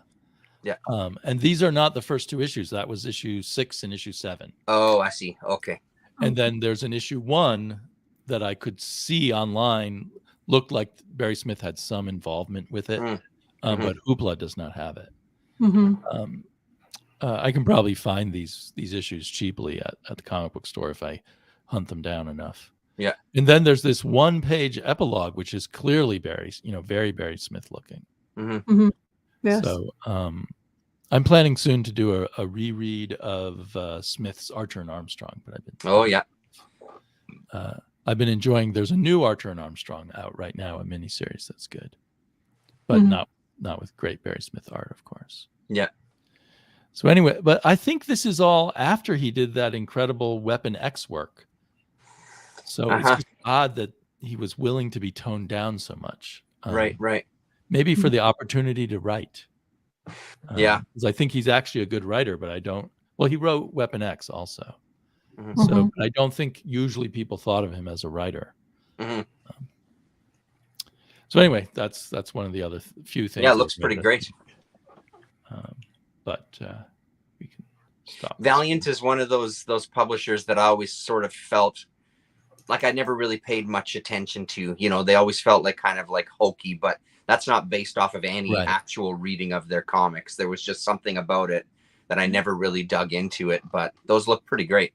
Yeah. And these are not the first 2 issues. That was issue 6 and issue 7. Oh, I see. Okay. And then there's an issue 1 that I could see online. Looked like Barry Smith had some involvement with it, but Hoopla does not have it. I can probably find these issues cheaply at the comic book store if I hunt them down enough. Yeah. And then there's this one-page epilogue, which is clearly very Barry Smith looking. Yes. So I'm planning soon to do a reread of Smith's Archer and Armstrong, but I've been enjoying. There's a new Archer and Armstrong out right now, a miniseries that's good, but not with great Barry Smith art, of course. Yeah. So anyway, but I think this is all after he did that incredible Weapon X work. So it's just odd that he was willing to be toned down so much. Right. Maybe for the opportunity to write. Yeah. Because I think he's actually a good writer, but I don't. Well, he wrote Weapon X also. So but I don't think usually people thought of him as a writer. So anyway, that's one of the other few things. Yeah, it looks pretty great. But we can stop. Valiant is one of those publishers that I always sort of felt like I never really paid much attention to. You know, they always felt like kind of like hokey, but that's not based off of any actual reading of their comics. There was just something about it that I never really dug into it, but those look pretty great.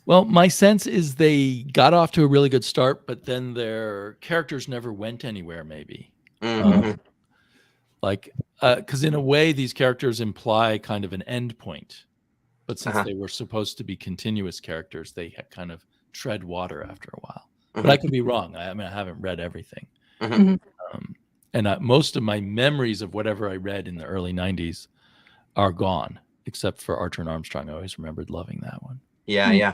Well, my sense is they got off to a really good start, but then their characters never went anywhere, maybe. Because in a way, these characters imply kind of an end point. But since they were supposed to be continuous characters, they kind of tread water after a while. But I could be wrong. I mean, I haven't read everything. And most of my memories of whatever I read in the early 90s are gone, except for Archer and Armstrong. I always remembered loving that one. Yeah.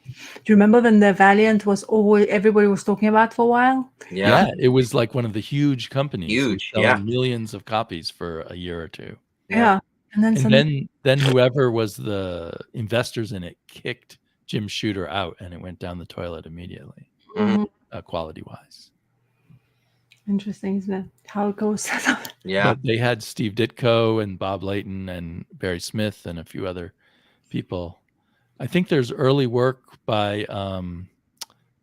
Do you remember when the Valiant was always everybody was talking about for a while? Yeah, it was like one of the huge companies. Huge, selling millions of copies for a year or two. Yeah. And then whoever was the investors in it kicked Jim Shooter out, and it went down the toilet immediately, quality-wise. Interesting, isn't it? How it goes. Yeah. But they had Steve Ditko and Bob Layton and Barry Smith and a few other people. I think there's early work by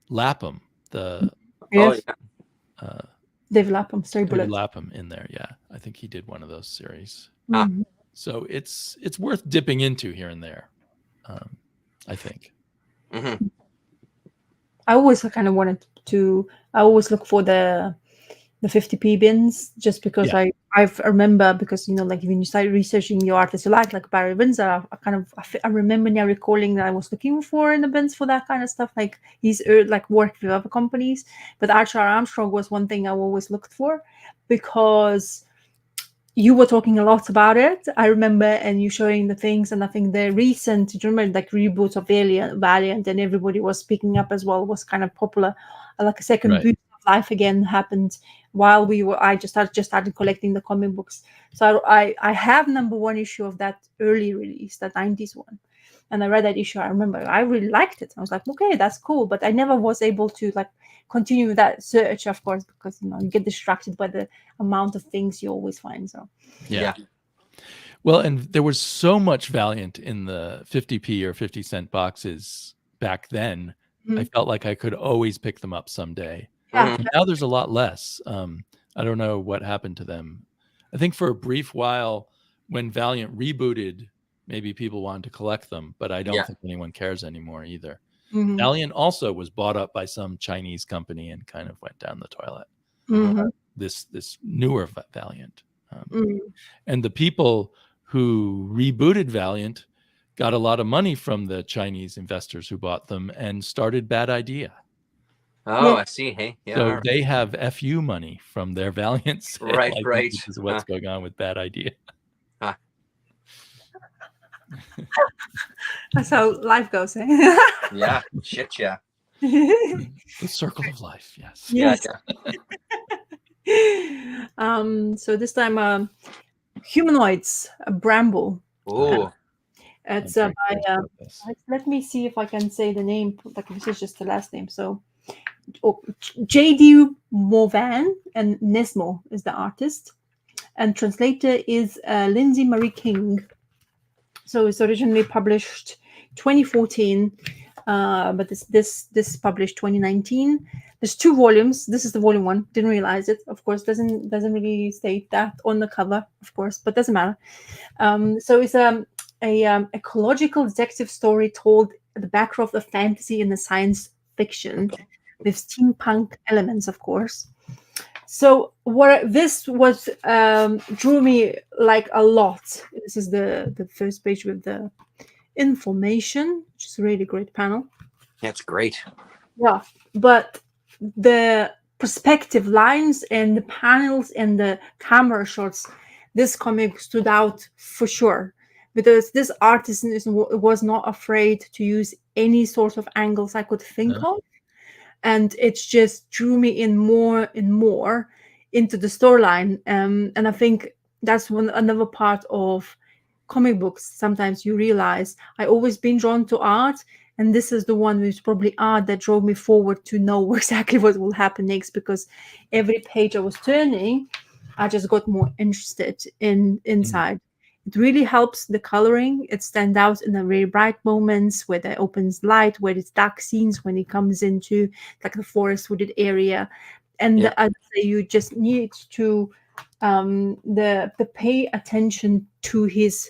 Lapham, Dave Lapham, Stray Bullet. David Lapham in there. Yeah, I think he did one of those series. Mhm. So it's worth dipping into here and there, I think. I always kind of wanted to. I always look for the 50p bins just because I remember, because like when you start researching your artists you like Barry Windsor, I remember now recalling that I was looking for in the bins for that kind of stuff, like he's like worked with other companies. But Archer Armstrong was one thing I always looked for, because you were talking a lot about it, I remember, and you showing the things, and I think the recent, do you remember, like reboot of Valiant, and everybody was picking up as well, was kind of popular, like a second boost of life again happened while I just started collecting the comic books. So I have #1 issue of that early release, that 90s one, and I read that issue. I remember I really liked it. I was like, okay, that's cool, but I never was able to like continue that search, of course, because you get distracted by the amount of things you always find. So yeah. Well, and there was so much Valiant in the 50p or 50-cent boxes back then. I felt like I could always pick them up someday. Now there's a lot less. I don't know what happened to them. I think for a brief while when Valiant rebooted, maybe people wanted to collect them, but I don't think anyone cares anymore either. Valiant also was bought up by some Chinese company and kind of went down the toilet. This newer Valiant. And the people who rebooted Valiant got a lot of money from the Chinese investors who bought them and started Bad Idea. Oh, I see. Hey, yeah. So they have FU money from their Valiant sale. Right. This is what's going on with Bad Idea. That's how life goes, eh? Yeah. Shit, yeah. The circle of life, yes. Yes. So this time, Humanoids, Bramble. Oh. It's by let me see if I can say the name. Like this is just the last name. So J.D. Morvan and Nesmo is the artist, and translator is Lindsay Marie King. So it's originally published 2014, but this published 2019. There's 2 volumes. This is the volume 1. Didn't realize it. Of course, doesn't really state that on the cover, of course, but doesn't matter. So it's a ecological detective story told at the backdrop of fantasy and the science fiction. with steampunk elements, of course. So what this was drew me like a lot. This is the first page with the information, which is a really great panel. That's great. Yeah, but the perspective lines and the panels and the camera shots, this comic stood out for sure, because this artist was not afraid to use any sort of angles I could think Yeah. of, and it just drew me in more and more into the storyline. And I think that's another part of comic books. Sometimes you realize I always been drawn to art, and this is the one which probably art that drove me forward to know exactly what will happen next, because every page I was turning, I just got more interested in inside. It really helps the coloring. It stands out in the very bright moments where there opens light, where it's dark scenes when it comes into like the forest wooded area. And Yeah. as I say, you just need to the pay attention to his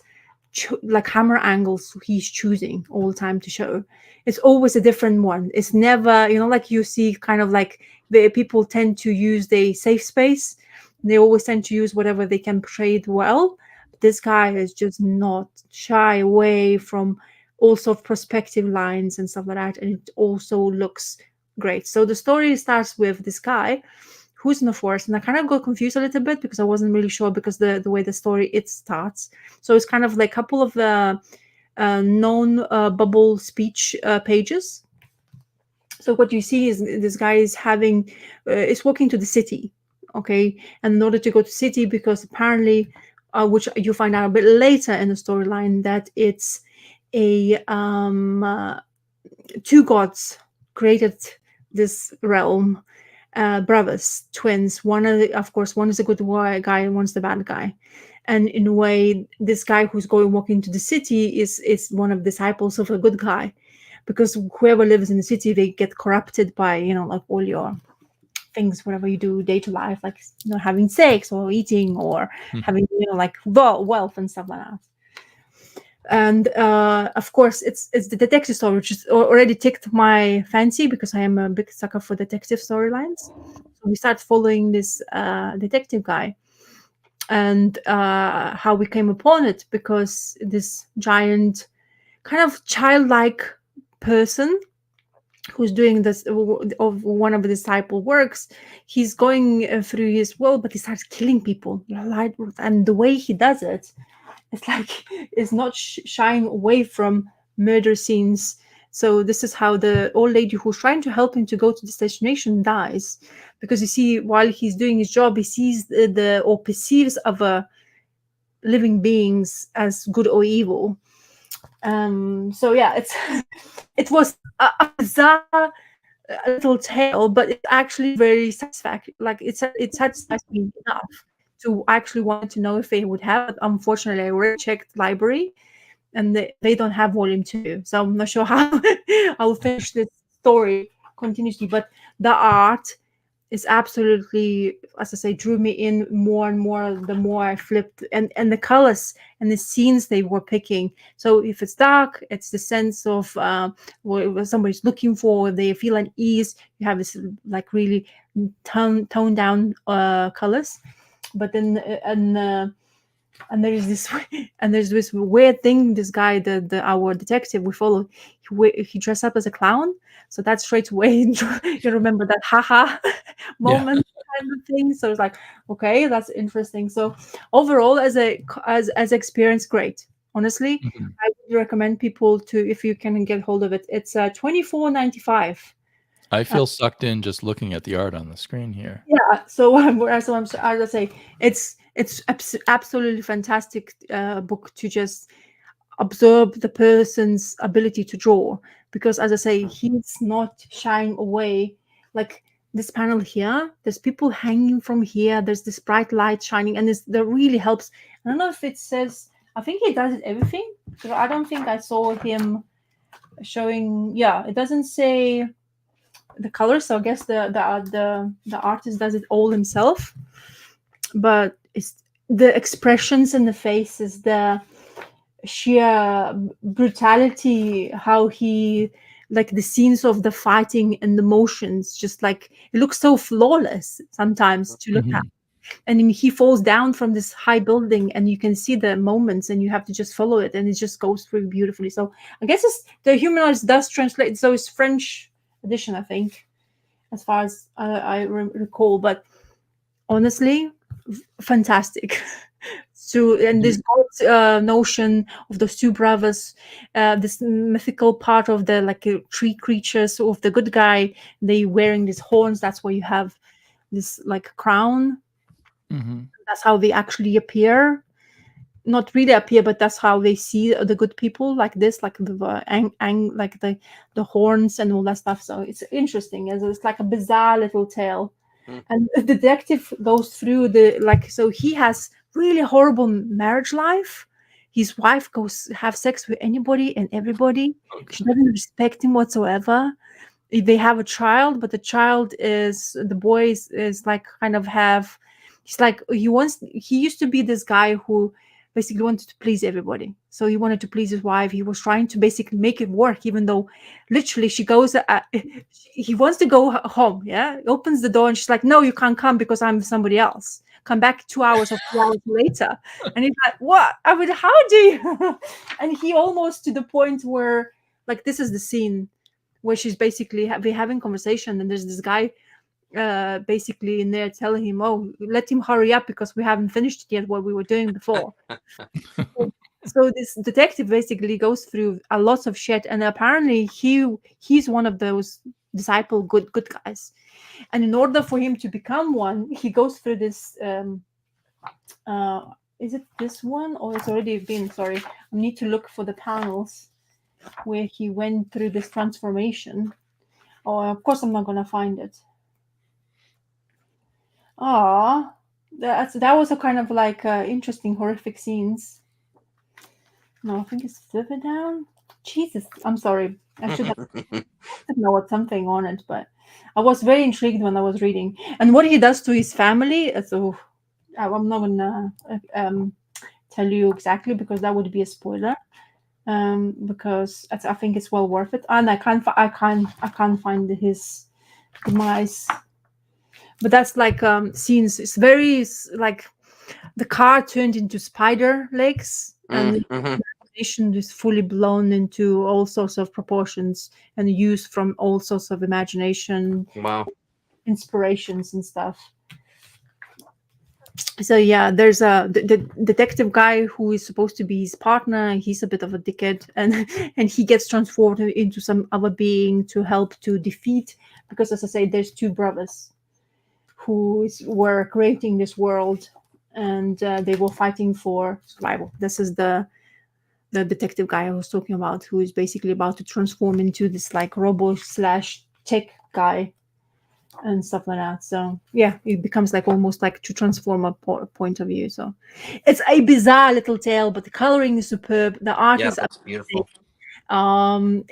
like camera angles he's choosing all the time to show. It's always a different one. It's never, like you see kind of like the people tend to use the safe space. They always tend to use whatever they can portray it well. But this guy is just not shy away from all sort of perspective lines and stuff like that, and it also looks great. So the story starts with this guy who's in the forest, and I kind of got confused a little bit because I wasn't really sure, because the way the story it starts. So it's kind of like a couple of known bubble speech pages. So what you see is this guy is having is walking to the city, okay, and in order to go to city, because apparently which you find out a bit later in the storyline, that it's a two gods created this realm, brothers, twins. Of course, one is a good guy and one's the bad guy. And in a way, this guy who's going walking to the city is one of the disciples of a good guy, because whoever lives in the city, they get corrupted by like all your things, whatever you do day to life, like having sex or eating or having like wealth and stuff like that. And of course it's the detective story, which is already ticked my fancy because I am a big sucker for detective storylines. So we start following this detective guy, and how we came upon it, because this giant kind of childlike person who's doing this of one of the disciple works, he's going through his world, but he starts killing people, and the way he does it, it's like it's not shying away from murder scenes. So this is how the old lady who's trying to help him to go to this destination dies, because you see, while he's doing his job, he sees or perceives other living beings as good or evil. So yeah, it was a bizarre little tale, but it's actually very satisfactory. Like it satisfies me enough to actually want to know if they would have it. Unfortunately, I already checked library, and they don't have volume 2, so I'm not sure how I'll finish this story continuously. But the art is absolutely, as I say, drew me in more and more the more I flipped, and the colors and the scenes they were picking. So if it's dark, it's the sense of what somebody's looking for. They feel at ease. You have this like really toned down colors, but then and there's this and there's this weird thing. This guy, our detective we follow, he dressed up as a clown, so that's straight away you remember that haha moment kind of thing. So it's like, okay, that's interesting. So overall, as experience, great. Honestly, I would recommend people to, if you can get hold of it. It's $24.95. I feel sucked in just looking at the art on the screen here. Yeah, so as I say, it's absolutely fantastic book to just observe the person's ability to draw, because as I say, he's not shying away. Like this panel here, there's people hanging from here, there's this bright light shining, and that really helps. I don't know if it says, I think he does it everything, because I don't think I saw him showing. Yeah, it doesn't say the colors, so I guess the artist does it all himself. But it's the expressions in the faces, the sheer brutality, how he like the scenes of the fighting and the motions, just like it looks so flawless sometimes to look at. Mhm. And then he falls down from this high building, and you can see the moments, and you have to just follow it, and it just goes through beautifully. So I guess the Humanoids does translate. So it's French edition, I think, as far as I recall. But honestly, fantastic. So, and this notion of those two brothers, this mythical part of the like tree creatures of the good guy, they wearing these horns. That's why you have this like crown. Mhm. That's how they actually appear. Not really appear, but that's how they see the good people, like this, like like the horns and all that stuff. So it's interesting, as it's like a bizarre little tale. Mm. And the detective goes through the like, so he has really horrible marriage life. His wife goes have sex with anybody and everybody. Okay. She doesn't respect him whatsoever. They have a child, but the child is the boy is like kind of have, he's like he used to be this guy who basically wanted to please everybody. So he wanted to please his wife. He was trying to basically make it work, even though literally she goes he wants to go home. Yeah, he opens the door and she's like, no, you can't come because I'm somebody else. Come back 2 hours or 3 hours later. And he's like, what? I mean, how do you? And he almost to the point where, like, this is the scene where she's basically having conversation, and there's this guy basically in there telling him, oh, let him hurry up because we haven't finished yet what we were doing before. So this detective basically goes through a lot of shit, and apparently he's one of those disciple good guys, and in order for him to become one, he goes through this is it this one, or it's already been, sorry, I need to look for the panels where he went through this transformation. Oh, of course I'm not gonna find it. Ah, that was a kind of like interesting horrific scenes. No, I think it's further down. Jesus, I'm sorry. I should have know something on it, but I was very intrigued when I was reading. And what he does to his family, so I'm not gonna tell you exactly because that would be a spoiler. Because I think it's well worth it. And I can't find his demise. But that's like scenes. It's very like the car turned into spider legs, and the Mhm. imagination is fully blown into all sorts of proportions and used from all sorts of imagination Wow. inspirations and stuff. So yeah, there's the detective guy who is supposed to be his partner. He's a bit of a dickhead, and and he gets transformed into some other being to help to defeat. Because as I say, there's two brothers who were creating this world, and they were fighting for survival. This is the detective guy I was talking about, who is basically about to transform into this like robo slash tech guy and stuff like that. So yeah, it becomes like almost like to transform a point of view. So it's a bizarre little tale, but the coloring is superb. The art Yeah, is that's beautiful.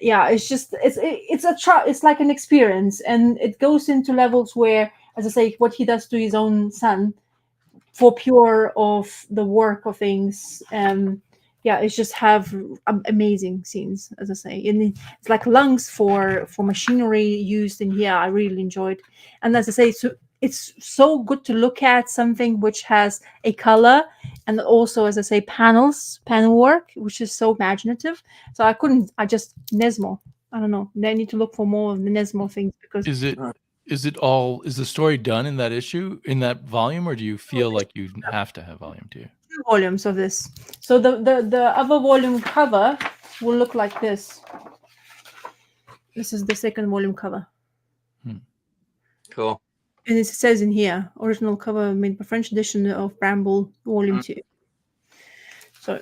yeah, it's just it's like an experience, and it goes into levels where, as I say, what he does to his own son for pure of the work of things. Yeah, it's just have amazing scenes, as I say, and it's like lungs for machinery used in here. I really enjoyed, and as I say, so it's so good to look at something which has a color, and also, as I say, panel work, which is so imaginative. So I just Nesmo. I don't know. I need to look for more of the Nesmo things because Is the story done in that issue, in that volume, or do you feel like you have to have volume 2? 2 volumes of this. So the other volume cover will look like this. This is the second volume cover. Cool. And it says in here, original cover made by French edition of Bramble Volume 2. So,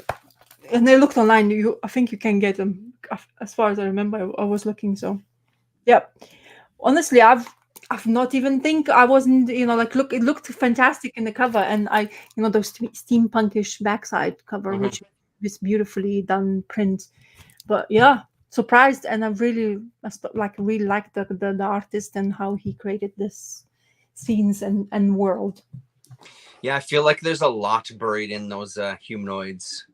and they looked online. I think you can get them. As far as I remember, I was looking. So, yeah. Honestly, I've not even think I wasn't. Like look, it looked fantastic in the cover, and those steampunkish backside cover, Mhm. which is beautifully done print. But yeah, surprised, and I really liked the artist and how he created this scenes and world. Yeah, I feel like there's a lot buried in those humanoids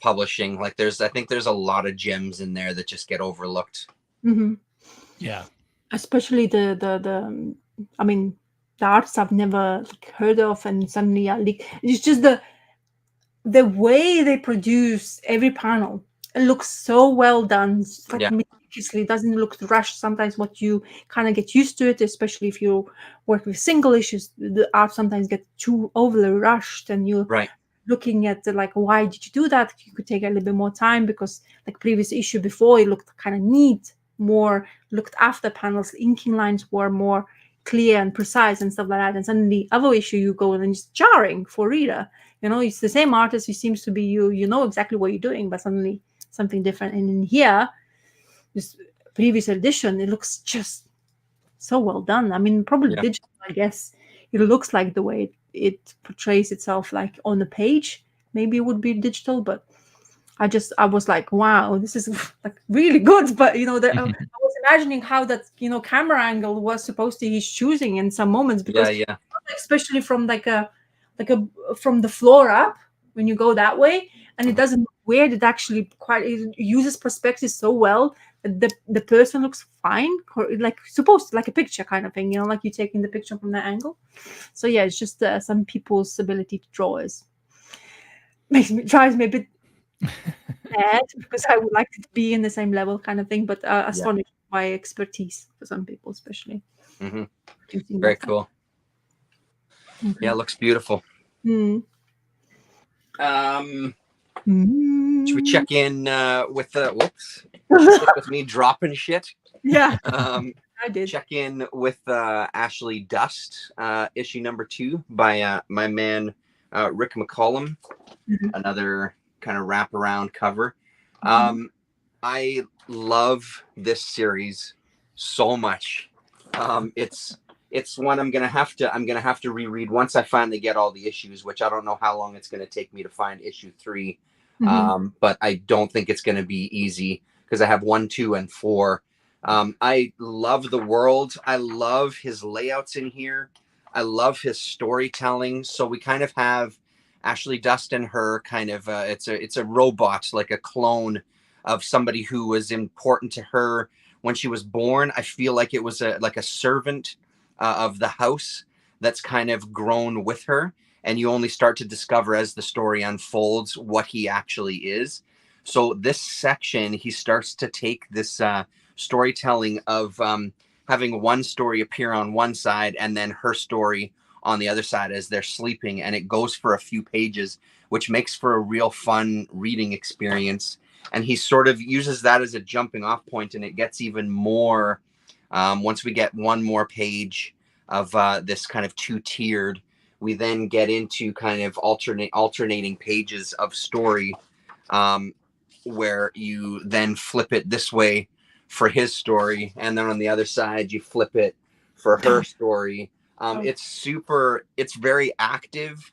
publishing. Like I think there's a lot of gems in there that just get overlooked. Mhm. Yeah. Especially I mean, the artists I've never like, heard of, and suddenly I like it's just the way they produce every panel. It looks so well done. It's like Yeah. meticulously. It doesn't look rushed. Sometimes what you kind of get used to it, especially if you work with single issues, the art sometimes get too overly rushed, and you Right. looking at the, like, why did you do that? You could take a little bit more time, because like previous issue before, it looked kind of neat, more looked after panels, the inking lines were more clear and precise and stuff like that. And suddenly other issue you go and it's jarring for reader. You know, it's the same artist, it seems to be you know exactly what you're doing, but suddenly something different. And in here, this previous edition, it looks just so well done. I mean, probably Yeah. digital, I guess. It looks like the way it portrays itself, like on the page. Maybe it would be digital, but I was like, wow, this is like really good. But you know, I was imagining how that camera angle was supposed to he's choosing in some moments, Yeah. because Yeah. especially from like a from the floor up when you go that way, and it doesn't look weird. It actually quite it uses perspective so well that the person looks fine, like supposed to, like a picture kind of thing, like you're taking the picture from that angle. So yeah, it's just some people's ability to draw is drives me a bit mad, because I would like it to be in the same level kind of thing, but Yeah. astonished by expertise for some people, especially Hmm. producing Very that kind. cool. Okay. Yeah, it looks beautiful. Mm. Should we Mm. check in with the whoops? Stick with me dropping shit. Yeah, Um, I did. check in with Ashley Dust, issue number 2 by my man Rick McCollum. Mhm. Another kind of wraparound cover. Mhm. I love this series so much. It's one I'm gonna have to reread once I finally get all the issues, which I don't know how long it's gonna take me to find issue 3. Mhm. But I don't think it's gonna be easy because I have 1, 2, and 4. I love the world. I love his layouts in here. I love his storytelling. So we kind of have Ashley Dust and her kind of it's a robot, like a clone of somebody who was important to her when she was born. I feel like it was like a servant of the house that's kind of grown with her, and you only start to discover as the story unfolds what he actually is. So this section, he starts to take this storytelling of having one story appear on one side and then her story on the other side as they're sleeping, and it goes for a few pages, which makes for a real fun reading experience. And he sort of uses that as a jumping off point, and it gets even more once we get one more page of this kind of two-tiered. We then get into kind of alternating pages of story, where you then flip it this way for his story, and then on the other side you flip it for her story. It's very active,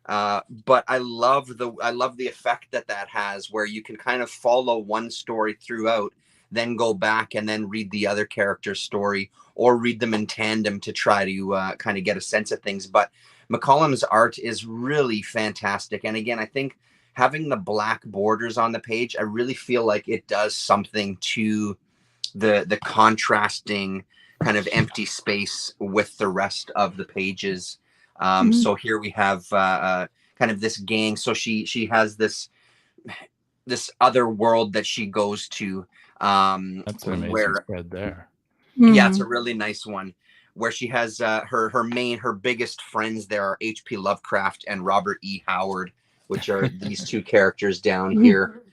but I love the effect that has, where you can kind of follow one story throughout, then go back and then read the other character's story, or read them in tandem to try to kind of get a sense of things. But McCollum's art is really fantastic, and again, I think having the black borders on the page, I really feel like it does something to the contrasting kind of empty space with the rest of the pages. Mhm. So here we have kind of this gang. So she has this other world that she goes to, That's an amazing where spread there. yeah, it's a Mhm. really nice one, where she has her biggest friends there are H.P. Lovecraft and Robert E. Howard, which are these two characters down Mhm. here.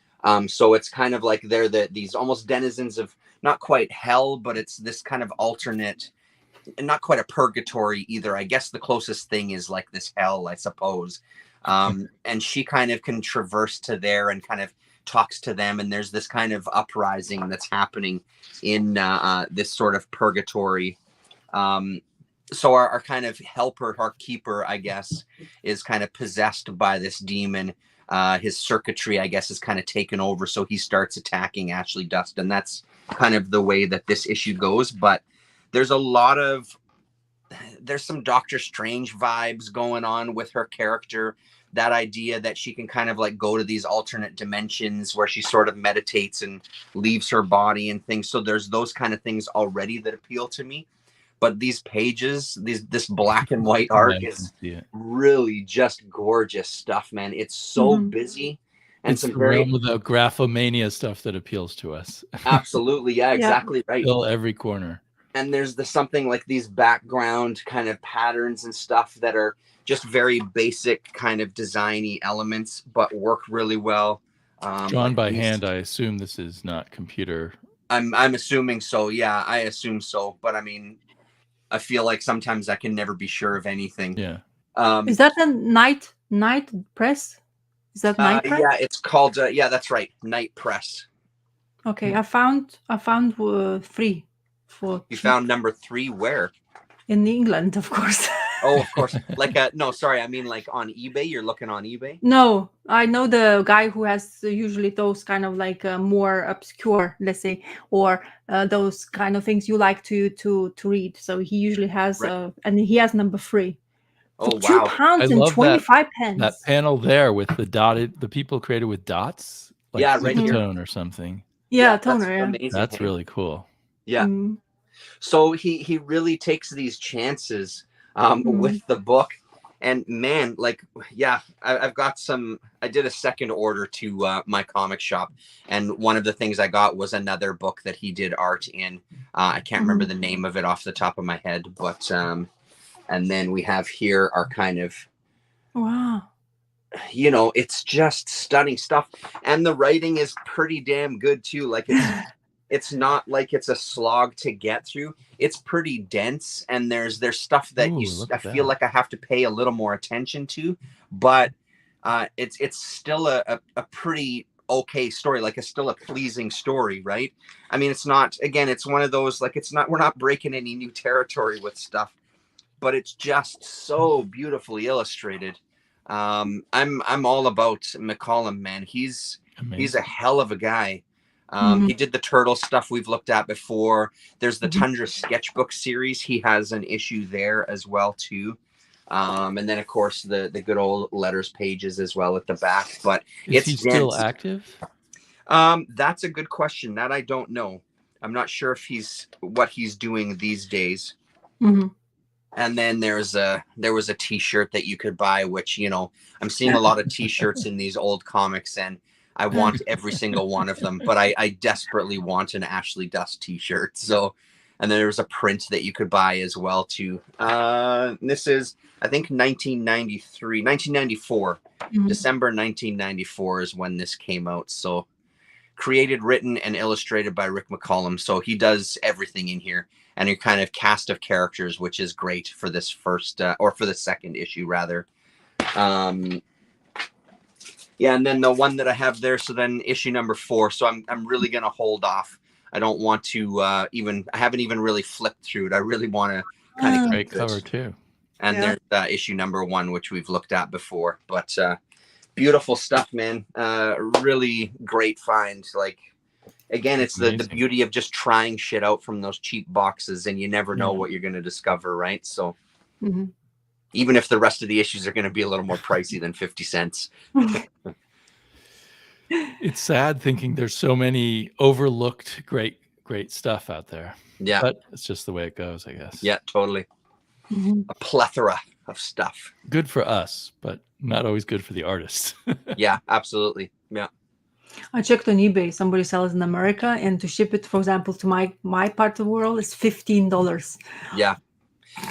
So it's kind of like they're these almost denizens of not quite hell, but it's this kind of alternate, and not quite a purgatory either. I guess the closest thing is like this hell, I suppose. And she kind of can traverse to there and kind of talks to them, and there's this kind of uprising that's happening in this sort of purgatory. Um, so our kind of helper, our keeper, I guess, is kind of possessed by this demon. His circuitry, I guess, is kind of taken over, so he starts attacking Ashley Dust, and that's kind of the way that this issue goes. But there's a lot of there's some Doctor Strange vibes going on with her character. that idea that she can kind of like go to these alternate dimensions where she sort of meditates and leaves her body and things. So there's those kind of things already that appeal to me. But these pages, this black and white art is really just gorgeous stuff, man. It's so busy. And it's the realm of the graphomania stuff that appeals to us. Absolutely. Yeah, exactly right. Fill every corner. And there's something like these background kind of patterns and stuff that are just very basic kind of designy elements, but work really well. Drawn by hand, I assume this is not computer. I'm assuming so. Yeah, I assume so. But I mean, I feel like sometimes I can never be sure of anything. Yeah. Is that a night press? Is that night press? Yeah, it's called. Yeah, that's right, night press. Okay, I found 3. You found number 3 where? In England, of course. Oh, of course. Like no, sorry, I mean like on eBay. You're looking on eBay? No, I know the guy who has usually those kind of like more obscure, let's say, or those kind of things you like to read. So he usually has, and he has number 3. Oh, wow. £2.25. That panel there with the people created with dots, like right tone or something. Yeah, toner. That's really cool. Yeah. So he really takes these chances with the book, and man, like, yeah, I've got I did a second order to my comic shop, and one of the things I got was another book that he did art in. I can't remember the name of it off the top of my head, but and then we have here our kind of, wow, you know, it's just stunning stuff, and the writing is pretty damn good too. Like it's not like it's a slog to get through. It's pretty dense, and there's stuff that I feel like I have to pay a little more attention to, but it's still a pretty okay story. Like, it's still a pleasing story, right? I mean, it's not, again, it's one of those, like, we're not breaking any new territory with stuff, but it's just so beautifully illustrated. I'm all about McCollum, man. He's a hell of a guy. He did the turtle stuff we've looked at before. There's the Tundra sketchbook series. He has an issue there as well too. And then of course the good old letters pages as well at the back. But is he still active? That's a good question. That I don't know. I'm not sure if what he's doing these days. And then there was a T-shirt that you could buy, which, you know, I'm seeing a lot of T-shirts in these old comics, and I want every single one of them, but I desperately want an Ashley Dust T-shirt. So, and then there was a print that you could buy as well too. This is, I think, 1994, December 1994 is when this came out. So, created, written, and illustrated by Rick McCollum. So he does everything in here, and your kind of cast of characters, which is great for this first or for the second issue rather. Yeah, and then the one that I have there, so then issue number 4. So I'm really gonna hold off. I don't want to I haven't even really flipped through it. I really want to kind of great cover too. And there's issue number 1, which we've looked at before. But beautiful stuff, man. Really great find. Like, again, it's the beauty of just trying shit out from those cheap boxes, and you never know what you're gonna discover, right? So. Even if the rest of the issues are going to be a little more pricey than 50 cents. It's sad thinking there's so many overlooked great stuff out there. Yeah. But it's just the way it goes, I guess. Yeah, totally. A plethora of stuff. Good for us, but not always good for the artists. Yeah, absolutely. Yeah. I checked on eBay. Somebody sells in America, and to ship it, for example, to my part of the world is $15. Yeah.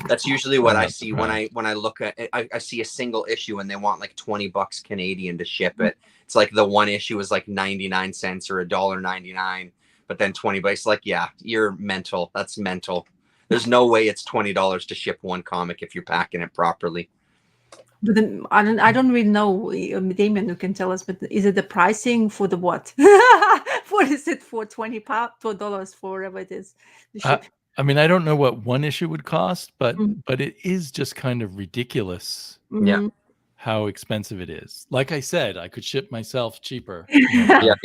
That's usually what I see when I look at it. I see a single issue and they want like $20 Canadian to ship it. It's like the one issue is like 99 cents or $1.99, but then $20. Like, yeah, you're mental. That's mental. There's no way it's $20 to ship one comic if you're packing it properly. But then I don't really know, Damien, you can tell us, but is it the pricing for the what? What is it for $20 for whatever it is? I mean, I don't know what one issue would cost, but it is just kind of ridiculous. Yeah, how expensive it is. Like I said, I could ship myself cheaper. Yeah.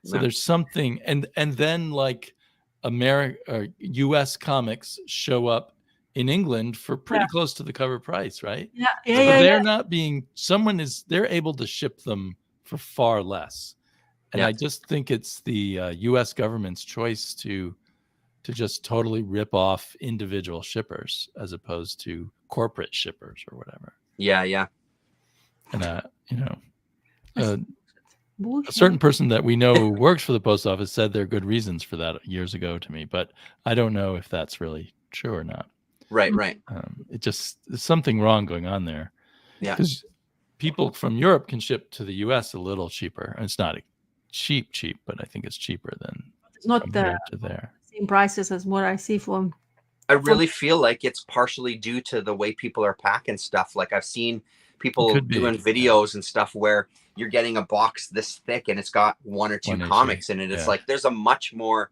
So there's something, and then like U.S. comics show up in England for pretty close to the cover price, right? Yeah, So they're not being, they're able to ship them for far less. And I just think it's the US government's choice to just totally rip off individual shippers as opposed to corporate shippers or whatever. Yeah, yeah. And you know, Bullshit. a certain person that we know who works for the post office said there are good reasons for that years ago to me, but I don't know if that's really true or not. Right, right. It just, there's something wrong going on there. Yeah. Because people from Europe can ship to the US a little cheaper. It's not cheap, but I think it's cheaper than it's not from the here to there. same prices as what I see from. I really feel like it's partially due to the way people are packing stuff. Like I've seen people doing videos and stuff where you're getting a box this thick and it's got one or two comics in it. It's like there's a much more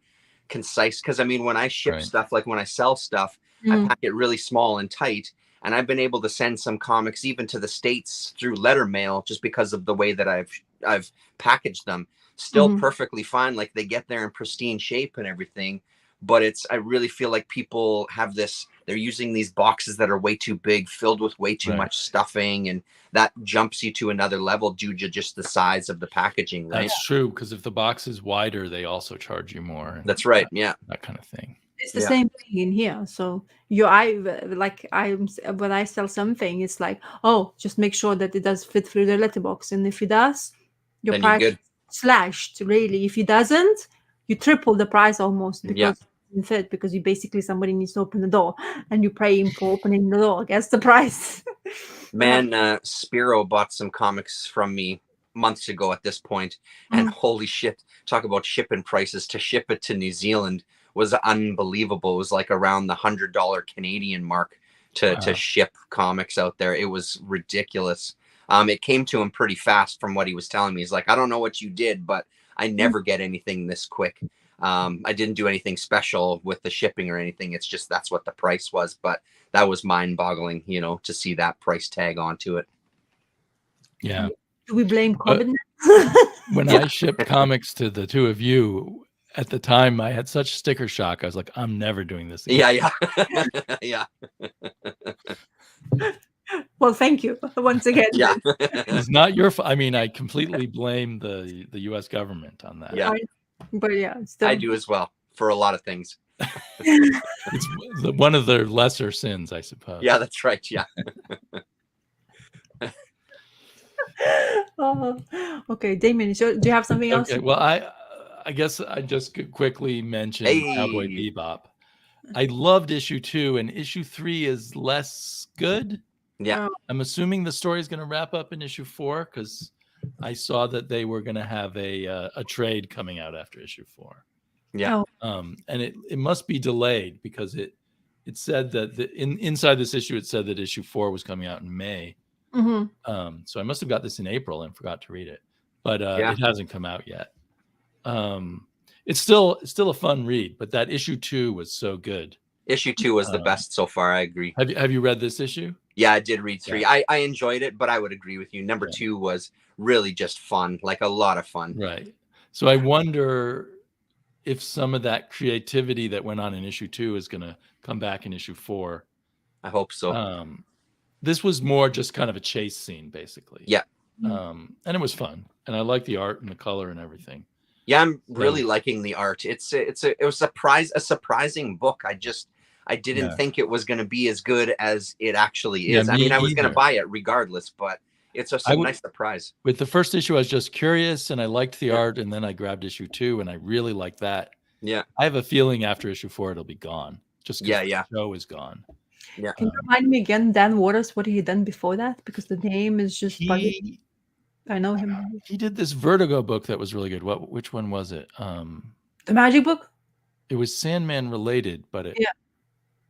concise, because I mean, when I ship stuff, like when I sell stuff, I pack it really small and tight. And I've been able to send some comics even to the States through letter mail just because of the way that I've packaged them. Still perfectly fine. Like they get there in pristine shape and everything. But I really feel like people have this, they're using these boxes that are way too big, filled with way too much stuffing. And that jumps you to another level due to just the size of the packaging, right? That's true. Because if the box is wider, they also charge you more. That's right. Yeah. That kind of thing. It's the same thing in here. So when I sell something, it's like, oh, just make sure that it does fit through the letterbox. And if it does, your then price you're good. Slashed, really. If it doesn't, you triple the price almost because it fit, because you basically, somebody needs to open the door and you're paying for opening the door against the price. Man, Spiro bought some comics from me months ago at this point, and holy shit, talk about shipping prices. To ship it to New Zealand was unbelievable. It was like around the $100 Canadian mark to ship comics out there. It was ridiculous. It came to him pretty fast from what he was telling me. He's like, I don't know what you did, but I never get anything this quick. I didn't do anything special with the shipping or anything. It's just, that's what the price was. But that was mind boggling, to see that price tag onto it. Yeah. Do we blame COVID? When I shipped comics to the two of you, at the time I had such sticker shock. I was like, I'm never doing this again. Yeah. Well, thank you once again. Yeah. It's not your fault. I mean, I completely blame the US government on that. Yeah. But I do as well for a lot of things. It's one of their lesser sins, I suppose. Yeah, that's right. Yeah. Okay, Damien, do you have something else? Okay, well, I guess I just could quickly mention Cowboy Bebop. I loved issue 2, and issue 3 is less good. Yeah. I'm assuming the story is going to wrap up in issue 4, because I saw that they were going to have a trade coming out after issue 4. Yeah. And it must be delayed, because it said that inside this issue, it said that issue 4 was coming out in May. So I must have got this in April and forgot to read it, but it hasn't come out yet. It's still a fun read, but that issue 2 was so good. Issue 2 was the best so far. I agree. Have you read this issue? Yeah, I did read 3. I enjoyed it, but I would agree with you. Number 2 was really just fun, like a lot of fun. Right. So I wonder if some of that creativity that went on in issue 2 is going to come back in issue 4. I hope so. This was more just kind of a chase scene, basically. Yeah. And it was fun, and I like the art and the color and everything. Yeah, I'm really liking the art. It was a surprising book. I didn't think it was going to be as good as it actually is. I mean, I was going to buy it regardless, but it's a nice surprise. With the first issue, I was just curious, and I liked the art, and then I grabbed issue 2, and I really liked that. Yeah. I have a feeling after issue 4, it'll be gone. Just because the show is gone. Yeah. Can you remind me again, Dan Waters, what he had done before that? Because the name is just bugging. I know him. He did this Vertigo book that was really good. Which one was it? The Magic book? It was Sandman related, but it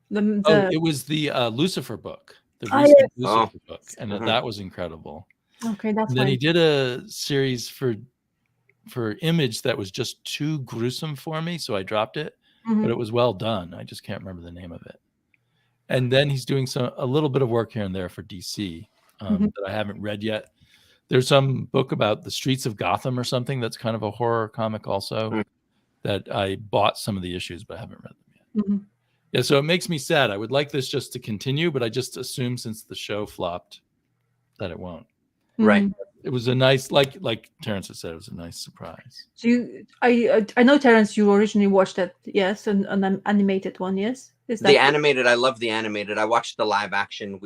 was the Lucifer book. The recent Lucifer book. And that was incredible. Okay, that's and then he did a series for Image that was just too gruesome for me, so I dropped it. But it was well done. I just can't remember the name of it. And then he's doing a little bit of work here and there for DC that I haven't read yet. There's some book about the streets of Gotham or something that's kind of a horror comic also that I bought some of the issues, but I haven't read them yet. Yeah, so it makes me sad. I would like this just to continue, but I just assume since the show flopped that it won't. Right. Mhm. It was a nice, like Terrence had said, it was a nice surprise. So I know, Terrence, you originally watched that, yes, an animated one, yes? Is The that animated, I love the animated. I watched the live action.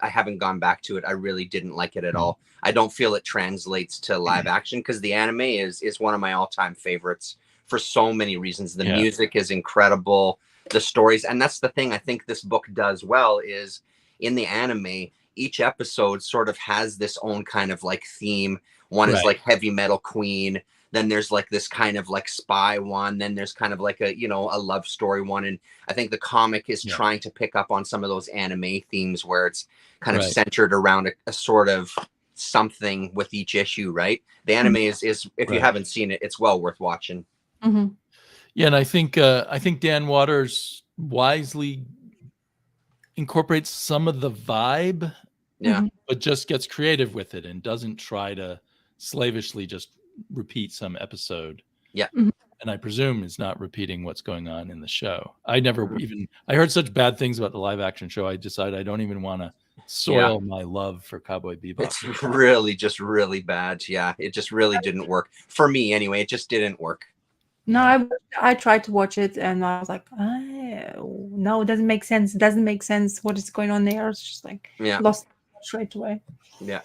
I haven't gone back to it. I really didn't like it at all. I don't feel it translates to live action because the anime is one of my all-time favorites for so many reasons. The music is incredible, the stories, and that's the thing I think this book does well is in the anime, each episode sort of has this own kind of like theme. One is like heavy metal queen, then there's like this kind of like spy one, then there's kind of like a, you know, a love story one. And I think the comic is trying to pick up on some of those anime themes where it's kind of centered around a sort of something with each issue, right? The anime is if you haven't seen it, it's well worth watching. Mm-hmm. Yeah, and I think Dan Waters wisely incorporates some of the vibe, but just gets creative with it and doesn't try to slavishly just repeat some episode. Yeah. And I presume is not repeating what's going on in the show. I heard such bad things about the live action show. I decided I don't even want to soil my love for Cowboy Bebop. It's really just really bad. Yeah, it just really didn't work for me anyway. It just didn't work. No, I tried to watch it and I was like, oh, no, it doesn't make sense. It doesn't make sense. What is going on there? It's just like lost straight away. Yeah.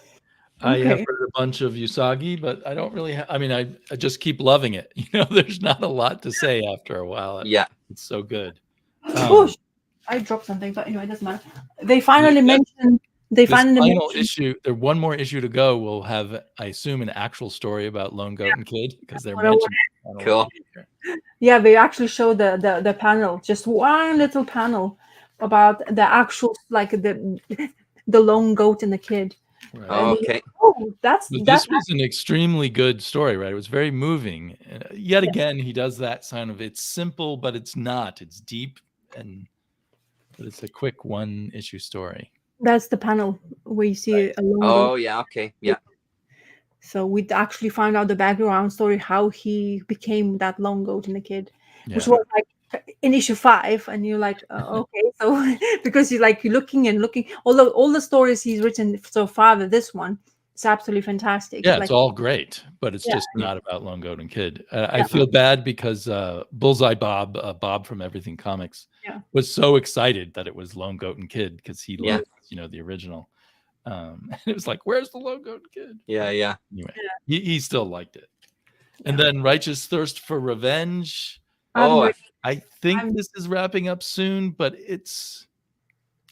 I have heard a bunch of Usagi, but I don't really I mean, I just keep loving it. You know, there's not a lot to say after a while. Yeah. It's so good. I dropped something, but anyway, it doesn't matter. They finally mentioned issue. There's one more issue to go. We'll have, I assume, an actual story about Lone Goat and Kid because they're mentioned. Cool. Yeah, they actually show the panel, just one little panel about the actual like the lone goat and the kid. Right. Okay. This was an extremely good story, right? It was very moving. Yet again, he does that sign of it's simple, but it's not. It's deep, but it's a quick one-issue story. That's the panel where you see a lone goat. Yeah. Okay. Yeah. So we actually found out the background story, how he became that lone goat and the kid, which was like in issue 5, and you're like, okay, so because you're looking and looking, although all the stories he's written so far, this one, it's absolutely fantastic. Yeah, it's all great, but it's just not about Lone Goat and Kid. I feel bad because Bullseye Bob from Everything Comics, was so excited that it was Lone Goat and Kid because he loved, the original. And it was like, where's the Lone Goat and Kid? Yeah. Anyway, he still liked it. And then Righteous Thirst for Revenge. I think this is wrapping up soon, but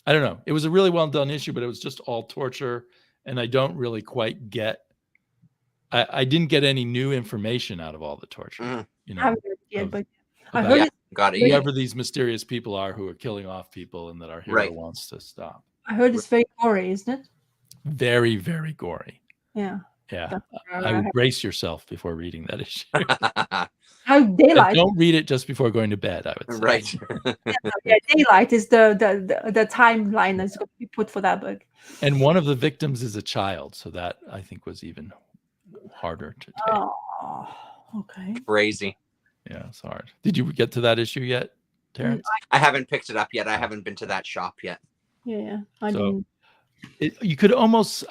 I don't know. It was a really well done issue, but it was just all torture. And I don't really quite get. I didn't get any new information out of all the torture. You know, but I heard whoever these mysterious people are who are killing off people, and that our hero wants to stop. I heard it's very gory, isn't it? Very, very gory. Yeah. I would brace yourself before reading that issue. How Daylight? Don't read it just before going to bed, I would say. Right. Daylight is the timeline that's going to be put for that book. And one of the victims is a child, so that I think was even harder to take. Oh, okay. Crazy. Yeah, it's hard. Did you get to that issue yet, Terrence? I haven't picked it up yet. I haven't been to that shop yet. Yeah, I didn't. You could almost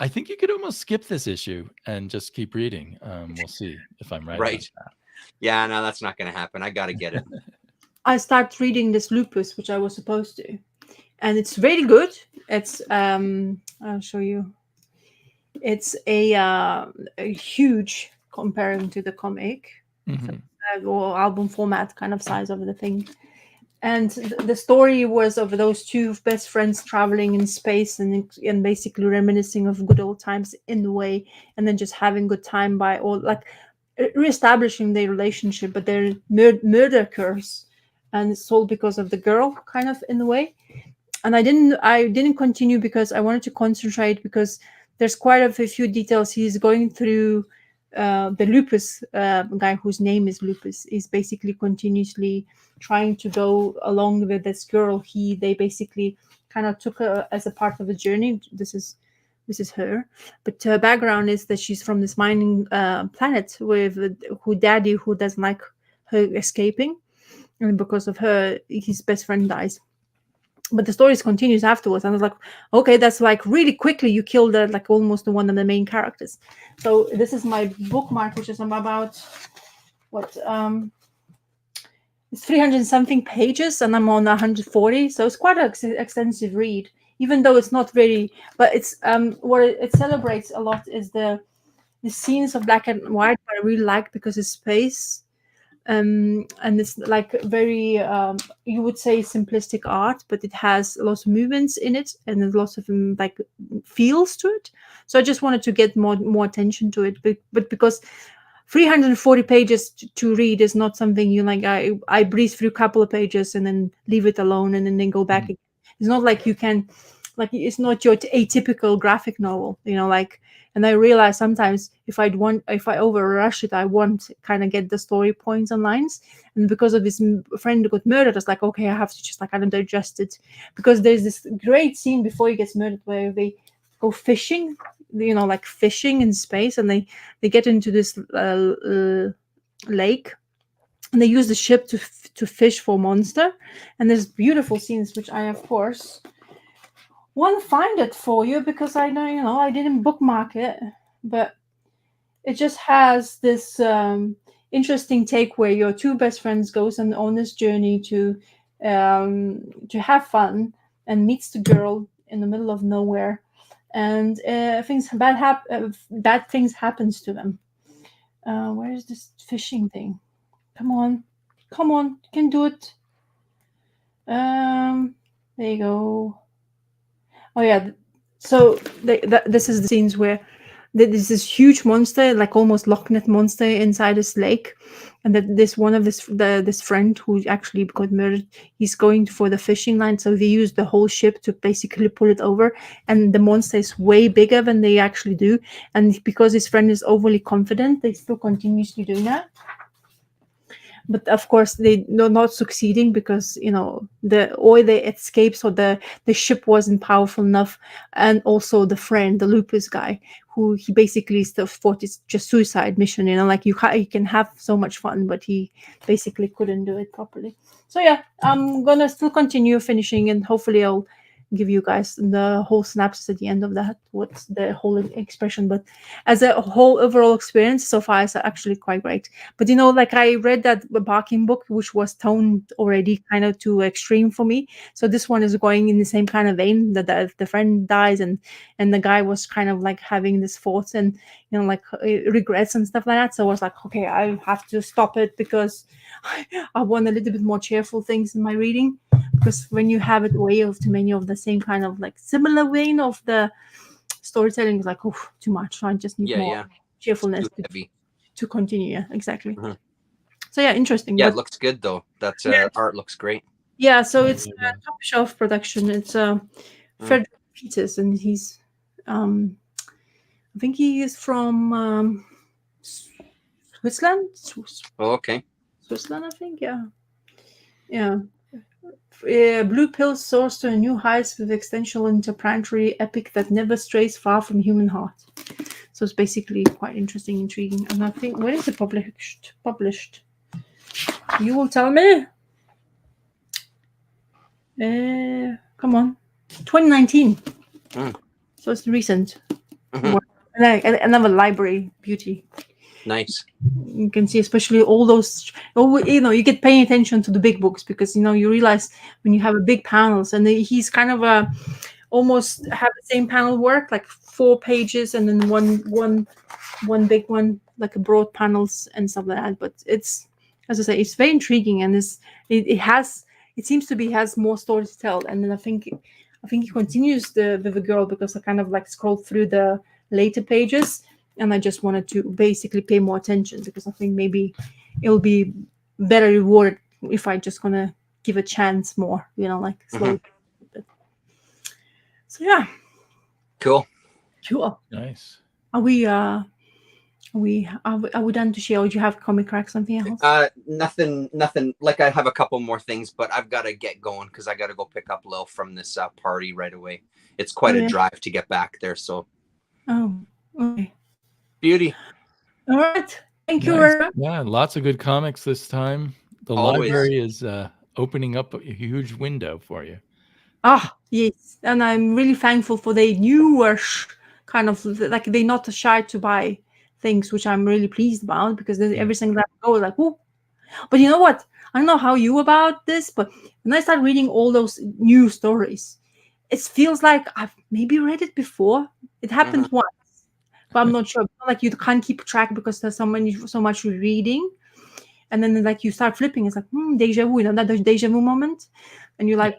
skip this issue and just keep reading. We'll see if I'm right. Right. Yeah, no, that's not going to happen. I got to get it. I start reading this Lupus, which I was supposed to, and it's very good. It's I'll show you. It's a huge comparing to the comic, or album format kind of size of the thing. And the story was of those two best friends traveling in space and basically reminiscing of good old times in the way, and then just having good time by all like reestablishing their relationship, but their murder occurs, and it's all because of the girl, kind of in the way. And I didn't continue because I wanted to concentrate, because there's quite a few details. He's going through the Lupus guy whose name is Lupus is basically continuously trying to go along with this girl. They basically kind of took her as a part of the journey. This is her, but her background is that she's from this mining planet with daddy who doesn't like her escaping, and because of her, his best friend dies. but the stories continues afterwards, and I was like, okay, that's like really quickly you kill the like almost one of the main characters. So this is my bookmark, which is about what it's 300 something pages, and I'm on 140, so it's quite an extensive read, even though it's not very, but it's what it celebrates a lot is the scenes of black and white, but I really like because it's space, and it's like very you would say simplistic art, but it has lots of movements in it, and there's lots of like feels to it. So I just wanted to get more attention to it, but because 340 pages to read is not something you like. I breeze through a couple of pages and then leave it alone and then go back again. It's not like you can, like, it's not your atypical graphic novel, like. And I realize sometimes if I over rush it, I won't kind of get the story points and lines. And because of this friend who got murdered, I was like, okay, I have to just like kind of digest it, because there's this great scene before he gets murdered where they go fishing, like fishing in space, and they get into this lake, and they use the ship to fish for monster. And there's beautiful scenes, which I of course won't find it for you because I know I didn't bookmark it, but it just has this interesting take where your two best friends goes on this journey to have fun, and meets the girl in the middle of nowhere, and bad things happens to them. Where is this fishing thing? Come on, you can do it. There you go. Oh yeah, so this is the scenes where there's this huge monster, like almost Loch Ness monster, inside this lake, and that this friend who actually got murdered, he's going for the fishing line, so they use the whole ship to basically pull it over, and the monster is way bigger than they actually do, and because his friend is overly confident, they still continuously doing that. But of course they not succeeding because the escapes, or the ship wasn't powerful enough, and also the friend, the lupus guy, who he basically still thought it's just suicide mission, like you can have so much fun, but he basically couldn't do it properly. So yeah, I'm gonna still continue finishing, and hopefully I'll give you guys the whole synopsis at the end of that, what's the whole expression. But as a whole overall experience so far is actually quite great. But like I read that Barking book, which was toned already kind of too extreme for me, so this one is going in the same kind of vein, that the friend dies, and the guy was kind of like having this thoughts and like regrets and stuff like that. So I was like, okay, I have to stop it, because I want a little bit more cheerful things in my reading, because when you have it way of too many of the same kind of like similar vein of the storytelling, is like, oh, too much. So I just need more cheerfulness to continue. Yeah, exactly. Mm-hmm. So yeah, interesting. Yeah, it looks good though. That's art looks great. Yeah, so it's a top shelf production. It's Frederick Peters, and he's I think he is from Switzerland. Oh, okay. Switzerland, I think. Yeah. Blue Pill soars to new heights with existential interplanetary epic that never strays far from human heart. So it's basically quite interesting, intriguing. And I think, when is it published? You will tell me. Come on. 2019. So it's recent. Mm-hmm. Another library beauty. Nice. You can see, especially all those, you get paying attention to the big books, because you realize when you have a big panels, and he's kind of almost have the same panel work, like 4 pages and then one big one, like a broad panels and stuff like that. But it's, as I say, it's very intriguing, and it seems to be has more stories to tell. And then I think he continues with the girl, because I kind of like scrolled through the later pages, and I just wanted to basically pay more attention, because I think maybe it'll be better rewarded if I just gonna give a chance more, like slowly. Mm-hmm. So yeah. Cool. Nice. Are we done to share? Or do you have comic crack, something else? Nothing. Like, I have a couple more things, but I've got to get going, because I got to go pick up Lil from this party right away. It's quite a drive to get back there. So. Oh, okay. Beauty. All right. Thank you very much. Yeah, lots of good comics this time. The library is opening up a huge window for you. Ah, yes. And I'm really thankful for the newer kind of like they're not shy to buy things, which I'm really pleased about because there's Yeah. every single time I go like, oh. But you know what? I don't know how you about this, but when I start reading all those new stories, it feels like I've maybe read it before. It happened Mhm. once, but I'm not sure. Like you can't keep track because there's so much reading, and then like you start flipping. It's like deja vu, you know that deja vu moment, and you're like,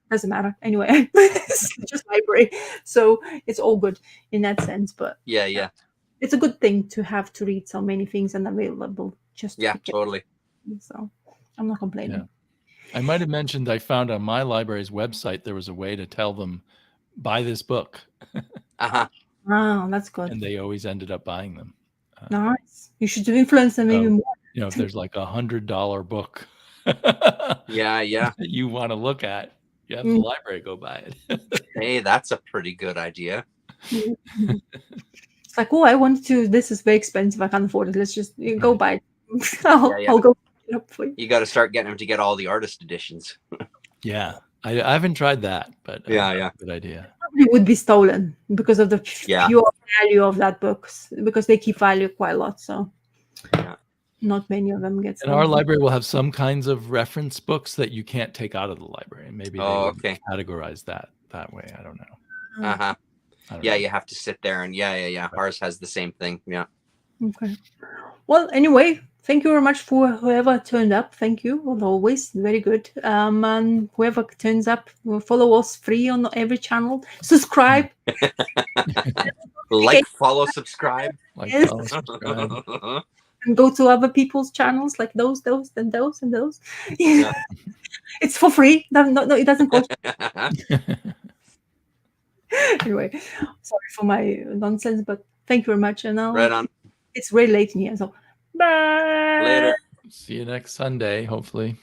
doesn't matter anyway. It's just library, so it's all good in that sense. But Yeah, yeah, it's a good thing to have to read so many things and available just to yeah, pick it. totally. So I'm not complaining. I might have mentioned I found on my library's website there was a way to tell them, buy this book, Uh-huh. Wow, that's good. and they always ended up buying them. Nice. You should influence them maybe So, more. you know, if there's like $100 book Yeah, yeah. that you want to look at, you have the Mm. library go buy it. Hey, that's a pretty good idea. It's like, oh, I want to. This is very expensive. I can't afford it. Let's just go Right. buy it. Yeah, yeah. I'll go pick it up for you. You got to start getting them to get all the artist editions. Yeah. I haven't tried that, but Yeah, that's yeah, a good idea. Probably would be stolen because of the yeah, pure value of that books because they keep value quite a lot. So yeah. not many of them get And our stolen. library will have some kinds of reference books that you can't take out of the library. And maybe they Oh, would okay. categorize that way. I don't know. Uh-huh. I don't Yeah, know. you have to sit there and yeah. Ours has the same thing. Yeah. Okay. Well, anyway, thank you very much for whoever turned up. Thank you, as always. Very good. And whoever turns up, will follow us free on every channel. Subscribe. Like, follow, subscribe. Like, Yes. follow, subscribe. And go to other people's channels like those, and those, and those. Yeah. It's for free. No, it doesn't cost. Anyway, sorry for my nonsense, but thank you very much. And now Right on. it's very late in here, so bye. Later. See you next Sunday, hopefully.